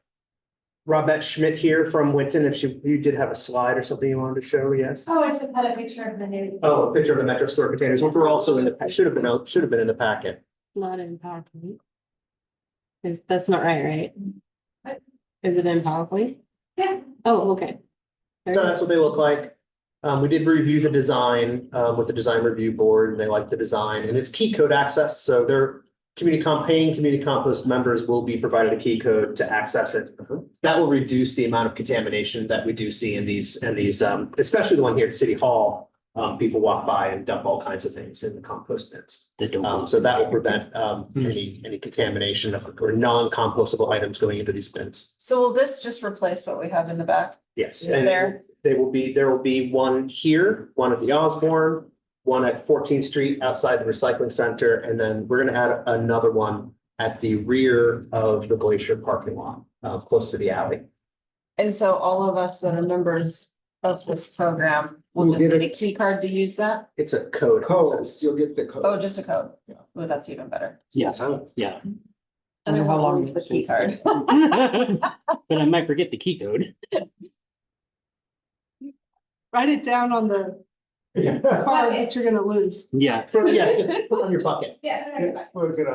Robette Schmidt here from Winton. If you did have a slide or something you wanted to show, yes? Oh, I just had a picture of the new. Oh, a picture of the Metro Store containers, which were also in the, should have been in the packet. Not in PowerPoint. That's not right? Is it in PowerPoint? Yeah. Oh, okay. So that's what they look like. We did review the design with the design review board, and they like the design, and it's key code access. So their paying community compost members will be provided a key code to access it. That will reduce the amount of contamination that we do see in these, especially the one here at City Hall. People walk by and dump all kinds of things in the compost bins. So that will prevent any contamination or non-compostable items going into these bins. So will this just replace what we have in the back? Yes. Yeah. And There. there will be one here, one at the Osborne, one at 14th Street outside the recycling center, and then we're gonna add another one at the rear of the Glacier parking lot, close to the alley. And so all of us that are members of this program will We'll just get get a key card to use that? It's a code. You'll get the code. Oh, just a code? Well, that's even better. Yes, yeah. And how long the key card? But I might forget the key code. Write it down on the card that you're gonna lose. Yeah. Just put it on your bucket. Yeah.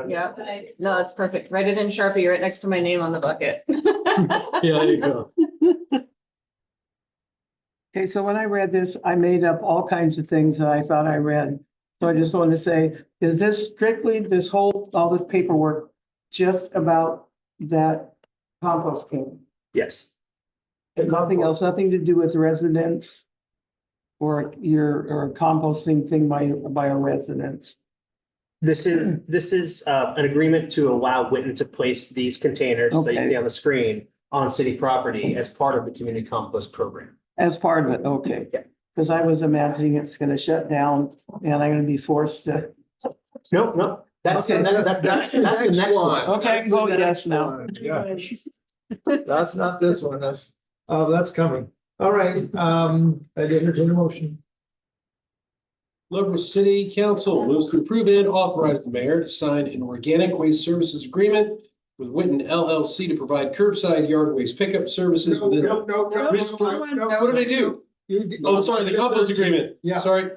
Yeah, no, it's perfect. Write it in Sharpie right next to my name on the bucket. Yeah, there you go. Okay, so when I read this, I made up all kinds of things that I thought I read. So I just wanted to say, is this strictly all this paperwork just about that compost can? Yes. And nothing else, nothing to do with residents or a composting thing by a residence? This is an agreement to allow Witten to place these containers that you Okay. see on the screen on city property as part of the community compost program. As part of it, okay. Yeah. Because I was imagining it's gonna shut down and I'm gonna be forced to. No, that's the That's the next one. Okay, I can go yes now. Yeah. That's not this one, that's coming. All right, I entertain a motion. Leavenworth City Council moves to approve and authorize the mayor to sign an organic waste services agreement with Witten LLC to provide curbside yard waste pickup services within. No. What did I do? Oh, sorry, the compost agreement. Yeah. Sorry.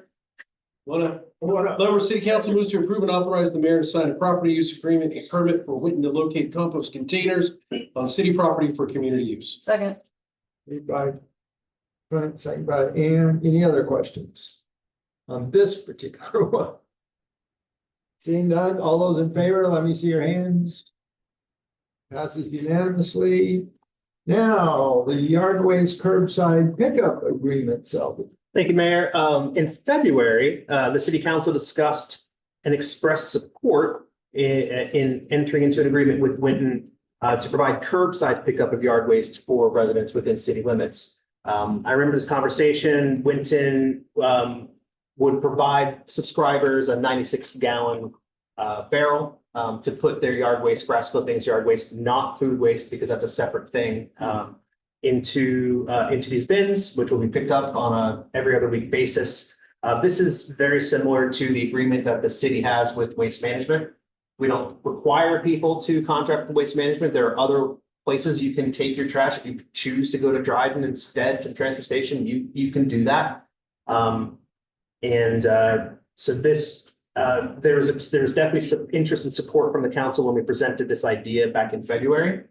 Leavenworth City Council moves to approve and authorize the mayor to sign a property use agreement and permit for Witten to locate compost containers on city property for community use. Second. Moved by Brent, second by Ann. Any other questions on this particular one? Seeing none, all those in favor, let me see your hands. Passes unanimously. Now, the yard waste curbside pickup agreement, Selby. Thank you, Mayor. In February, the city council discussed and expressed support in entering into an agreement with Witten to provide curbside pickup of yard waste for residents within city limits. I remember this conversation. Winton would provide subscribers a 96-gallon barrel to put their yard waste, grass clippings, yard waste, not food waste, because that's a separate thing, into these bins, which will be picked up on a every other week basis. This is very similar to the agreement that the city has with waste management. We don't require people to contract with waste management. There are other places you can take your trash. If you choose to go to Dryden instead, to the transfer station, you can do that. So this, there was definitely some interest and support from the council when we presented this idea back in February.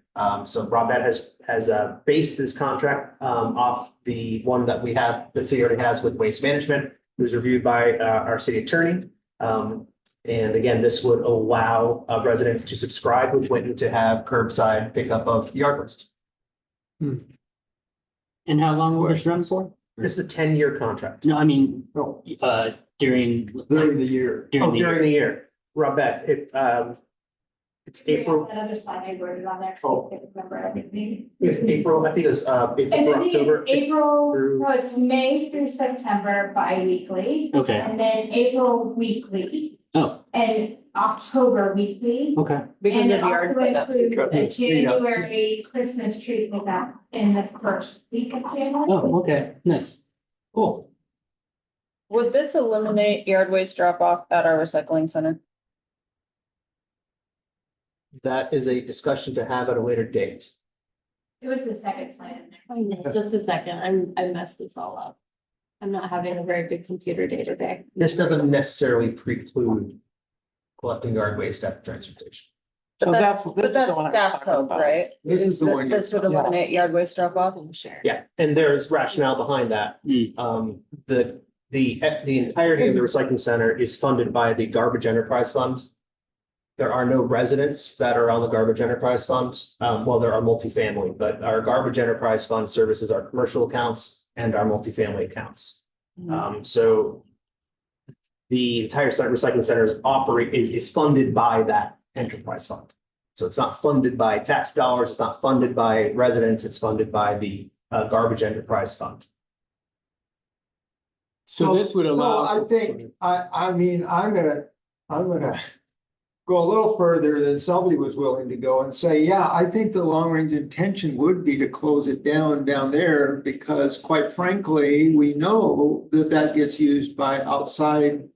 So Robert has based this contract off the one that we have, that city already has with waste management. It was reviewed by our city attorney. And again, this would allow residents to subscribe with Witten to have curbside pickup of yard waste. And how long will this run for? This is a 10-year contract. No, I mean, during the year. During the year. Robert, it's April. Another slide I wrote it on there, Oh. so I can't remember everything. It's April, I think it's April, And or then October. it's April, through- no, it's May through September bi-weekly. Okay. And then April weekly Oh, and October weekly. okay. Because And of it yard also cleanups. includes a January Christmas tree pickup in the first week of January. Oh, okay, nice. Cool. Would this eliminate yard waste drop off at our recycling center? That is a discussion to have at a later date. It was the second slide in there. Just a second, I messed this all up. I'm not having a very good computer day today. This doesn't necessarily preclude collecting yard waste at the transfer station. But that's this is staff's the one I'm talking hope, about. right? This is the That one you're- This would eliminate yard waste drop off? Sure. Yeah, and there's rationale behind that. The entirety of the recycling center is funded by the Garbage Enterprise Fund. There are no residents that are on the Garbage Enterprise Fund. Well, there are multifamily, but our Garbage Enterprise Fund services our commercial accounts and our multifamily accounts. So the entire site recycling center is funded by that enterprise fund. So it's not funded by tax dollars, it's not funded by residents, it's funded by the Garbage Enterprise Fund. So this would allow. So I think, I mean, I'm gonna go a little further than Selby was willing to go and say, yeah, I think the long range intention would be to close it down there, because quite frankly, we know that gets used by outside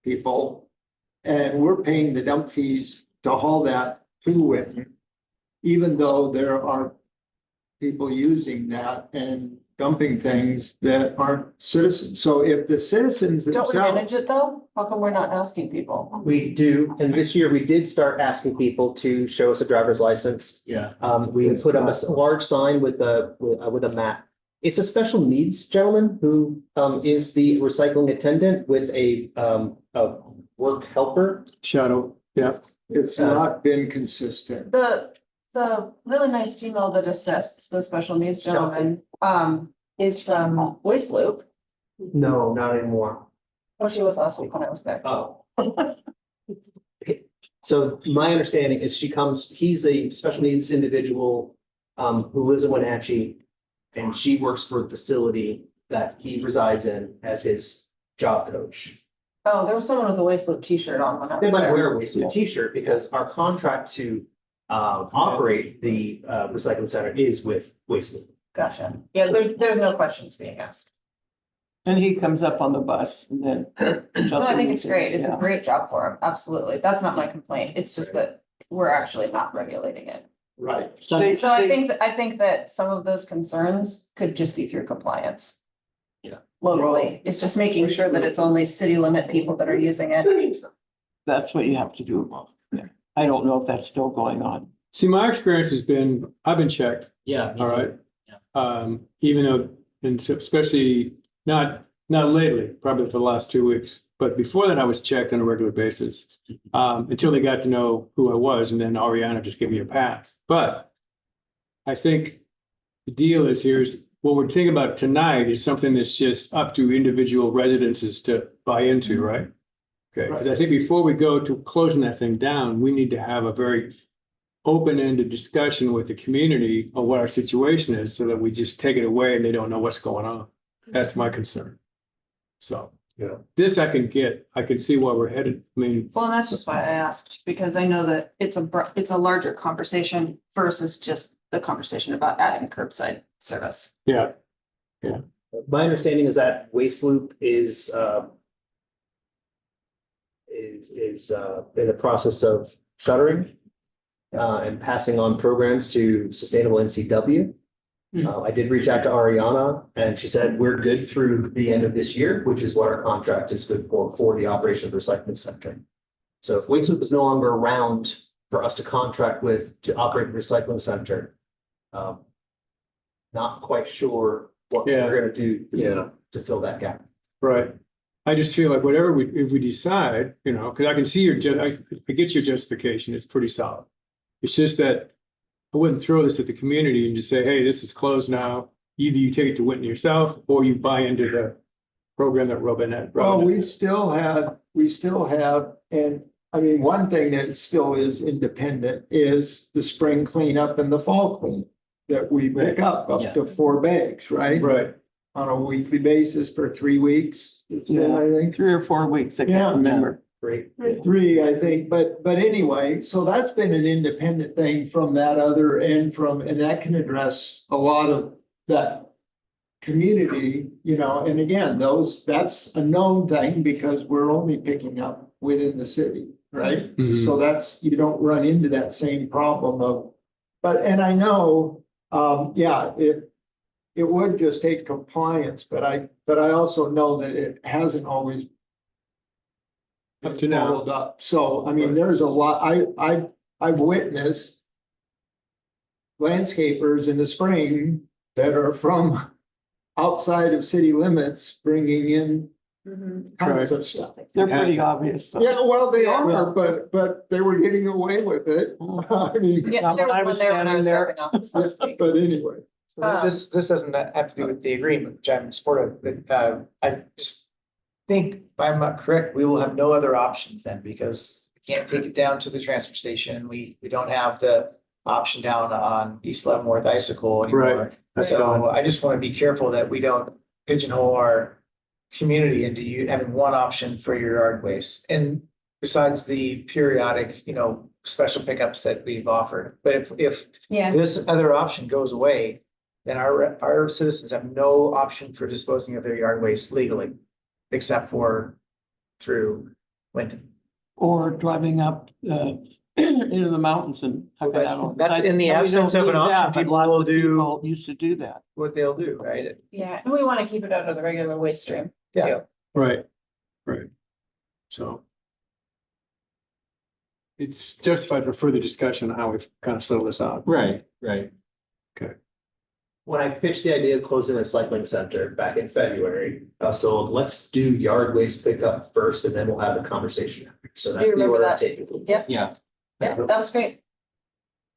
people. And we're paying the dump fees to haul that to Witten, even though there are people using that and dumping things that aren't citizens. So if the citizens Don't we manage themselves. it though? How come we're not asking people? We do, and this year we did start asking people to show us a driver's license. Yeah. We put up a large sign with a map. It's a special needs gentleman who is the recycling attendant with a work helper. Shadow, yeah. It's not been consistent. The really nice female that assists the special needs gentleman, is from Waste Loop. No, not anymore. Oh, she was last week when I was there. Oh. So my understanding is he's a special needs individual who lives in Wenatchee. And she works for the facility that he resides in as his job coach. Oh, there was someone with a waist loop t-shirt on when I They was might there. wear a waistcoat t-shirt because our contract to operate the recycling center is with Wasteland. Gotcha. Yeah, there's no questions being asked. And he comes up on the bus and then. No, I think it's great. It's a Yeah. great job for him. Absolutely. That's not my complaint. It's just that we're actually not regulating it. Right. So I think that some of those concerns could just be through compliance. Yeah. Locally, it's just making sure that it's only city limit people that are using it. That's what you have to do. I don't know if that's still going on. See, my experience has been, I've been checked. Yeah. All right. Even though, and especially not lately, probably for the last 2 weeks, but before that I was checked on a regular basis. Until they got to know who I was, and then Ariana just gave me a pass. But I think the deal is what we're thinking about tonight is something that's just up to individual residences to buy into, right? Okay, because I think before we go to closing that thing down, we need to have a very open-ended discussion with the community on what our situation is, so that we just take it away and they don't know what's going on. That's my concern. So, yeah, this I can see where we're headed. I mean, Well, and that's just why I asked, because I know that it's a larger conversation versus just the conversation about adding curbside service. yeah, My understanding is that Waste Loop is in the process of shuttering and passing on programs to Sustainable NCW. I did reach out to Ariana and she said, we're good through the end of this year, which is what our contract is good for the operation of the recycling center. So if Waste Loop is no longer around for us to contract with to operate the recycling center, not quite sure what we're gonna do to fill that gap. right. I just feel like if we decide, because I can see I get your justification, it's pretty solid. It's just that I wouldn't throw this at the community and just say, hey, this is closed now. Either you take it to Winton yourself or you buy into the program that Robin had. Well, we still have, and I mean, one thing that still is independent is the spring cleanup and the fall clean. That we pick up to 4 bags, right? Right. On a weekly basis for 3 weeks. Yeah, I think 3 or 4 weeks, I can't remember. Great. 3, I think, but anyway, so that's been an independent thing from that other end and that can address a lot of that community, and again, that's a known thing because we're only picking up within the city, right? So that's, you don't run into that same problem and I know, it would just take compliance, but I also know that it hasn't always up to now. followed up. So, I mean, there's a lot, I've witnessed landscapers in the spring that are from outside of city limits bringing in kinds of stuff. They're pretty obvious. Yeah, well, they are, but they were getting away with it. I mean. Yeah, there was one there when I was driving off last week. But anyway. So this doesn't have to do with the agreement, which I'm supportive, but I just think, if I'm not correct, we will have no other options then, because we can't take it down to the transfer station. We don't have the option down on East Leavenworth Icicle anymore. Right. That's So gone. I just want to be careful that we don't pigeonhole our community into you having one option for your yard waste. And besides the periodic, special pickups that we've offered. But if this other option goes away, then our citizens have no option for disposing of their yard waste legally, except for through Winton. Or driving up into the mountains and hucking out on. That's in the absence of an option, people will do used to do that. what they'll do, right? Yeah, and we want to keep it out of the regular waste stream. Yeah. Right. So it's justified for further discussion on how we've kind of settled this out. Right. Okay. When I pitched the idea of closing the recycling center back in February, I was told, let's do yard waste pickup first and then we'll have a conversation. So that's Do you the remember order I'm that? taking. Yep. Yeah. Yeah, that was great.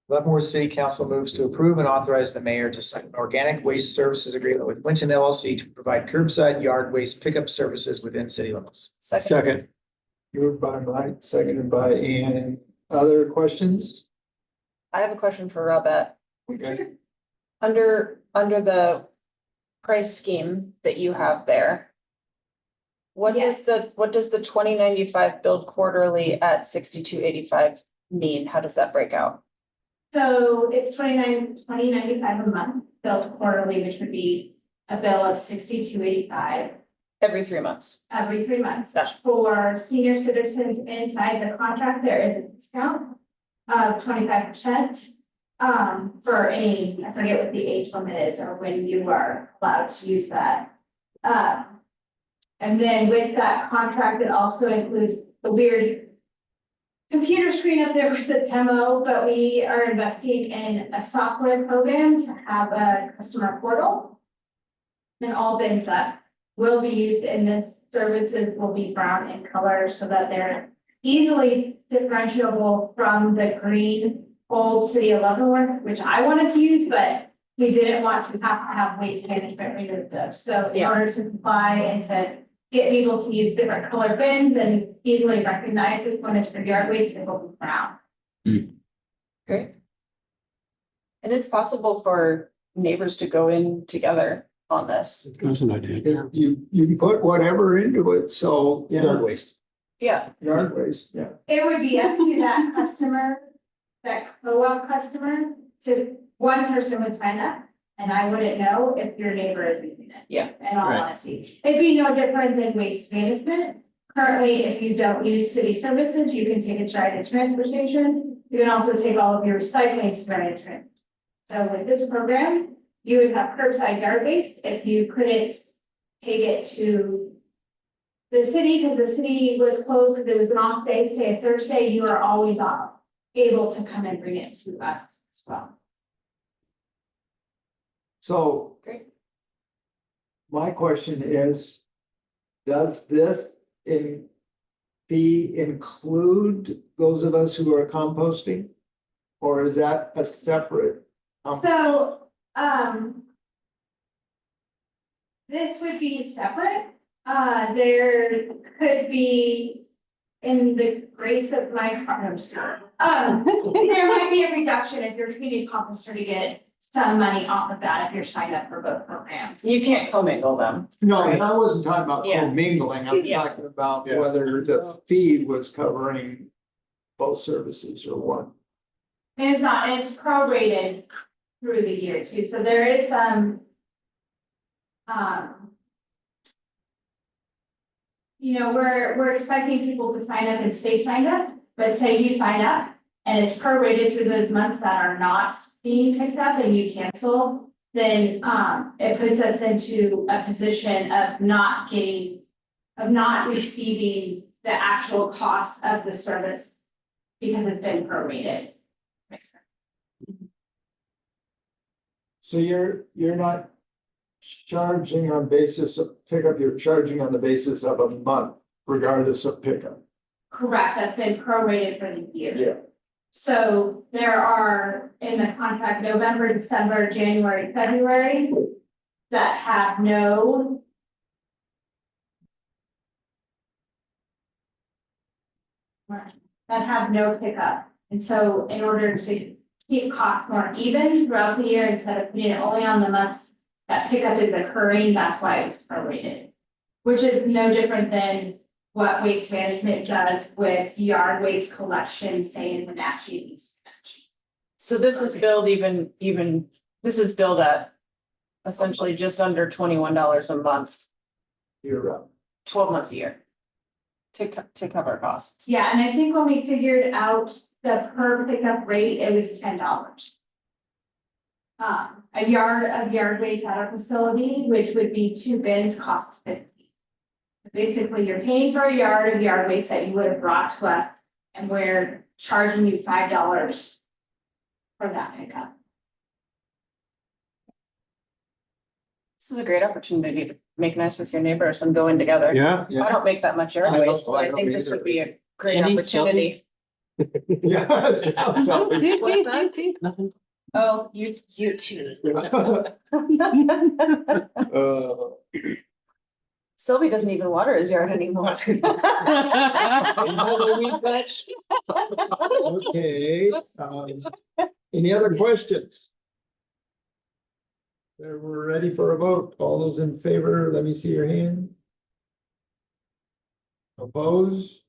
Leavenworth City Council moves to approve and authorize the mayor to sign an organic waste services agreement with Winton LLC to provide curbside yard waste pickup services within city limits. Second. Moved by Mike, seconded by Ann. Other questions? I have a question for Robert. Okay. Under the price scheme that you have there. What does the 2095 billed quarterly at 6285 mean? How does that break out? So it's $29.95 a month, billed quarterly, which would be a bill of $62.85 Every 3 months. every 3 months. For senior citizens inside the contract, there is a discount of 25%. For any, I forget what the age limit is or when you are allowed to use that. And then with that contract, it also includes the weird computer screen up there was a demo, but we are investing in a software program to have a customer portal. And all bins that will be used in this services will be brown in color so that they're easily differentiable from the green old City of Leavenworth, which I wanted to use, but we didn't want to have waste management removed those. So in order to comply and to get people to use different color bins and easily recognize which one is for yard waste, it will be brown. Great. And it's possible for neighbors to go in together on this. That's an idea. You can put whatever into it, so, yeah. Yard waste. Yeah. Yard waste, yeah. It would be up to that customer, that co-op customer, to one person would sign up. And I wouldn't know if your neighbor is using it. Yeah. In all Right. honesty, it'd be no different than waste management. Currently, if you don't use city services, you can take a stride to transfer station. You can also take all of your recycling to stride transfer. So with this program, you would have curbside yard waste if you couldn't take it to the city, because the city was closed because it was an off day, say a Thursday, you are always able to come and bring it to us as well. So. Great. My question is, does this fee include those of us who are composting? Or is that a separate? So, this would be separate. There could be, in the grace of my heart, I'm just kidding. There might be a reduction if you're community composter to get some money off of that if you're signed up for both programs. You can't commingle them. No, Right. I wasn't talking about Yeah. commingling. I'm Yeah. talking about whether the fee was covering both services or one. And it's not, and it's prorated through the year too, so there is some. We're expecting people to sign up and stay signed up, but say you sign up and it's prorated through those months that are not being picked up and you cancel, then it puts us into a position of not receiving the actual cost of the service because it's been prorated. So you're not charging on basis of pickup, you're charging on the basis of a month regardless of pickup. Correct, that's been prorated for the year. Yeah. So there are in the contract, November, December, January, February, that have no. That have no pickup. And so in order to keep costs more even throughout the year, instead of putting it only on the months that pickup is occurring, that's why it's prorated. Which is no different than what waste management does with yard waste collection, say in Wenatchee. So this is billed this is billed at essentially just under $21 a month, You're up. 12 months a year. To cover costs. Yeah, and I think when we figured out the per pickup rate, it was $10. A yard of yard waste at our facility, which would be 2 bins, costs $50. Basically, you're paying for a yard of yard waste that you would have brought to us, and we're charging you $5 for that pickup. This is a great opportunity to make nice with your neighbors and go in together. Yeah. I don't make that much yard I waste, don't- but I I think don't this either. would be a great Any opportunity. Yes. What's that? Nothing. Oh, you too. Sylvie doesn't even water his yard anymore. Okay, any other questions? We're ready for a vote. All those in favor, let me see your hand. Oppose?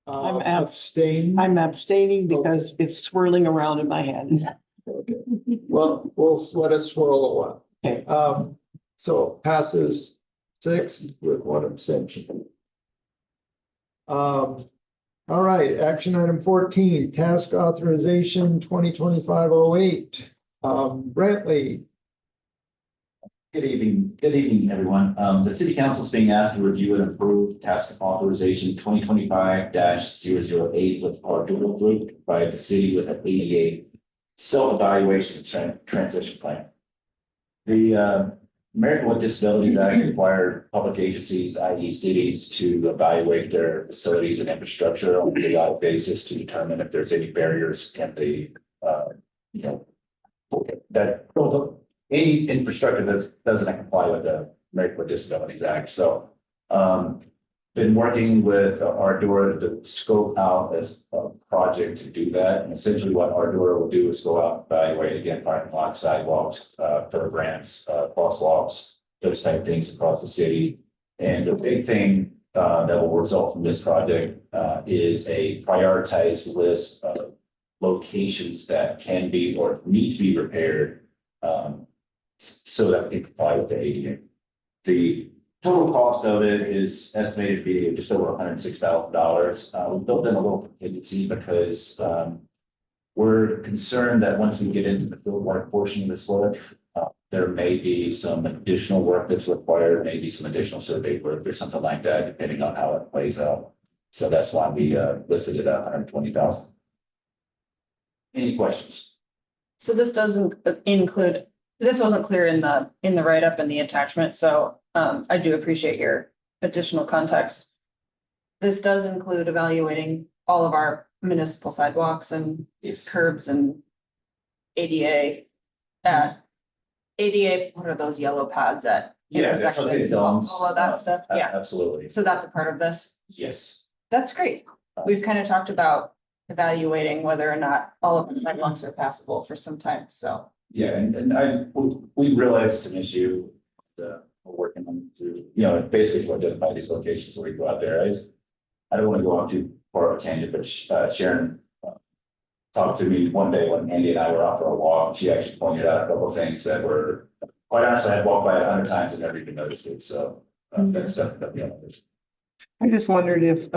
Abstain? I'm abstaining because it's swirling around in my head. Okay, well, we'll let it swirl a while. Okay. So passes 6 with 1 abstention. All right, action item 14, task authorization 2025-08. Brantley. Good evening, everyone. The city council is being asked to review and approve task authorization 2025-008 with our dual group to provide the city with an ADA self-evaluation transition plan. The American with Disabilities Act required public agencies, i.e. cities, to evaluate their facilities and infrastructure on a periodic basis to determine if there's any barriers in the, that any infrastructure that doesn't comply with the American with Disabilities Act. So, been working with Ardura to scope out as a project to do that. And essentially what Ardura will do is go out and evaluate again, parking lots, sidewalks, programs, crosswalks, those type of things across the city. And the big thing that will result from this project is a prioritized list of locations that can be or need to be repaired so that we can comply with the ADA. The total cost of it is estimated to be just over $106,000. We built in a little contingency because we're concerned that once we get into the field work portion of this work, there may be some additional work that's required, maybe some additional survey work or something like that, depending on how it plays out. So that's why we listed it at $120,000. Any questions? So this doesn't include, this wasn't clear in the write-up and the attachment, so I do appreciate your additional context. This does include evaluating all of our municipal sidewalks and curbs and ADA. ADA, what are those yellow pads at? Intersections, all of that stuff, yeah. Absolutely. So that's a part of this? Yes. That's great. We've kind of talked about evaluating whether or not all of the sidewalks are passable for some time, so. Yeah, and we realize it's an issue that we're working on to, basically to identify these locations where we go out there. I don't want to go on too far of a tangent, but Sharon talked to me one day when Andy and I were out for a walk. She actually pointed out a couple of things that were, quite honestly, I'd walked by 100 times and never even noticed it. So that's definitely on this. I just wondered if,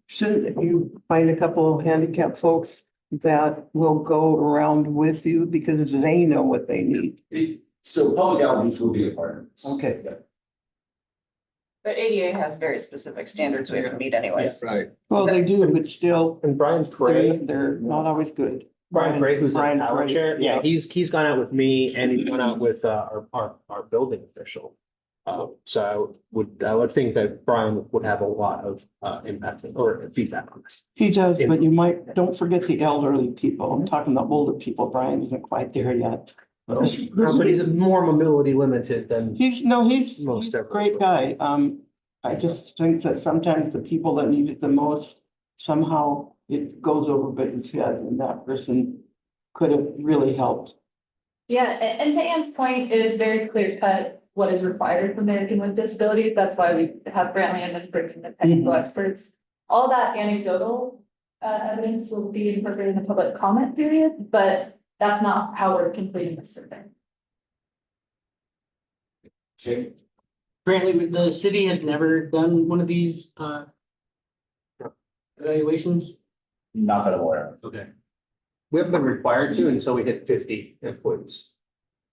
shouldn't you find a couple of handicapped folks that will go around with you because they know what they need? So public outreach will be a part of this. Okay. Yeah. But ADA has very specific standards we're gonna meet anyways. Right. Well, they do, but still, And Brian Gray, they're not always good. Brian Gray, who's Brian our Gray, chair, yeah, yeah. he's gone out with me and he's gone out with our building official. So I would think that Brian would have a lot of impact or feedback on this. He does, but don't forget the elderly people. I'm talking the older people. Brian isn't quite there yet. But he's more mobility limited than. He's Most a great guy. I just think that sometimes the people that need it the most, somehow it goes over his head, and that person could have really helped. Yeah, and to Ann's point, it is very clear cut what is required of American with disabilities. That's why we have Brantley and then bring in the technical experts. All that anecdotal evidence will be incorporated in the public comment period, but that's not how we're completing the survey. Apparently, the city has never done one of these evaluations. Not that I'm aware of. Okay. We haven't been required to until we hit 50 employees.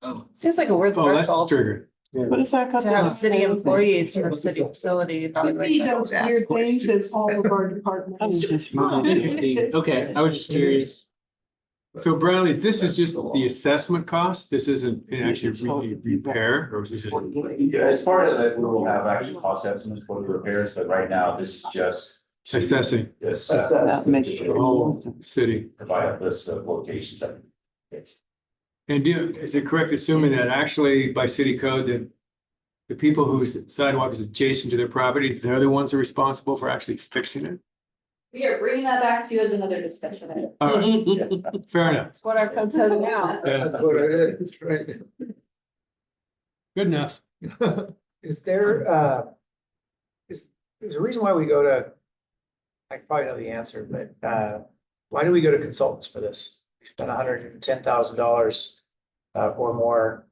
Oh. Seems like a weird That's the protocol trigger. What is that? to have city employees from city facility evaluate. He does weird things in all of our departments. Okay, I was just curious. So Bradley, this is just the assessment cost? This isn't actually really repair or is it? Yeah, as part of it, we will have actually cost estimates for the repairs, but right now this is just. to Assessing. assess the whole city. Provide a list of locations that. And is it correct assuming that actually by city code that the people whose sidewalk is adjacent to their property, they're the ones who are responsible for actually fixing it? We are bringing that back to you as another discussion item. All right, fair enough. That's what our code says now. That's what it is, right? Good enough. Is there, is the reason why we go to, I probably know the answer, but, why do we go to consultants for this? We spent $110,000 or more.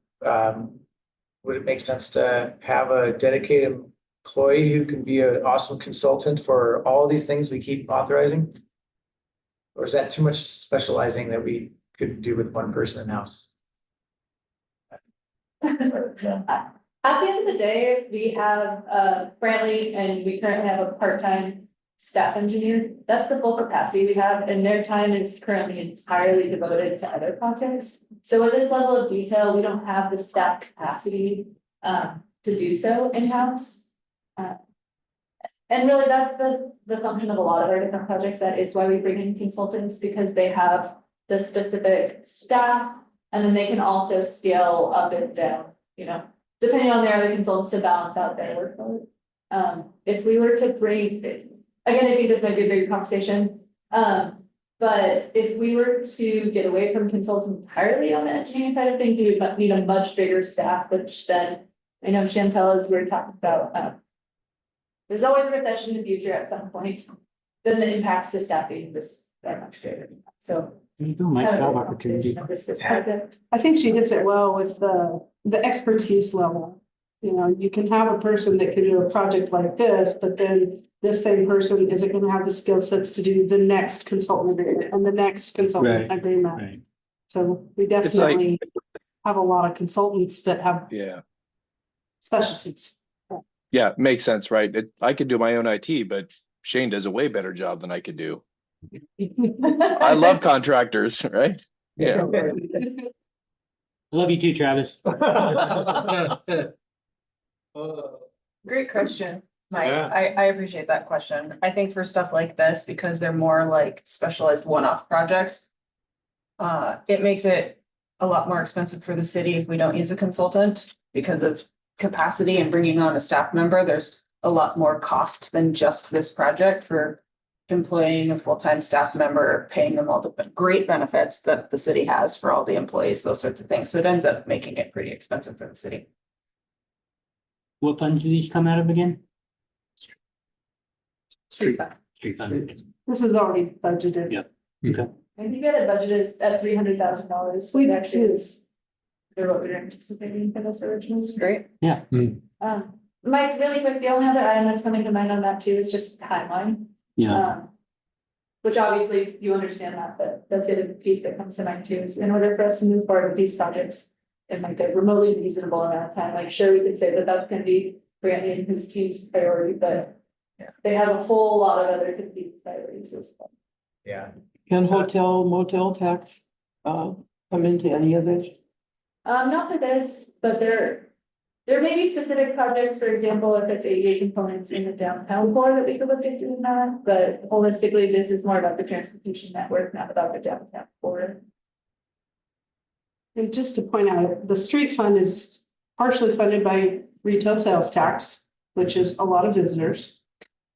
Would it make sense to have a dedicated employee who can be an awesome consultant for all these things we keep authorizing? Or is that too much specializing that we could do with one person in-house? At the end of the day, we have Brantley and we currently have a part-time staff engineer. That's the full capacity we have, and their time is currently entirely devoted to other projects. So with this level of detail, we don't have the staff capacity to do so in-house. And really, that's the function of a lot of our different projects. That is why we bring in consultants, because they have the specific staff, and then they can also scale up and down, you know, depending on the other consultants to balance out their workload. If we were to bring, again, I think this might be a bigger conversation. But if we were to get away from consultants entirely on the engineering side of things, we would need a much bigger staff, which then, I know Chantel, as we're talking about, there's always a recession in the future at some point, then the impacts to staffing was that much greater. So. Job opportunity. I think she hits it well with the expertise level. You know, you can have a person that can do a project like this, but then this same person isn't gonna have the skill sets to do the next consultant agreement and the next consultant Right, agreement. right. So we like- definitely have a lot of consultants that have Yeah. specialties. Yeah, makes sense, right? I could do my own IT, but Shane does a way better job than I could do. I love contractors, right? Yeah. I love you too, Travis. Great question, Mike. Yeah. I appreciate that question. I think for stuff like this, because they're more like specialized one-off projects, it makes it a lot more expensive for the city if we don't use a consultant because of capacity and bringing on a staff member. There's a lot more cost than just this project for employing a full-time staff member, paying them all the great benefits that the city has for all the employees, those sorts of things. So it ends up making it pretty expensive for the city. What funds do these come out of again? Street fund. Street fund. This is already budgeted. Yep. Okay. I think we had it budgeted at $300,000. We It actually do. is. They're what we were anticipating for this original. It's great. Yeah. Mike, really quick, the only other item that's coming to mind on that too is just timeline. Yeah. Which obviously you understand that, but that's the other piece that comes to mind too, is in order for us to move forward with these projects in like a remotely reasonable amount of time, like sure, we could say that that's gonna be Brantley and his team's priority, but they have a whole lot of other competing priorities as well. Yeah. Can hotel motel tax, come into any of this? Not for this, but there may be specific projects, for example, if it's ADA components in the downtown core that we could look at doing that, but holistically, this is more about the transportation network, not about the downtown core. And just to point out, the street fund is partially funded by retail sales tax, which is a lot of visitors.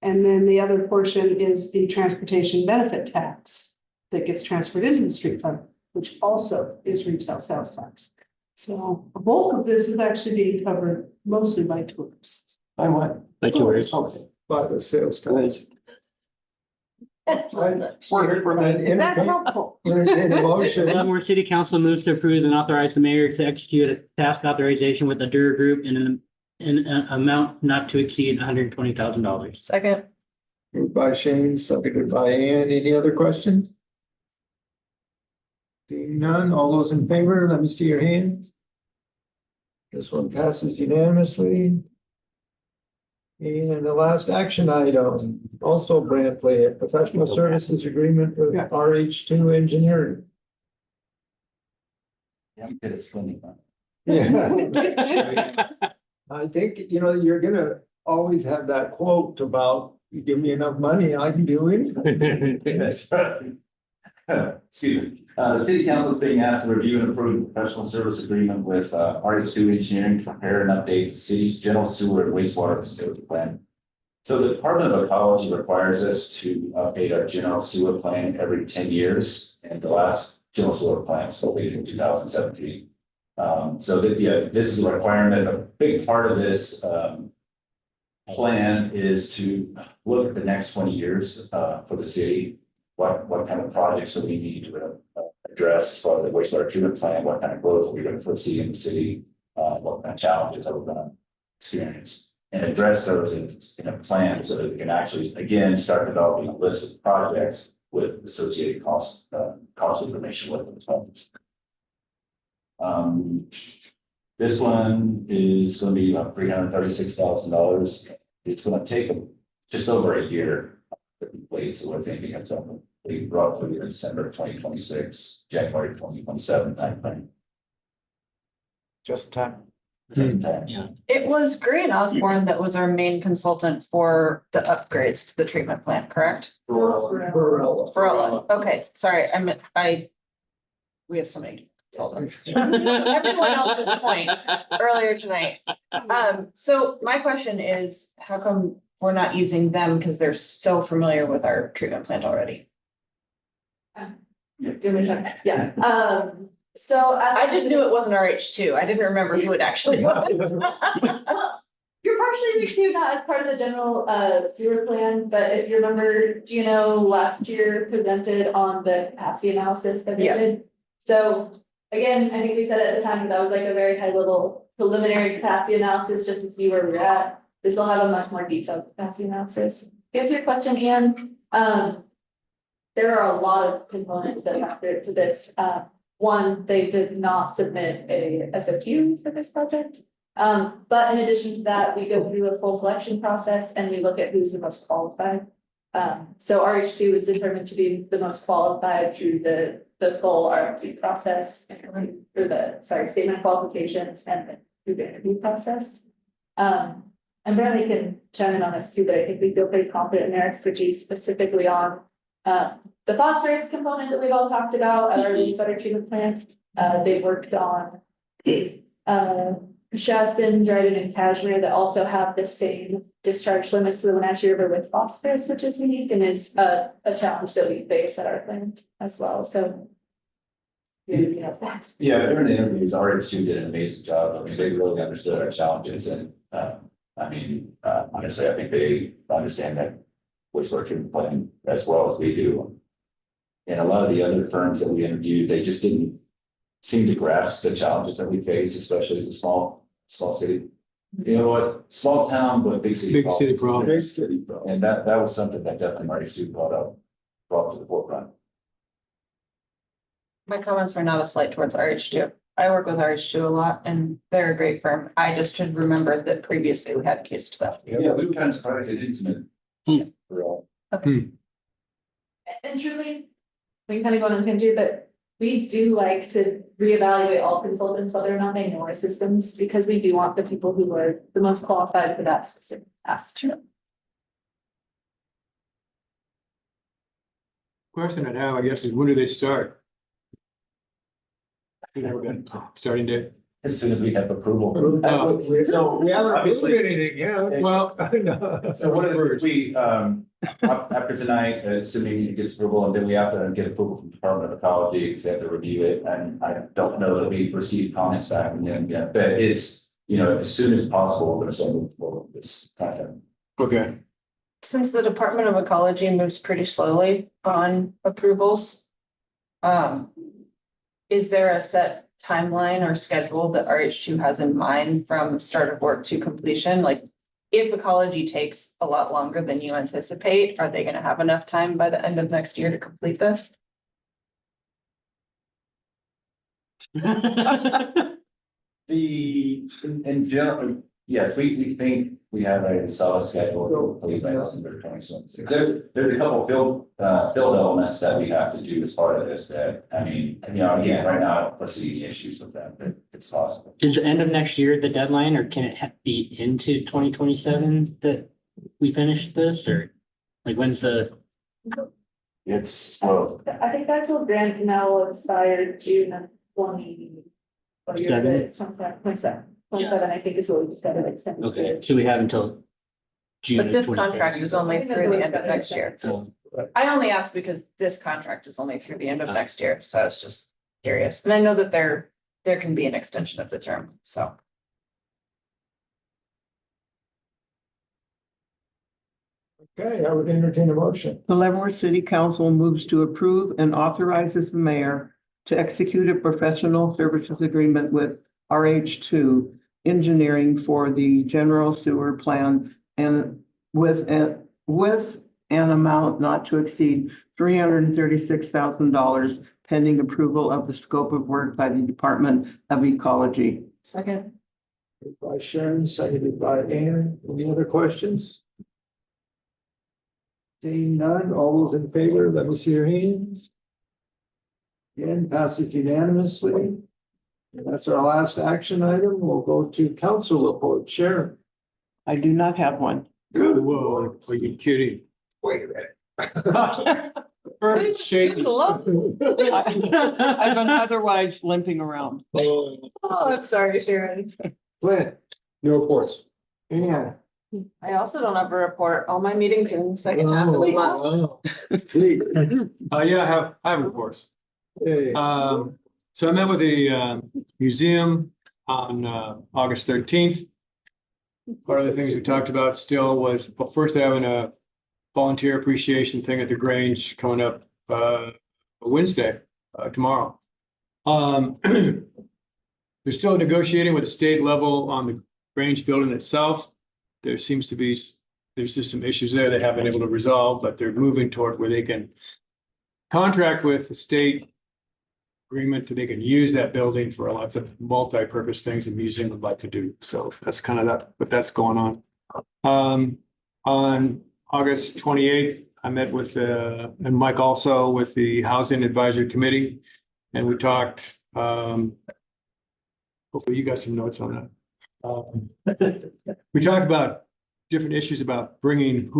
And then the other portion is the transportation benefit tax that gets transferred into the street fund, which also is retail sales tax. So a bulk of this is actually being covered mostly by tourists. By what? By tourists. By the sales tax. That's helpful. Entertain a motion. Leavenworth City Council moves to approve and authorize the mayor to execute a task authorization with the Dura Group in an amount not to exceed $120,000. Second. Moved by Shane, seconded by Ann. Any other questions? Seeing none, all those in favor, let me see your hands. This one passes unanimously. And the last action item, also Brantley, a professional services agreement with RH2 Engineering. Yeah, I'm good at swimming. Yeah. I think, you know, you're gonna always have that quote about, you give me enough money, I can do anything. That's right. Excuse me. The city council is being asked to review and approve a professional service agreement with RH2 Engineering to prepare and update the city's general sewer and wastewater facility plan. So the Department of Ecology requires us to update our general sewer plan every 10 years, and the last general sewer plan was completed in 2017. So that, yeah, this is a requirement. A big part of this plan is to look at the next 20 years for the city. What kind of projects do we need to address as far as the wastewater treatment plan? What kind of growth are we going to foresee in the city? What kind of challenges are we going to experience? And address those in a plan so that we can actually, again, start developing a list of projects with associated cost information with them. This one is going to be about $336,000. It's going to take just over a year to complete. So we're thinking of something roughly in December 2026, January 2027 timeframe. Just in time. Yeah. It was Green Osborne that was our main consultant for the upgrades to the treatment plant, correct? Ferrella. Okay, sorry, we have so many consultants. Everyone else's point earlier tonight. So my question is, how come we're not using them? Because they're so familiar with our treatment plant already. Yeah, so I just knew it wasn't RH2. I didn't remember who it actually was. well, you're partially reached to not as part of the general sewer plan, but if you remember, Juno last year presented on the capacity analysis that they did. So again, I think we said at the time that was like a very high level preliminary capacity analysis just to see where we're at. This will have a much more detailed capacity analysis. To answer your question, Ian, there are a lot of components that factor to this. One, they did not submit a SOQ for this project. But in addition to that, we go through a full selection process and we look at who's the most qualified. So RH2 was determined to be the most qualified through the full RFP process or statement of qualifications and through the interview process. And Bradley can chime in on this too, but I think we feel pretty confident in their expertise specifically on the phosphorus component that we've all talked about at our wastewater treatment plant. They worked on Shaston, Dryden, and Kashmir that also have the same discharge limits to the Wenatchee River with phosphorus, which is unique and is a challenge that we face at our plant as well. So yeah, during the interviews, RH2 did an amazing job. I mean, they really understood our challenges, and honestly, I think they understand that wastewater treatment plant as well as we do. And a lot of the other firms that we interviewed, they just didn't seem to grasp the challenges that we face, especially as a small city. You know what, small town, but big city. Big city problem. Big city problem. And that was something that definitely RH2 brought to the forefront. My comments were not a slight towards RH2. I work with RH2 a lot and they're a great firm. I just should remember that previously we had a case to that. Yeah, we were kind of surprised they didn't submit. And truly, we kind of go on a tangent, but we do like to reevaluate all consultants, whether or not they know our systems, because we do want the people who are the most qualified for that specific task. Question I'd have, I guess, is when do they start? You never got starting date? As soon as we have approval. So we haven't Obviously- approved anything yet. Well, So what if we, after tonight, assuming it gets approval, and then we have to get approval from the Department of Ecology, because they have to review it, and I don't know that we've received comments back from them yet, but it's, as soon as possible, we're gonna start moving forward with this kind of. Okay. Since the Department of Ecology moves pretty slowly on approvals, is there a set timeline or schedule that RH2 has in mind from start of work to completion? Like, if ecology takes a lot longer than you anticipate, are they going to have enough time by the end of next year to complete this? In general, yes, we think we have a solid schedule for by December 2026. There's a couple field elements that we have to do as part of this that, again, right now I don't foresee any issues with that, but it's possible. Is the end of next year the deadline, or can it be into 2027 that we finish this, or like when's the? It's, well, I think the actual grant now will expire June of 20. What year is it? 27, I think is what we said, it extended. Okay, so we have until June. But of this 23rd. contract is only through the end of next year. So, I only asked because this contract is only through the end of next year, so I was just curious. And I know that there can be an extension of the term, so. Okay, I would entertain a motion. The Leavenworth City Council moves to approve and authorizes the mayor to execute a professional services agreement with RH2 Engineering for the general sewer plan and with an amount not to exceed $336,000 pending approval of the scope of work by the Department of Ecology. Second. By Sharon, seconded by Ann. Any other questions? Seeing none, all those in favor, let me see your hands. Again, passes unanimously. And that's our last action item. We'll go to council report. Sharon. I do not have one. Whoa, are you kidding? Wait a minute. First shaking. I've been otherwise limping around. Oh, I'm sorry, Sharon. Clint. No reports. Ann. I also don't have a report. All my meetings are in the second half of the month. Oh, please. Yeah, I have reports. Hey. So I met with the museum on August 13th. Part of the things we talked about still was, well, first they're having a volunteer appreciation thing at the Grange coming up Wednesday, tomorrow. They're still negotiating with the state level on the Grange building itself. There seems to be, there's just some issues there they haven't been able to resolve, but they're moving toward where they can contract with the state agreement that they can use that building for lots of multi-purpose things the museum would like to do. So that's kind of that, but that's going on. On August 28th, I met with, and Mike also with the Housing Advisory Committee. And we talked, hopefully you got some notes on that. We talked about different issues about bringing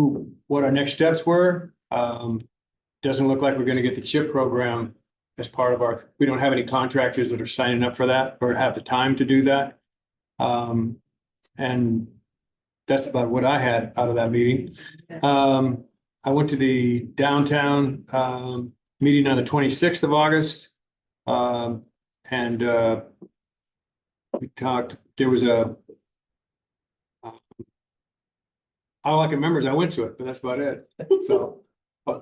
what our next steps were. Doesn't look like we're going to get the CHIP program as part of we don't have any contractors that are signing up for that or have the time to do that. And that's about what I had out of that meeting. I went to the downtown meeting on the 26th of August. And we talked, there was I don't like the members, I went to it, but that's about it. So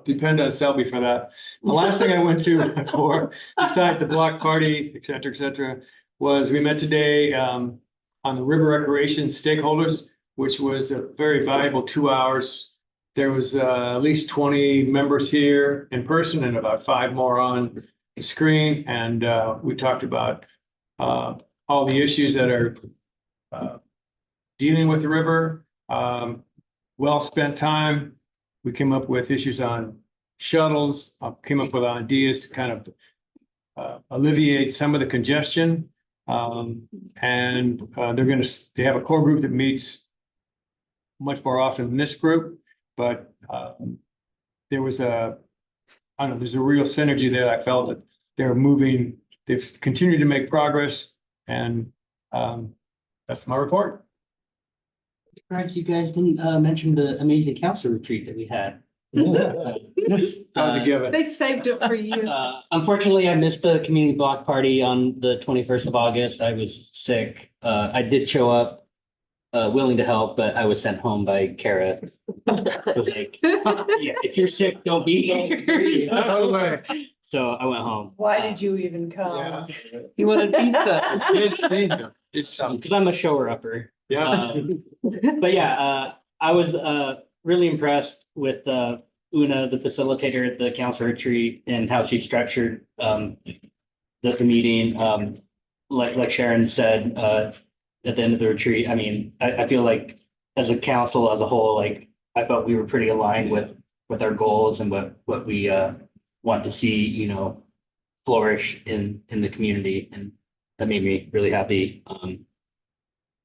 depend on Selby for that. The last thing I went to for, besides the block party, et cetera, was we met today on the river recreation stakeholders, which was a very valuable 2 hours. There was at least 20 members here in person and about 5 more on the screen. And we talked about all the issues that are dealing with the river. Well spent time. We came up with issues on shuttles, came up with ideas to kind of alleviate some of the congestion. And they have a core group that meets much more often than this group, but there was there's a real synergy there. I felt that they've continued to make progress, and that's my report. Surprised you guys didn't mention the amazing council retreat that we had. That was a given. They saved it for you. Unfortunately, I missed the community block party on the 21st of August. I was sick. I did show up willing to help, but I was sent home by Kara. It was like, yeah, if you're sick, don't be here. So I went home. Why did you even come? You wanted pizza. It's because I'm a shower upper. Yeah. But yeah, I was really impressed with Una, the facilitator at the council retreat, and how she structured the meeting. Like Sharon said at the end of the retreat, I mean, I feel like as a council as a whole, like I felt we were pretty aligned with our goals and what we want to see, flourish in the community, and that made me really happy.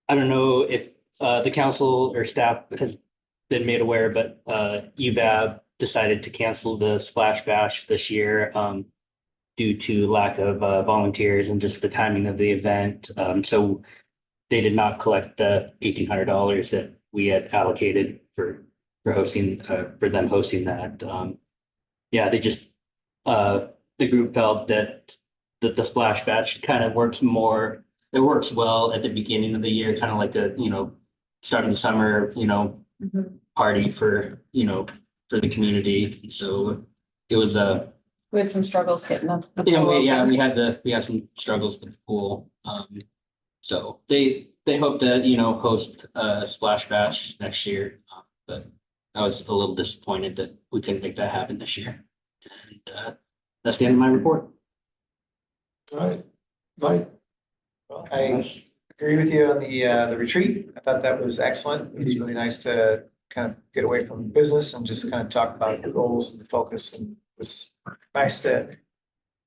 I don't know if the council or staff has been made aware, but UVAB decided to cancel the Splash Bash this year due to lack of volunteers and just the timing of the event. So they did not collect the $1,800 that we had allocated for hosting, for them hosting that. Yeah, they just, the group felt that the splash batch kind of works more, it works well at the beginning of the year, kind of like the, starting the summer, party for, for the community. So it was We had some struggles getting up. the yeah, pool open. we had some struggles with the pool. So they hope to, host a splash bash next year. But I was a little disappointed that we couldn't make that happen this year. And that's the end of my report. All right, Mike. I agree with you on the retreat. I thought that was excellent. It was really nice to kind of get away from business and just kind of talk about the goals and the focus, and it was nice to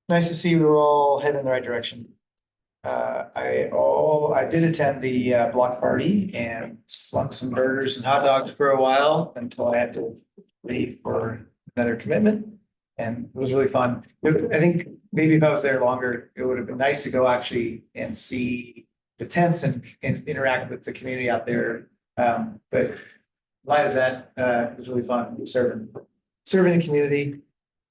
see we were all heading in the right direction. I did attend the block party and slung some burgers and hot dogs for a while until I had to leave for another commitment. And it was really fun. I think maybe if I was there longer, it would have been nice to go actually and see the tents and interact with the community out there. But in light of that, it was really fun serving the community.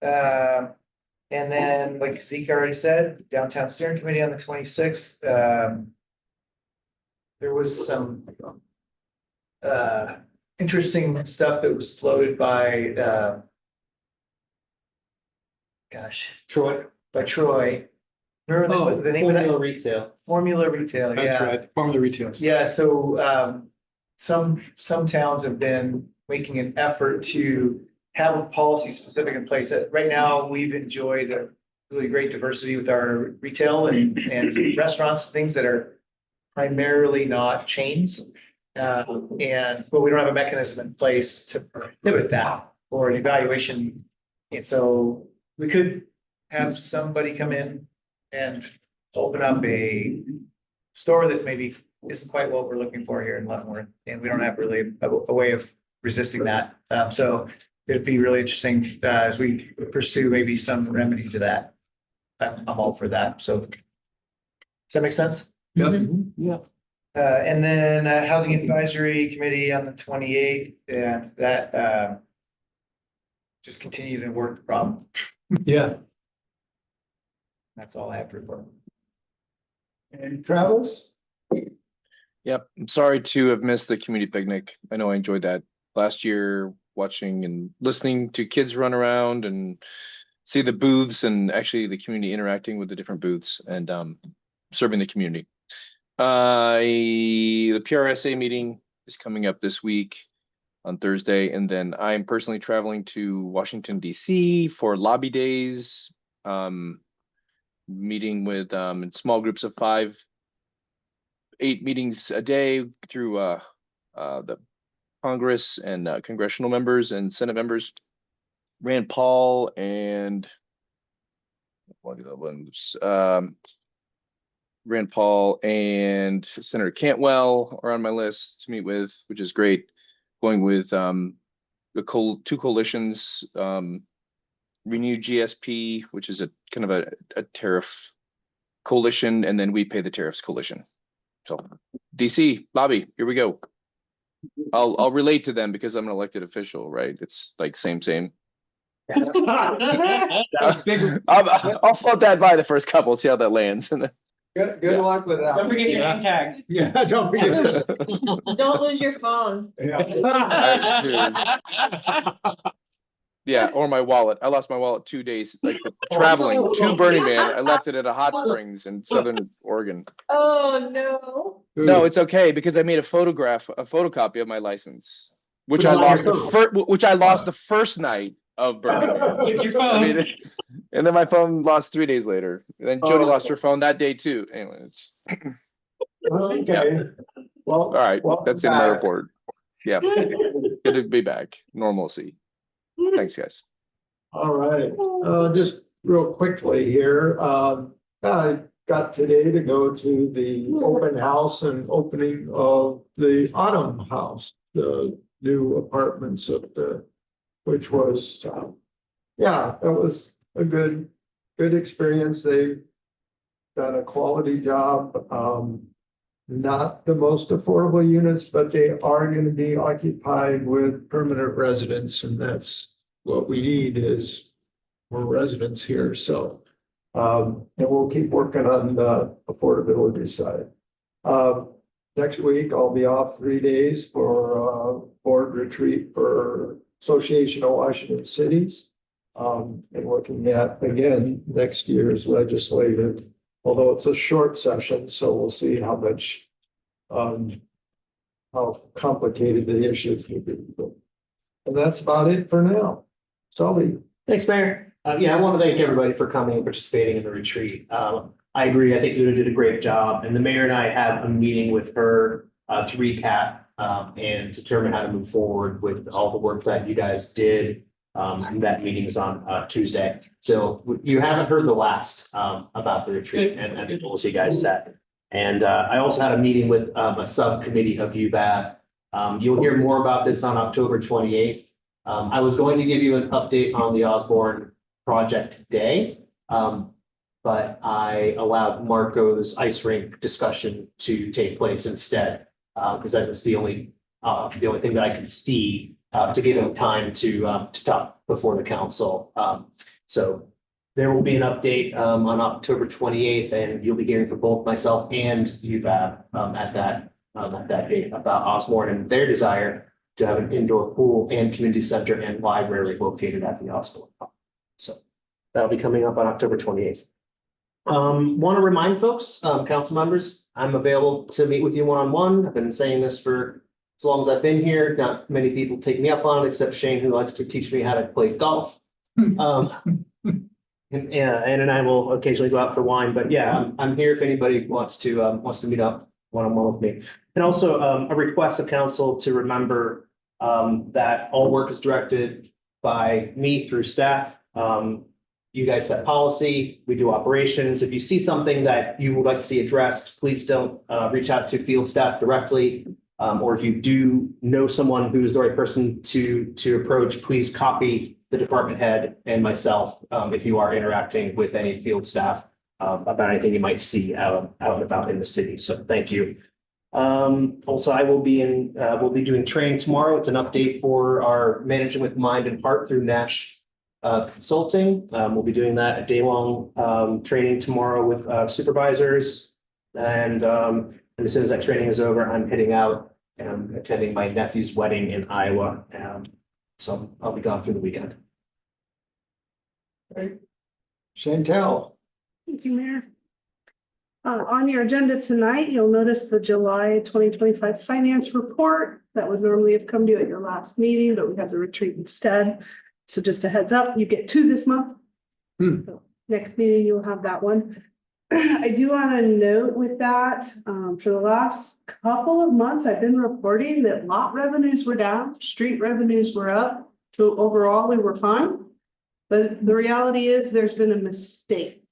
And then, like Zeke already said, downtown steering committee on the 26th. There was some interesting stuff that was floated by Troy. Remember the name of that? Formula Retail. Formula Retail, That's yeah. right, Formula Retail. Yeah, so some towns have been making an effort to have a policy specific in place. Right now, we've enjoyed a really great diversity with our retail and restaurants, things that are primarily not chains. But we don't have a mechanism in place to prohibit that or an evaluation. And so we could have somebody come in and open up a store that maybe isn't quite what we're looking for here in Leavenworth, and we don't have really a way of resisting that. So it'd be really interesting as we pursue maybe some remedy to that. I'm all for that. So does that make sense? Yep. Yeah. And then Housing Advisory Committee on the 28th, and that just continue to work the problem. Yeah. That's all I have to report. And Travis? Yep, I'm sorry to have missed the community picnic. I know I enjoyed that last year, watching and listening to kids run around and see the booths and actually the community interacting with the different booths and serving the community. The PRSA meeting is coming up this week on Thursday, and then I'm personally traveling to Washington, DC for lobby days, meeting with in small groups of 8 meetings a day through the Congress and congressional members and Senate members, Rand Paul and Rand Paul and Senator Cantwell are on my list to meet with, which is great. Going with the two coalitions, Renew GSP, which is a kind of a tariff coalition, and then We Pay the Tariffs coalition. So DC lobby, here we go. I'll relate to them because I'm an elected official, right? It's like same. I'll float that by the first couple, see how that lands. Good luck with that. Don't forget your name tag. Yeah, don't forget. Don't lose your phone. Yeah, or my wallet. I lost my wallet 2 days, like traveling to Burning Man. I left it at a hot springs in Southern Oregon. Oh, no. No, it's okay because I made a photocopy of my license, which I lost the first night of Burning Man. With your phone. And then my phone lost 3 days later. And then Jody lost her phone that day too. Anyway, it's Okay. Yeah. Well, all right. That's the end of my back. report. Yeah. Good to be back. Normalcy. Thanks, guys. All right, just real quickly here, I got today to go to the open house and opening of the Autumn House, the new apartments which was, yeah, it was a good experience. They've done a quality job. not the most affordable units, but they are going to be occupied with permanent residents, and that's what we need is more residents here, so. And we'll keep working on the affordability side. Next week, I'll be off 3 days for board retreat for Association of Washington Cities. And looking at, again, next year's legislative, although it's a short session, so we'll see how much, how complicated the issues will be. And that's about it for now. Sully. Thanks, Mayor. Yeah, I want to thank everybody for coming and participating in the retreat. I agree. I think Una did a great job, and the mayor and I have a meeting with her to recap and determine how to move forward with all the work that you guys did. And that meeting is on Tuesday. So you haven't heard the last about the retreat and the goals you guys set. And I also had a meeting with a subcommittee of UVAD. You'll hear more about this on October 28th. I was going to give you an update on the Osborne project today, but I allowed Marco's ice rink discussion to take place instead, because that was the only thing that I could see to give him time to talk before the council. So there will be an update on October 28th, and you'll be hearing from both myself and UVAB at that date about Osborne and their desire to have an indoor pool and community center and library located at the Osborne. So that'll be coming up on October 28th. Want to remind folks, council members, I'm available to meet with you one-on-one. I've been saying this for as long as I've been here. Not many people take me up on it, except Shane, who likes to teach me how to play golf. And Ann and I will occasionally go out for wine, but yeah, I'm here if anybody wants to meet up one-on-one with me. And also a request of council to remember that all work is directed by me through staff. You guys set policy, we do operations. If you see something that you would like to see addressed, please don't reach out to field staff directly. Or if you do know someone who's the right person to approach, please copy the department head and myself if you are interacting with any field staff about anything you might see out and about in the city. So thank you. Also, I will be we'll be doing training tomorrow. It's an update for our Managing with Mind and Heart through Nash Consulting. We'll be doing that a day-long training tomorrow with supervisors. And as soon as that training is over, I'm heading out and I'm attending my nephew's wedding in Iowa. So I'll be gone through the weekend. Right. Chantel. Thank you, Mayor. On your agenda tonight, you'll notice the July 2025 finance report that would normally have come to you at your last meeting, but we had the retreat instead. So just a heads up, you get 2 this month. So next meeting, you'll have that one. I do want to note with that, for the last couple of months, I've been reporting that lot revenues were down, street revenues were up. So overall, we were fine. But the reality is there's been a mistake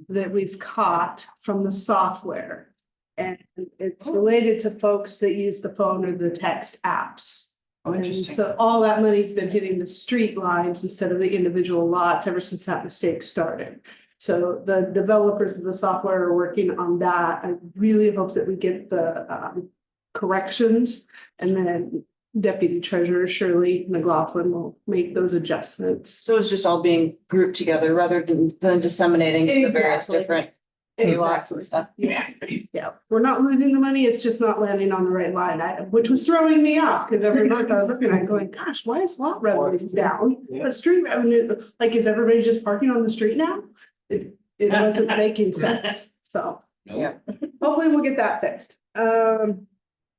that we've caught from the software. And it's related to folks that use the phone or the text apps. Oh, interesting. So all that money's been hitting the street lines instead of the individual lots ever since that mistake started. So the developers of the software are working on that. I really hope that we get the corrections, and then Deputy Treasurer Shirley McLaughlin will make those adjustments. So it's just all being grouped together rather than disseminating to the various different lots and stuff. Yeah, yeah. We're not losing the money. It's just not landing on the right line item, which was throwing me off because every month I was looking at it going, gosh, why is lot revenue down? But street revenue, like, is everybody just parking on the street now? It wasn't making sense. So yeah, hopefully we'll get that fixed.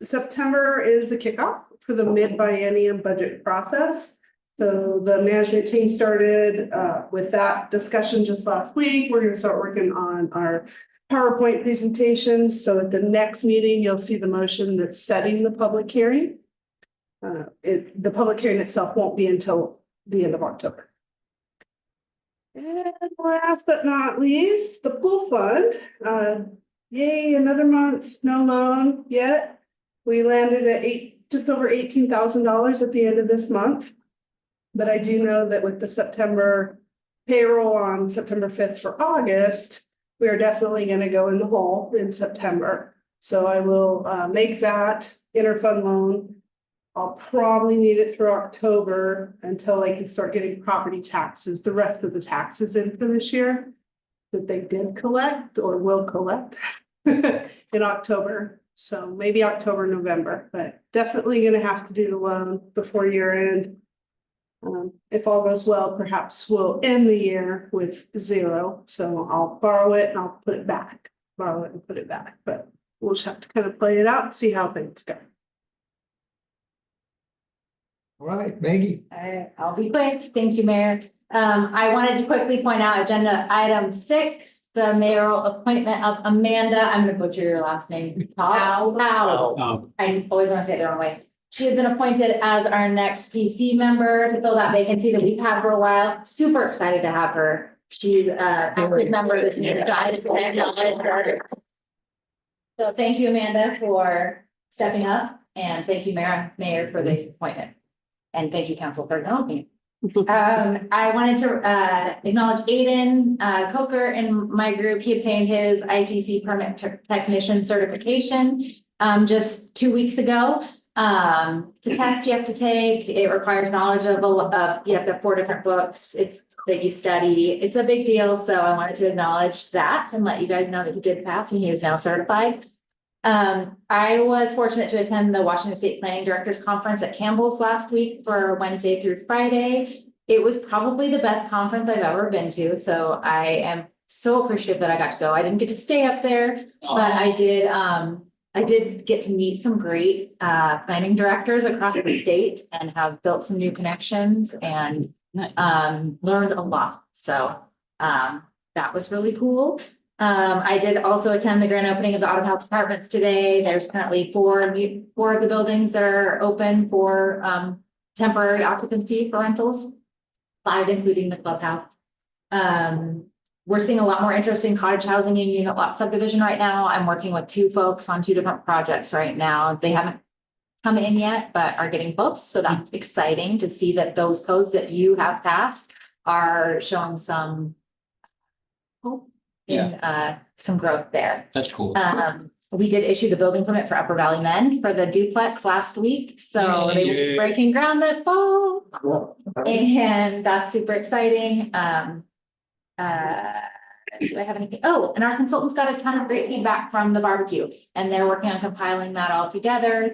September is the kickoff for the mid-biennium budget process. So the management team started with that discussion just last week. We're going to start working on our PowerPoint presentations. So at the next meeting, you'll see the motion that's setting the public hearing. The public hearing itself won't be until the end of October. And last but not least, the pool fund. Yay, another month, no loan yet. We landed at just over $18,000 at the end of this month. But I do know that with the September payroll on September 5th for August, we are definitely going to go in the hole in September. So I will make that interfund loan. I'll probably need it through October until I can start getting property taxes, the rest of the taxes in for this year that they did collect or will collect in October. So maybe October, November, but definitely gonna have to do the loan before year end. If all goes well, perhaps we'll end the year with zero. So I'll borrow it and I'll put it back, borrow it and put it back, but we'll just have to kind of play it out and see how things go. All right, Maggie. All right, I'll be quick. Thank you, Mayor. I wanted to quickly point out agenda item 6, the mayoral appointment of Amanda. I'm gonna butcher your last name. Powell. I always want to say it the wrong way. She has been appointed as our next PC member to fill that vacancy that we've had for a while. Super excited to have her. She's an active member of the community. So thank you, Amanda, for stepping up, and thank you, Mayor, for this appointment. And thank you, council, for helping. I wanted to acknowledge Aiden Coker in my group. He obtained his ICC permit technician certification just 2 weeks ago. It's a test you have to take. It requires knowledge of you have to have 4 different books. It's that you study. It's a big deal. So I wanted to acknowledge that and let you guys know that he did pass and he is now certified. I was fortunate to attend the Washington State Planning Directors Conference at Campbell's last week for Wednesday through Friday. It was probably the best conference I've ever been to. So I am so appreciative that I got to go. I didn't get to stay up there, but I did get to meet some great planning directors across the state and have built some new connections and learned a lot. So that was really cool. I did also attend the grand opening of the Autumn House Apartments today. There's currently 4 of the buildings that are open for temporary occupancy for rentals, 5 including the clubhouse. We're seeing a lot more interest in cottage housing and unit lot subdivision right now. I'm working with 2 folks on 2 different projects right now. They haven't come in yet, but are getting close. So that's exciting to see that those codes that you have passed are showing some hope in some growth there. That's cool. We did issue the building permit for Upper Valley Men for the duplex last week. So they will be breaking ground this fall. And that's super exciting. Do I have anything? Oh, and our consultants got a ton of great feedback from the barbecue, and they're working on compiling that all together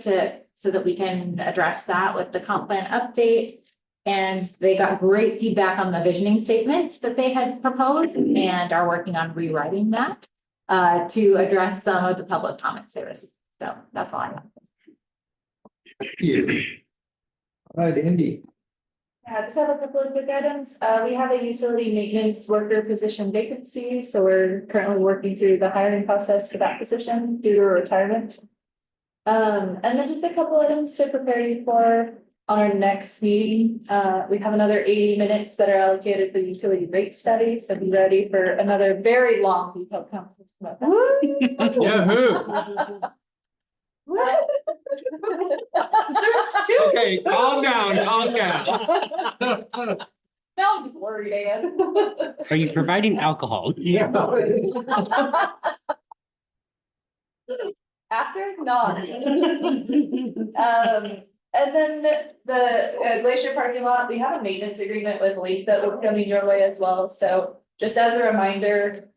so that we can address that with the comp plan update. And they got great feedback on the visioning statement that they had proposed and are working on rewriting that to address some of the public comments there is. So that's all I have. Thank you. All right, Indy. Yeah, I just have a couple of quick items. We have a utility maintenance worker position vacancy, so we're currently working through the hiring process for that position due to retirement. And then just a couple items to prepare you for on our next meeting. We have another 80 minutes that are allocated for the utility rate study, so be ready for another very long detailed conversation about that. Yahoo! Okay, calm down. Now I'm just worried, Ann. Are you providing alcohol? Yeah. After, not. And then the Glacier parking lot, we have a maintenance agreement with Leap that will be coming your way as well. So just as a reminder,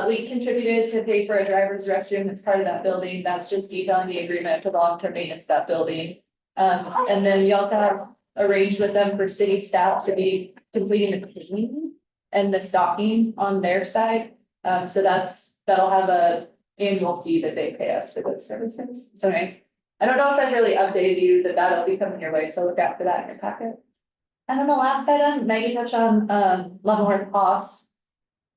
Leap contributed to pay for a driver's restroom that's part of that building. That's just detailing the agreement for the long-term maintenance of that building. And then we also have arranged with them for city staff to be completing the cleaning and the stocking on their side. So that'll have a annual fee that they pay us for those services. So I don't know if I've really updated you that that'll be coming your way, so look out for that in your packet. And then the last item, Maggie touched on Leavenworth Pass.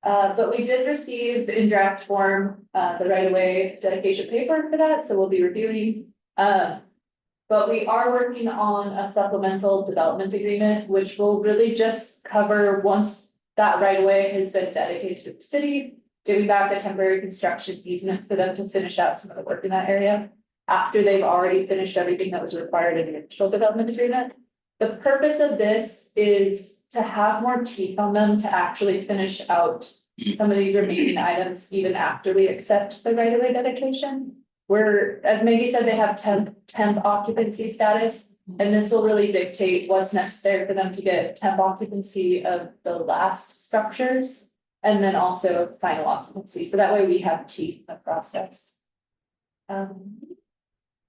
But we did receive in draft form the right-of-way dedication paper for that, so we'll be reviewing. But we are working on a supplemental development agreement, which will really just cover once that right-of-way has been dedicated to the city, giving back a temporary construction easement for them to finish out some of the work in that area after they've already finished everything that was required in the initial development agreement. The purpose of this is to have more teeth on them to actually finish out some of these remaining items even after we accept the right-of-way dedication. where, as Maggie said, they have temp occupancy status. And this will really dictate what's necessary for them to get temp occupancy of the last structures. And then also final occupancy, so that way we have teeth in the process. I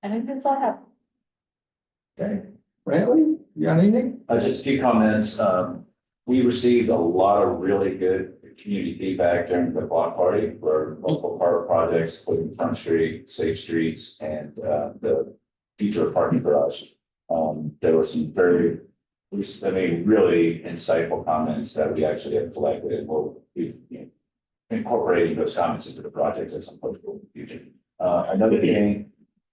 think that's all I have. Okay, Brantley, you got anything? Just a few comments. We received a lot of really good community feedback during the block party for multiple park projects, including Front Street, Safe Streets, and the future parking garage. There were some very, really insightful comments that we actually have collected, and we'll be incorporating those comments into the projects at some point in the future. Another thing,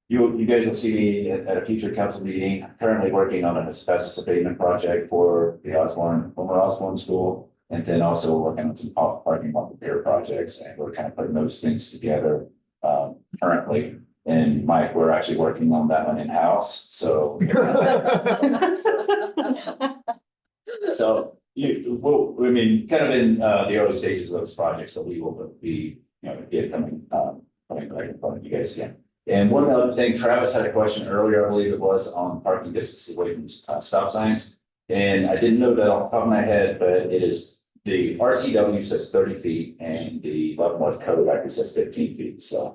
you guys will see me at a future council meeting, currently working on an asbestos abatement project for the Homer Osborne School. And then also working on some parking lot repair projects, and we're kind of putting those things together currently. And Mike, we're actually working on that one in-house, so. So kind of in the early stages of those projects, so we will be, coming back in front of you guys again. And one other thing, Travis had a question earlier, I believe it was, on parking distance away from stop signs. And I didn't know that off the top of my head, but it is, the RCW says 30 feet and the Leavenworth code actually says 15 feet, so.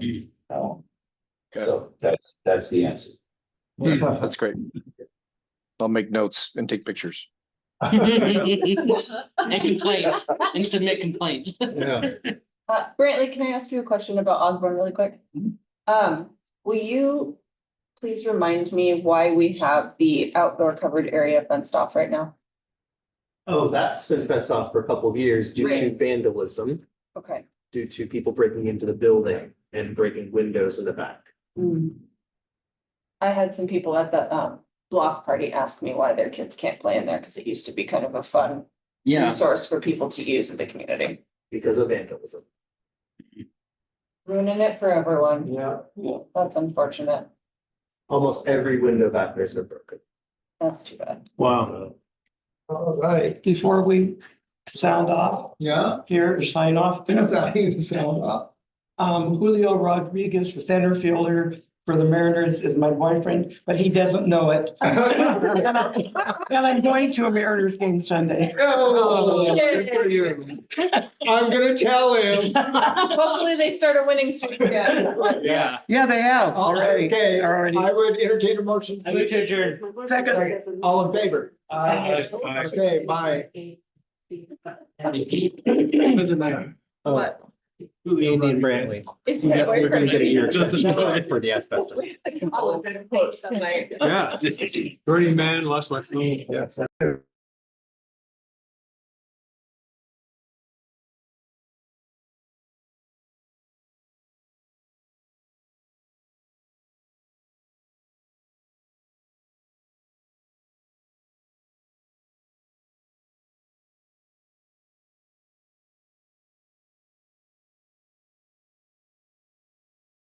So that's the answer. That's great. I'll make notes and take pictures. And complaints, and submit complaints. Yeah. Brantley, can I ask you a question about Osborne really quick? Will you please remind me why we have the outdoor covered area fenced off right now? Oh, that's been fenced off for a couple of years due to vandalism, Okay. due to people breaking into the building and breaking windows in the back. I had some people at the block party ask me why their kids can't play in there because it used to be kind of a fun resource for people to use in the community. Because of vandalism. Ruining it for everyone. Yeah. That's unfortunate. Almost every window back there's been broken. That's too bad. Wow. All right. Before we sound off Yeah, here or sign off, that's how you sound up. Julio Rodriguez, the center fielder for the Mariners, is my boyfriend, but he doesn't know it. And I'm going to a Mariners game Sunday. Oh, good for you. I'm gonna tell him. Hopefully they start a winning streak again. Yeah. Yeah, they have already. Okay, Already. I would entertain a motion. I move to adjourn. Second. All in favor? Okay, bye. What? Andy and Brantley. Is my We're gonna boyfriend? get a ear check for the asbestos. All over the place tonight. Yeah. Burning Man, lost my phone. Yeah.